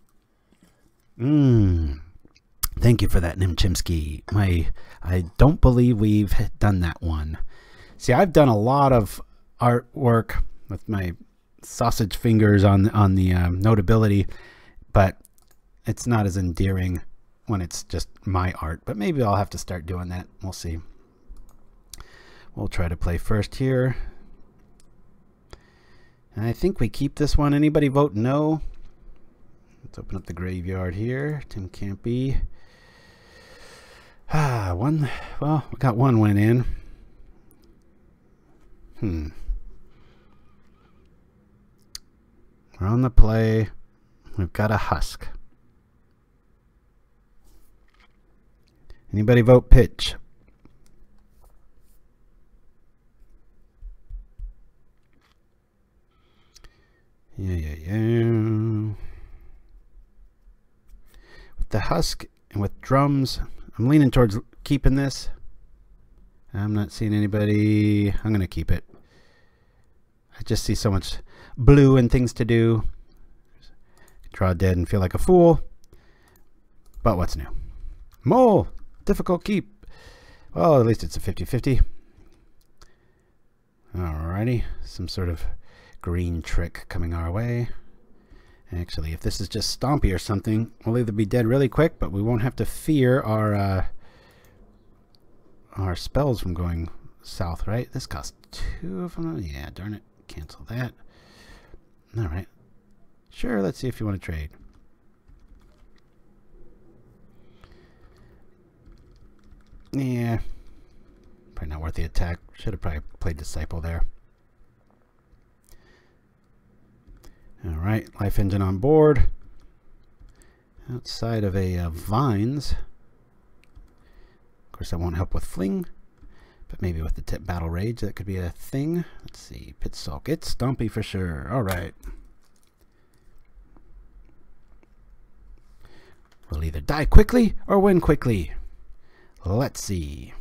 Thank you for that, Nimchimsky. I don't believe we've done that one. See, I've done a lot of artwork with my sausage fingers on the notability, but it's not as endearing when it's just my art. But maybe I'll have to start doing that. We'll see. We'll try to play first here. I think we keep this one. Anybody vote no? Let's open up the graveyard here. Tim Campy. One. Well, we got one went in. We're on the play. We've got a Husk. Anybody vote pitch? Yeah. With the Husk and with drums, I'm leaning towards keeping this. I'm not seeing anybody. I'm going to keep it. I just see so much blue and things to do. Draw dead and feel like a fool. But what's new? Mole! Difficult keep. Well, at least it's a 50-50. Alrighty. Some sort of green trick coming our way. Actually, if this is just Stompy or something, we'll either be dead really quick, but we won't have to fear our spells from going south, right? This costs 2 of them. Yeah, darn it. Cancel that. Alright. Sure, let's see if you want to trade. Yeah. Probably not worth the attack. Should have probably played Disciple there. Alright, Life Engine on board. Outside of a Vines. Of course, that won't help with Fling. But maybe with the tip Battle Rage, that could be a thing. Let's see. Pit Sulk. It's Stompy for sure. Alright. We'll either die quickly or win quickly. Let's see.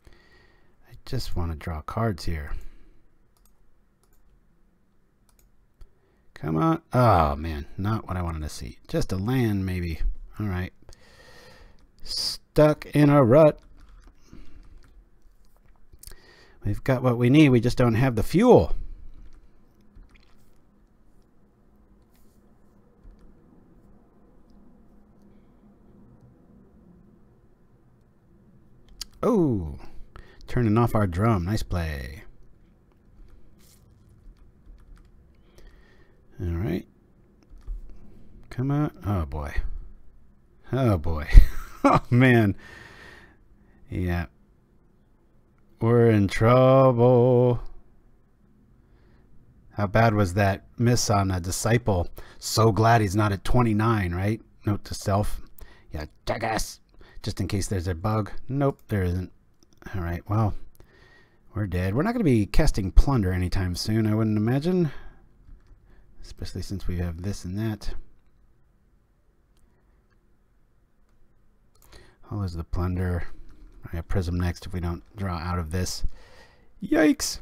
I just want to draw cards here. Come on. Oh, man. Not what I wanted to see. Just a land, maybe. Alright. Stuck in a rut. We've got what we need. We just don't have the fuel. Oh, turning off our drum. Nice play. All right. Come on. Oh, boy. Oh, boy. Oh, man. Yeah. We're in trouble. How bad was that miss on a Disciple? So glad he's not at 29, right? Note to self. Yeah, jackass. Just in case there's a bug. Nope, there isn't. All right, well, we're dead. We're not going to be casting Plunder anytime soon, I wouldn't imagine. Especially since we have this and that. Oh, there's the Plunder. I have Prism next if we don't draw out of this. Yikes!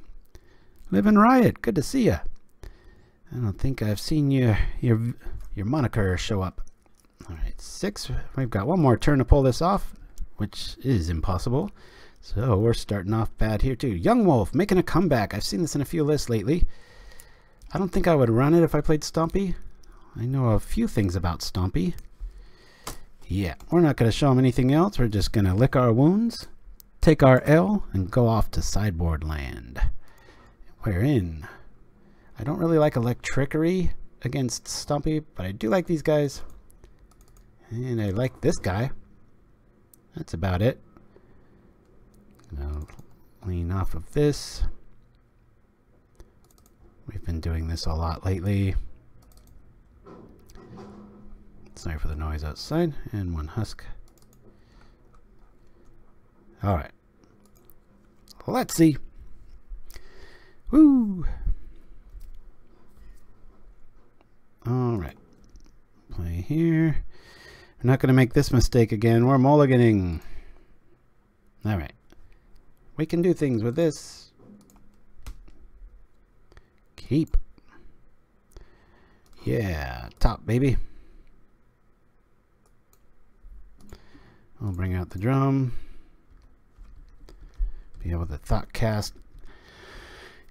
Live and Riot, good to see ya. I don't think I've seen your moniker show up. Alright, 6. We've got one more turn to pull this off, which is impossible. So we're starting off bad here too. Young Wolf making a comeback. I've seen this in a few lists lately. I don't think I would run it if I played Stompy. I know a few things about Stompy. Yeah, we're not going to show him anything else. We're just going to lick our wounds, take our L, and go off to sideboard land. We're in. I don't really like Electrickery against Stompy, but I do like these guys. And I like this guy. That's about it. I'll lean off of this. We've been doing this a lot lately. Sorry for the noise outside. And one Husk. Alright. Let's see. Woo! Alright. Play here. We're not going to make this mistake again. We're mulliganing. Alright. We can do things with this. Keep. Yeah. Top, baby. We'll bring out the drum. Be able to Thoughtcast.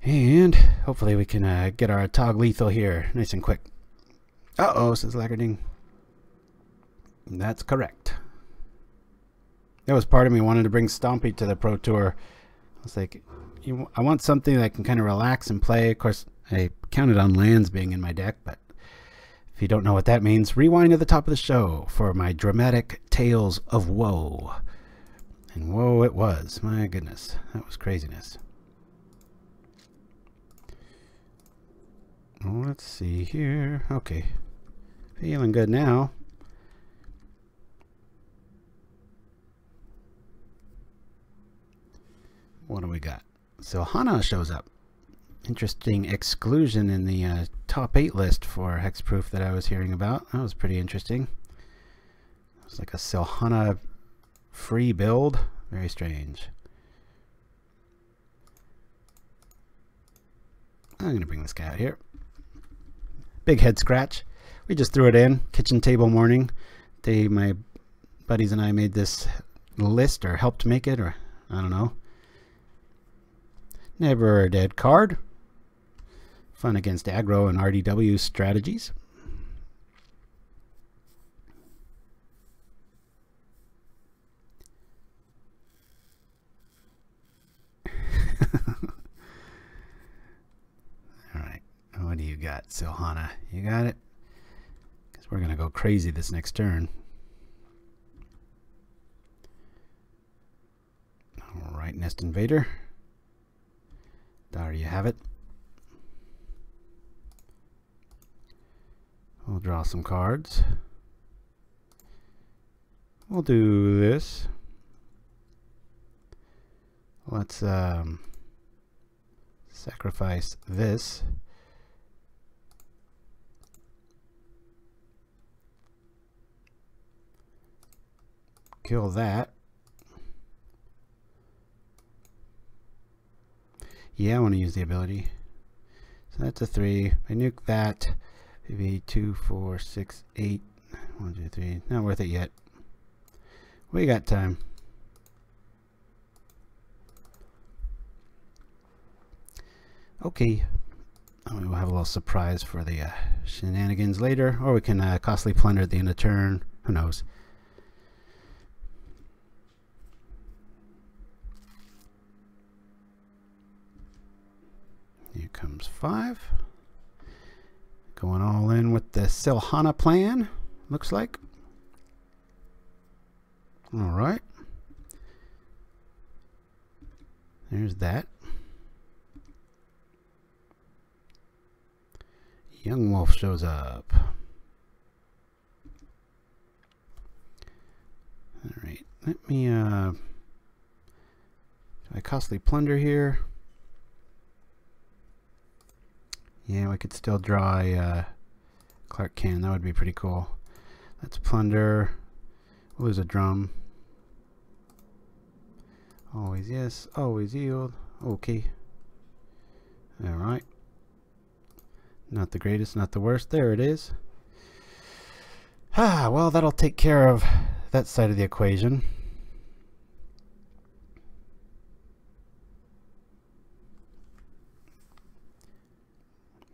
And hopefully we can get our Atog lethal here. Nice and quick. Uh-oh, says Lackerding. That's correct. There was part of me wanted to bring Stompy to the Pro Tour. was like, I want something that I can kind of relax and play. Of course, I counted on lands being in my deck, but if you don't know what that means, rewind to the top of the show for my dramatic tales of woe. And woe it was. My goodness, that was craziness. Let's see here. Okay. Feeling good now. What do we got? Silhana shows up. Interesting exclusion in the top 8 list for Hexproof that I was hearing about. That was pretty interesting. It was like a Silhana free build. Very strange. I'm going to bring this guy out here. Big head scratch. We just threw it in. Kitchen table morning. My buddies and I made this list, or helped make it, or I don't know. Never a dead card. Fun against aggro and RDW strategies. Alright, what do you got, Silhana? You got it? Because we're going to go crazy this next turn. Alright, Nest Invader. There you have it. We'll draw some cards. We'll do this. Let's sacrifice this. Kill that. Yeah, I want to use the ability. So that's a 3. I nuke that. Maybe 2, 4, 6, 8. 1, 2, 3. Not worth it yet. We got time. Okay. We'll have a little surprise for the shenanigans later. Or we can Costly Plunder at the end of the turn. Who knows? Here comes 5. Going all in with the Silhana plan, looks like. Alright. There's that. Young Wolf shows up. Alright, let me do I Costly Plunder here? Yeah, we could still draw a Krark-Clan. That would be pretty cool. Let's plunder. We'll lose a drum. Always yes, always yield. Okay. Alright. Not the greatest, not the worst. There it is. Ah, well, that'll take care of that side of the equation.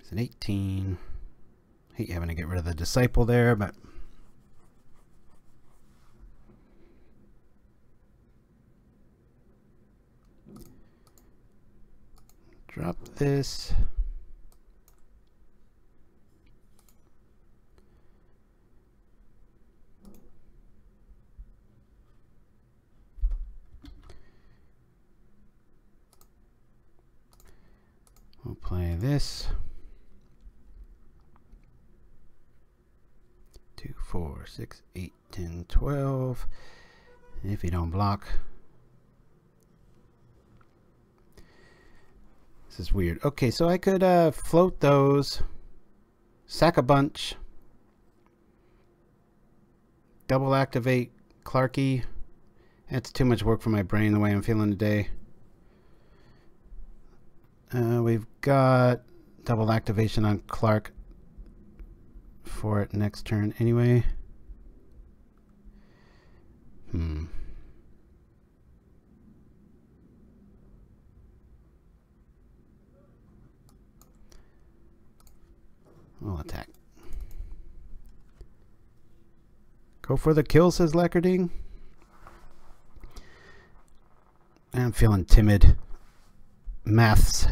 It's an 18. Hate having to get rid of the Disciple there, but drop this. We'll play this. 2, 4, 6, 8, 10, 12. And if you don't block. This is weird. Okay, so I could float those, sack a bunch, double activate Clarky. That's too much work for my brain the way I'm feeling today. We've got double activation on Krark for it next turn anyway. We'll attack. Go for the kill, says Leckerding. I'm feeling timid. maths.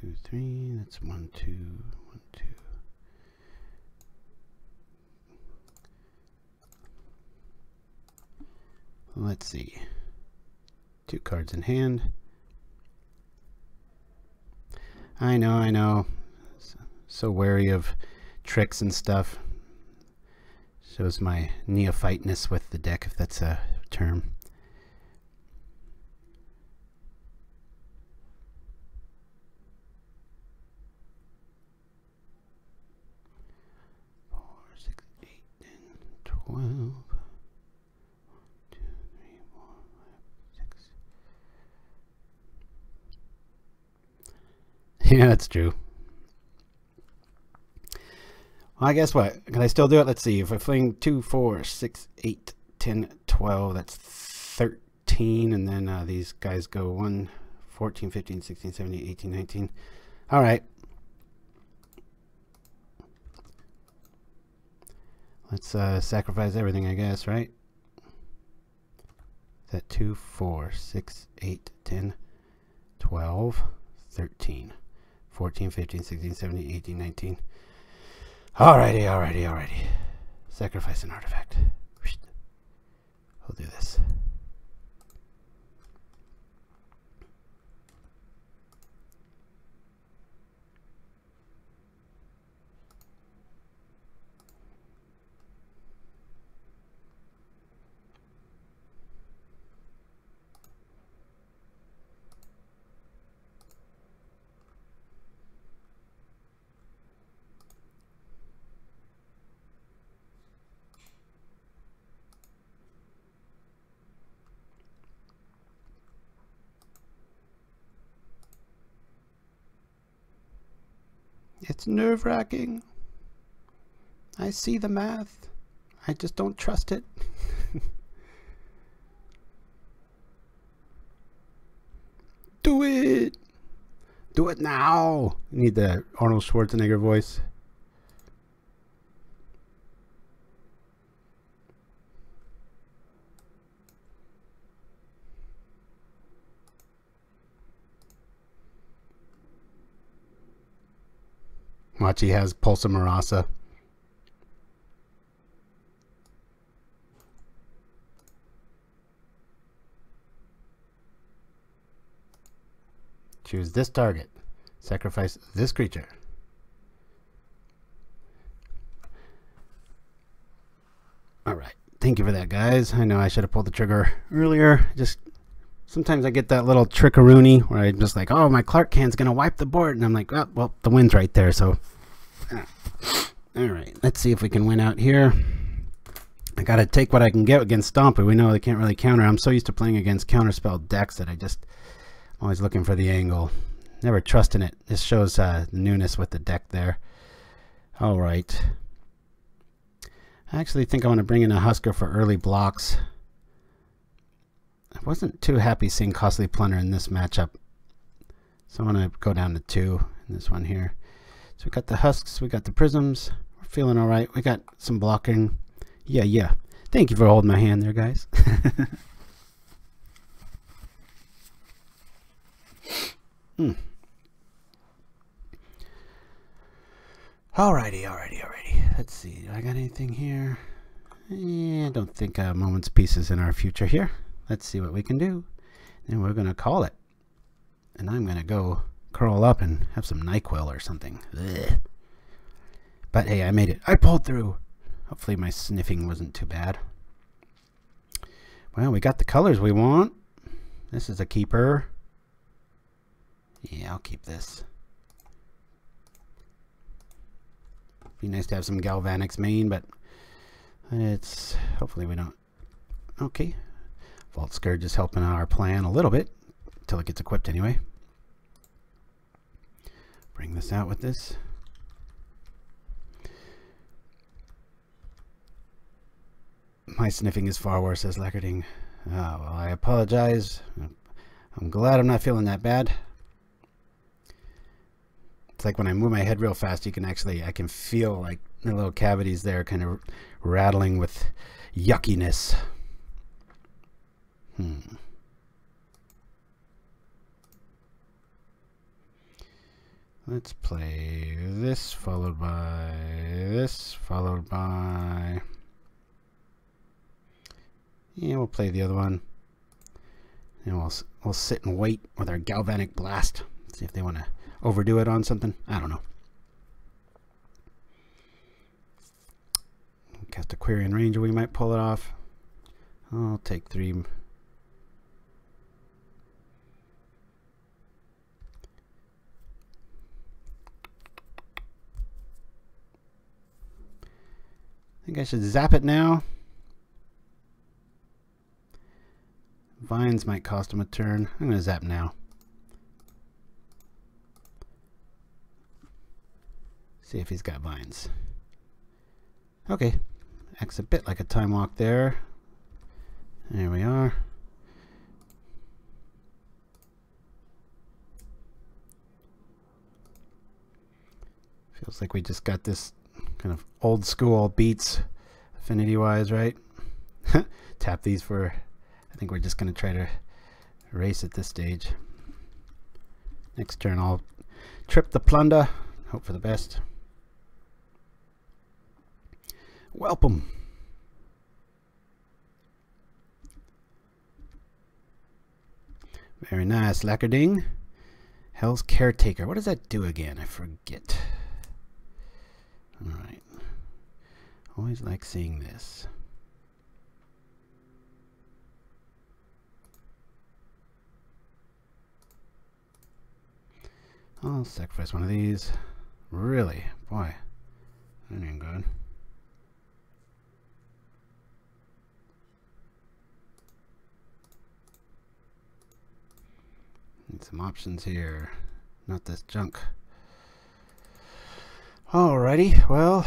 Two, three, that's 1, 2, 1, 2. Let's see. 2 cards in hand. I know. So wary of tricks and stuff. Shows my neophyteness with the deck, if that's a term. Four, 6, 8, 10, 12. Yeah, that's true. Well, I guess what? Can I still do it? Let's see. If I fling 2, 4, 6, 8, 10, 12, that's 13. And then these guys go 1, 14, 15, 16, 17, 18, 19. All right. Let's sacrifice everything, I guess, right? Is that 2, 4, 6, 8, 10, 12, 13. 14, 15, 16, 17, 18, 19. Alrighty. Sacrifice an artifact. We'll do this. It's nerve-wracking. I see the math. I just don't trust it. Do it! Do it now! You need the Arnold Schwarzenegger voice. Watch, he has Pulsa Marasa. Choose this target. Sacrifice this creature. Alright. Thank you for that, guys. I know I should have pulled the trigger earlier. Just sometimes I get that little trickeroony where I'm just like, oh, my Krark-Clan's going to wipe the board. And I'm like, oh, well, the wind's right there. So, alright. Let's see if we can win out here. I got to take what I can get against Stompy. We know they can't really counter. I'm so used to playing against counterspell decks that I'm always looking for the angle. Never trusting it. This shows the newness with the deck there. Alright. I actually think I want to bring in a Husker for early blocks. I wasn't too happy seeing Costly Plunder in this matchup. So I want to go down to 2 in this one here. So we got the Husks, we got the Prisms. We're feeling alright. We got some blocking. Yeah. Thank you for holding my hand there, guys. Alrighty. Let's see. Do I got anything here? I don't think a moment's peace is in our future here. Let's see what we can do. And we're going to call it. And I'm going to go curl up and have some NyQuil or something. Ugh. But hey, I made it. I pulled through. Hopefully my sniffing wasn't too bad. Well, we got the colors we want. This is a keeper. Yeah, I'll keep this. Be nice to have some Galvanics main, but it's hopefully we don't. Okay. Vault Scourge is helping our plan a little bit until it gets equipped anyway. Bring this out with this. My sniffing is far worse, says Lackerding. Oh, well, I apologize. I'm glad I'm not feeling that bad. It's like when I move my head real fast, you can actually, I can feel like the little cavities there kind of rattling with yuckiness. Let's play this, followed by this, followed by... Yeah, we'll play the other one. And we'll sit and wait with our Galvanic Blast. See if they want to overdo it on something. I don't know. Cast a Quarian Ranger, we might pull it off. I'll take 3. I think I should zap it now. Vines might cost him a turn. I'm going to zap now. See if he's got vines. Okay. Acts a bit like a time walk there. There we are. Feels like we just got this kind of old school beats affinity wise, right? Tap these for... I think we're just going to try to race at this stage. Next turn I'll trip the plunder. Hope for the best. Welcome. Very nice. Lackerding. Hell's Caretaker. What does that do again? I forget. Alright. Always like seeing this. I'll sacrifice one of these. Really? Boy. That ain't good. Need some options here. Not this junk. Alrighty, well.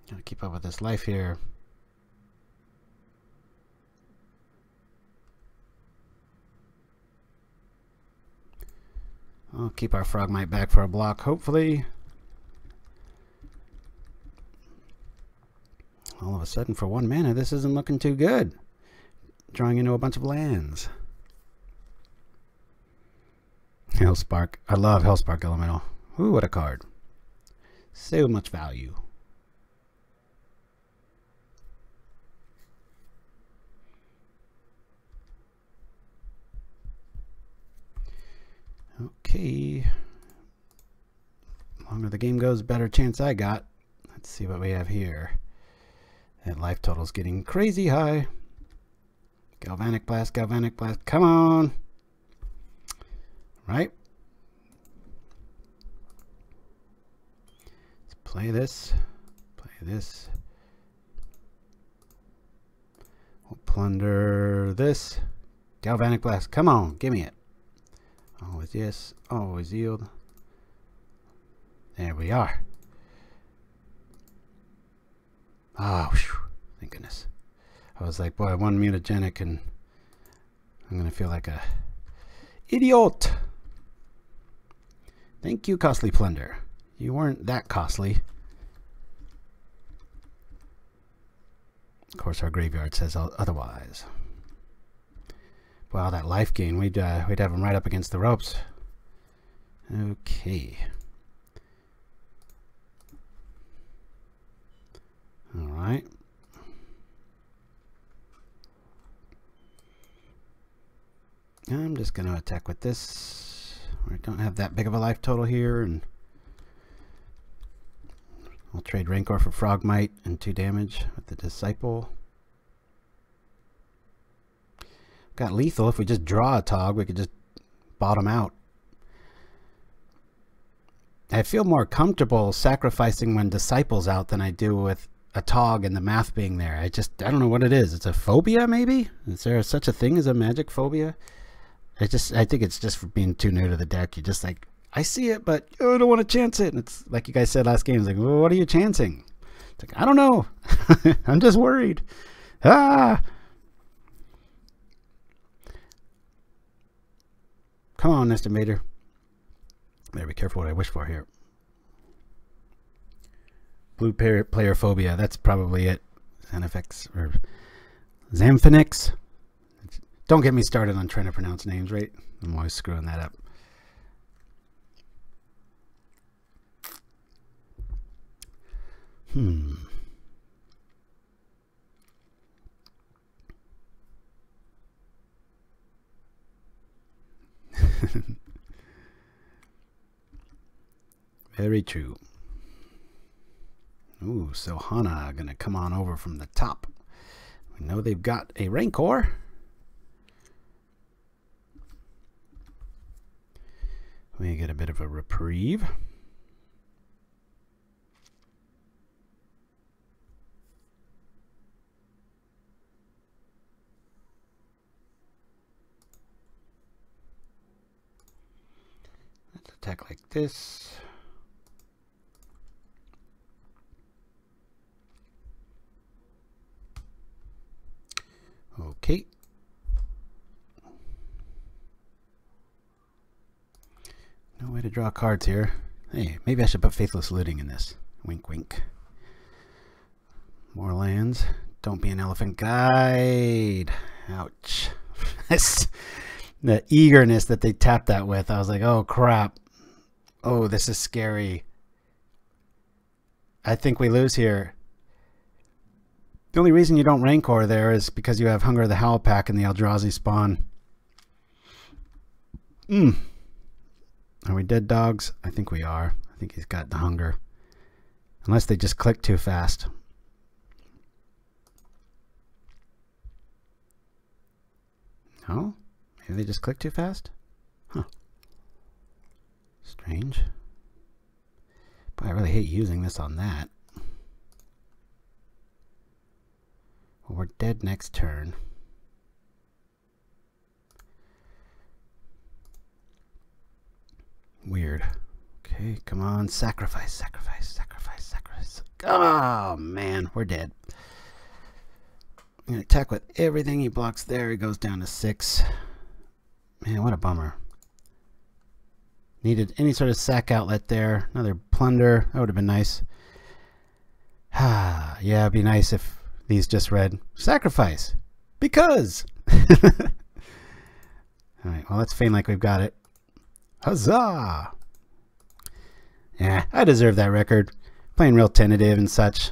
Gotta keep up with this life here. I'll keep our Frogmite back for a block, hopefully. All of a sudden, for 1 mana, this isn't looking too good. Drawing into a bunch of lands. Hellspark. I love Hellspark Elemental. Ooh, what a card. So much value. Okay. The longer the game goes, better chance I got. Let's see what we have here. That life total's getting crazy high. Galvanic Blast, Galvanic Blast. Come on. Right. Let's play this. Play this. We'll plunder this. Galvanic Blast. Come on. Give me it. Always yes, always yield. There we are. Ah, oh, thank goodness. I was like, boy, 1 mutagenic and I'm going to feel like a idiot. Thank you, Costly Plunder. You weren't that costly. Of course, our graveyard says otherwise. Wow, that life gain, we'd have him right up against the ropes. Okay. All right. I'm just going to attack with this. I don't have that big of a life total here, and I'll trade Rancor for Frogmite and 2 damage with the Disciple. Got lethal. If we just draw a Atog, we could just bottom out. I feel more comfortable sacrificing when Disciple's out than I do with Atog and the math being there. I don't know what it is. It's a phobia, maybe? Is there such a thing as a magic phobia? I think it's just for being too new to the deck. You're just like, I see it, but I don't want to chance it. And it's like you guys said last game. It's like, well, what are you chancing? It's like, I don't know. I'm just worried. Ah! Come on, Estimator. Better be careful what I wish for here. Blue player phobia. That's probably it. Xanafex or Zamphinix. Don't get me started on trying to pronounce names, right? I'm always screwing that up. Very true. Ooh, Silhana gonna come on over from the top. We know they've got a Rancor. We get a bit of a reprieve. Let's attack like this. Okay. No way to draw cards here. Hey, maybe I should put Faithless Looting in this. Wink, wink. More lands. Don't be an elephant guide. Ouch. The eagerness that they tapped that with. I was like, oh, crap. Oh, this is scary. I think we lose here. The only reason you don't Rancor there is because you have Hunger of the Howl Pack and the Eldrazi spawn. Are we dead dogs? I think we are. I think he's got the hunger. Unless they just click too fast. No? Maybe they just click too fast? Huh. Strange. Boy, I really hate using this on that. Well, we're dead next turn. Weird. Okay, come on. Sacrifice, sacrifice, sacrifice, sacrifice. Oh, man. We're dead. I'm going to attack with everything he blocks there. He goes down to 6. Man, what a bummer. Needed any sort of sack outlet there. Another plunder. That would have been nice. Yeah, it'd be nice if these just read sacrifice. Because. Alright, well, let's feign like we've got it. Huzzah! Yeah, I deserve that record. Playing real tentative and such.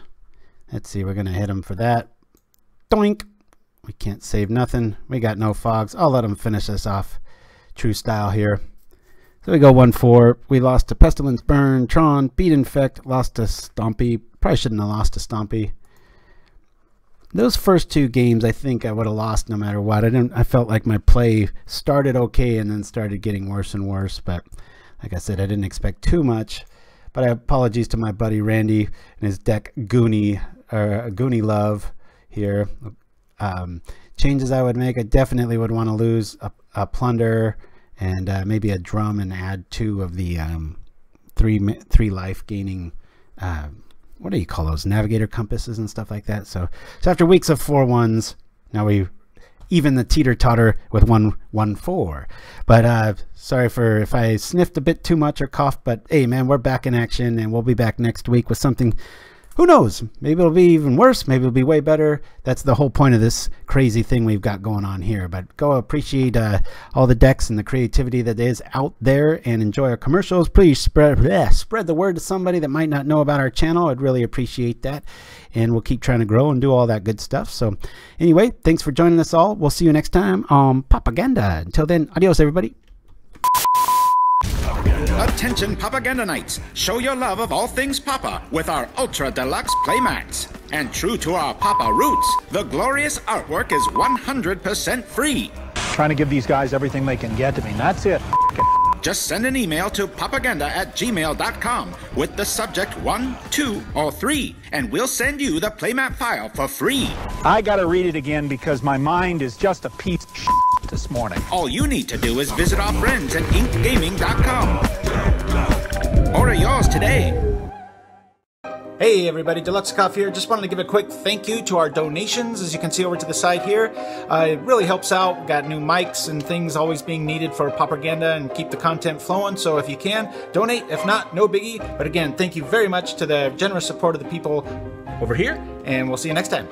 Let's see, we're going to hit him for that. Doink! We can't save nothing. We got no fogs. I'll let him finish us off. True style here. So we go 1-4. We lost to Pestilence, Burn, Tron, beat Infect, lost to Stompy. Probably shouldn't have lost to Stompy. Those first two games, I think I would have lost no matter what. I felt like my play started okay and then started getting worse and worse. But like I said, I didn't expect too much. But I apologies to my buddy Randy and his deck Goonie Love here. Changes I would make, I definitely would want to lose a Plunder and maybe a Drum and add 2 of the 3 life gaining. What do you call those? Navigator compasses and stuff like that. So after weeks of 4-1s, now we even the teeter-totter with 1-4. But sorry for if I sniffed a bit too much or coughed. But hey, man, we're back in action, and we'll be back next week with something. Who knows? Maybe it'll be even worse. Maybe it'll be way better. That's the whole point of this crazy thing we've got going on here. But go appreciate all the decks and the creativity that is out there and enjoy our commercials. Please spread the word to somebody that might not know about our channel. I'd really appreciate that. And we'll keep trying to grow and do all that good stuff. So anyway, thanks for joining us all. We'll see you next time on Pauperganda. Until then, adios, everybody. Attention Pauperganda Knights, show your love of all things Pauper with our Ultra Deluxe playmats. And true to our Pauper roots, the glorious artwork is 100% free. Trying to give these guys everything they can get. I mean, that's it. Just send an email to pauperganda@gmail.com with the subject 1, 2, or 3, and we'll send you the playmat file for free. I gotta read it again because my mind is just a piece of shit this morning. All you need to do is visit our friends at inkgaming.com. Order yours today. Hey everybody, Deluxecoff here. Just wanted to give a quick thank you to our donations, as you can see over to the side here. It really helps out. We've got new mics and things always being needed for Pauperganda and keep the content flowing. So if you can, donate. If not, no biggie. But again, thank you very much to the generous support of the people over here, and we'll see you next time.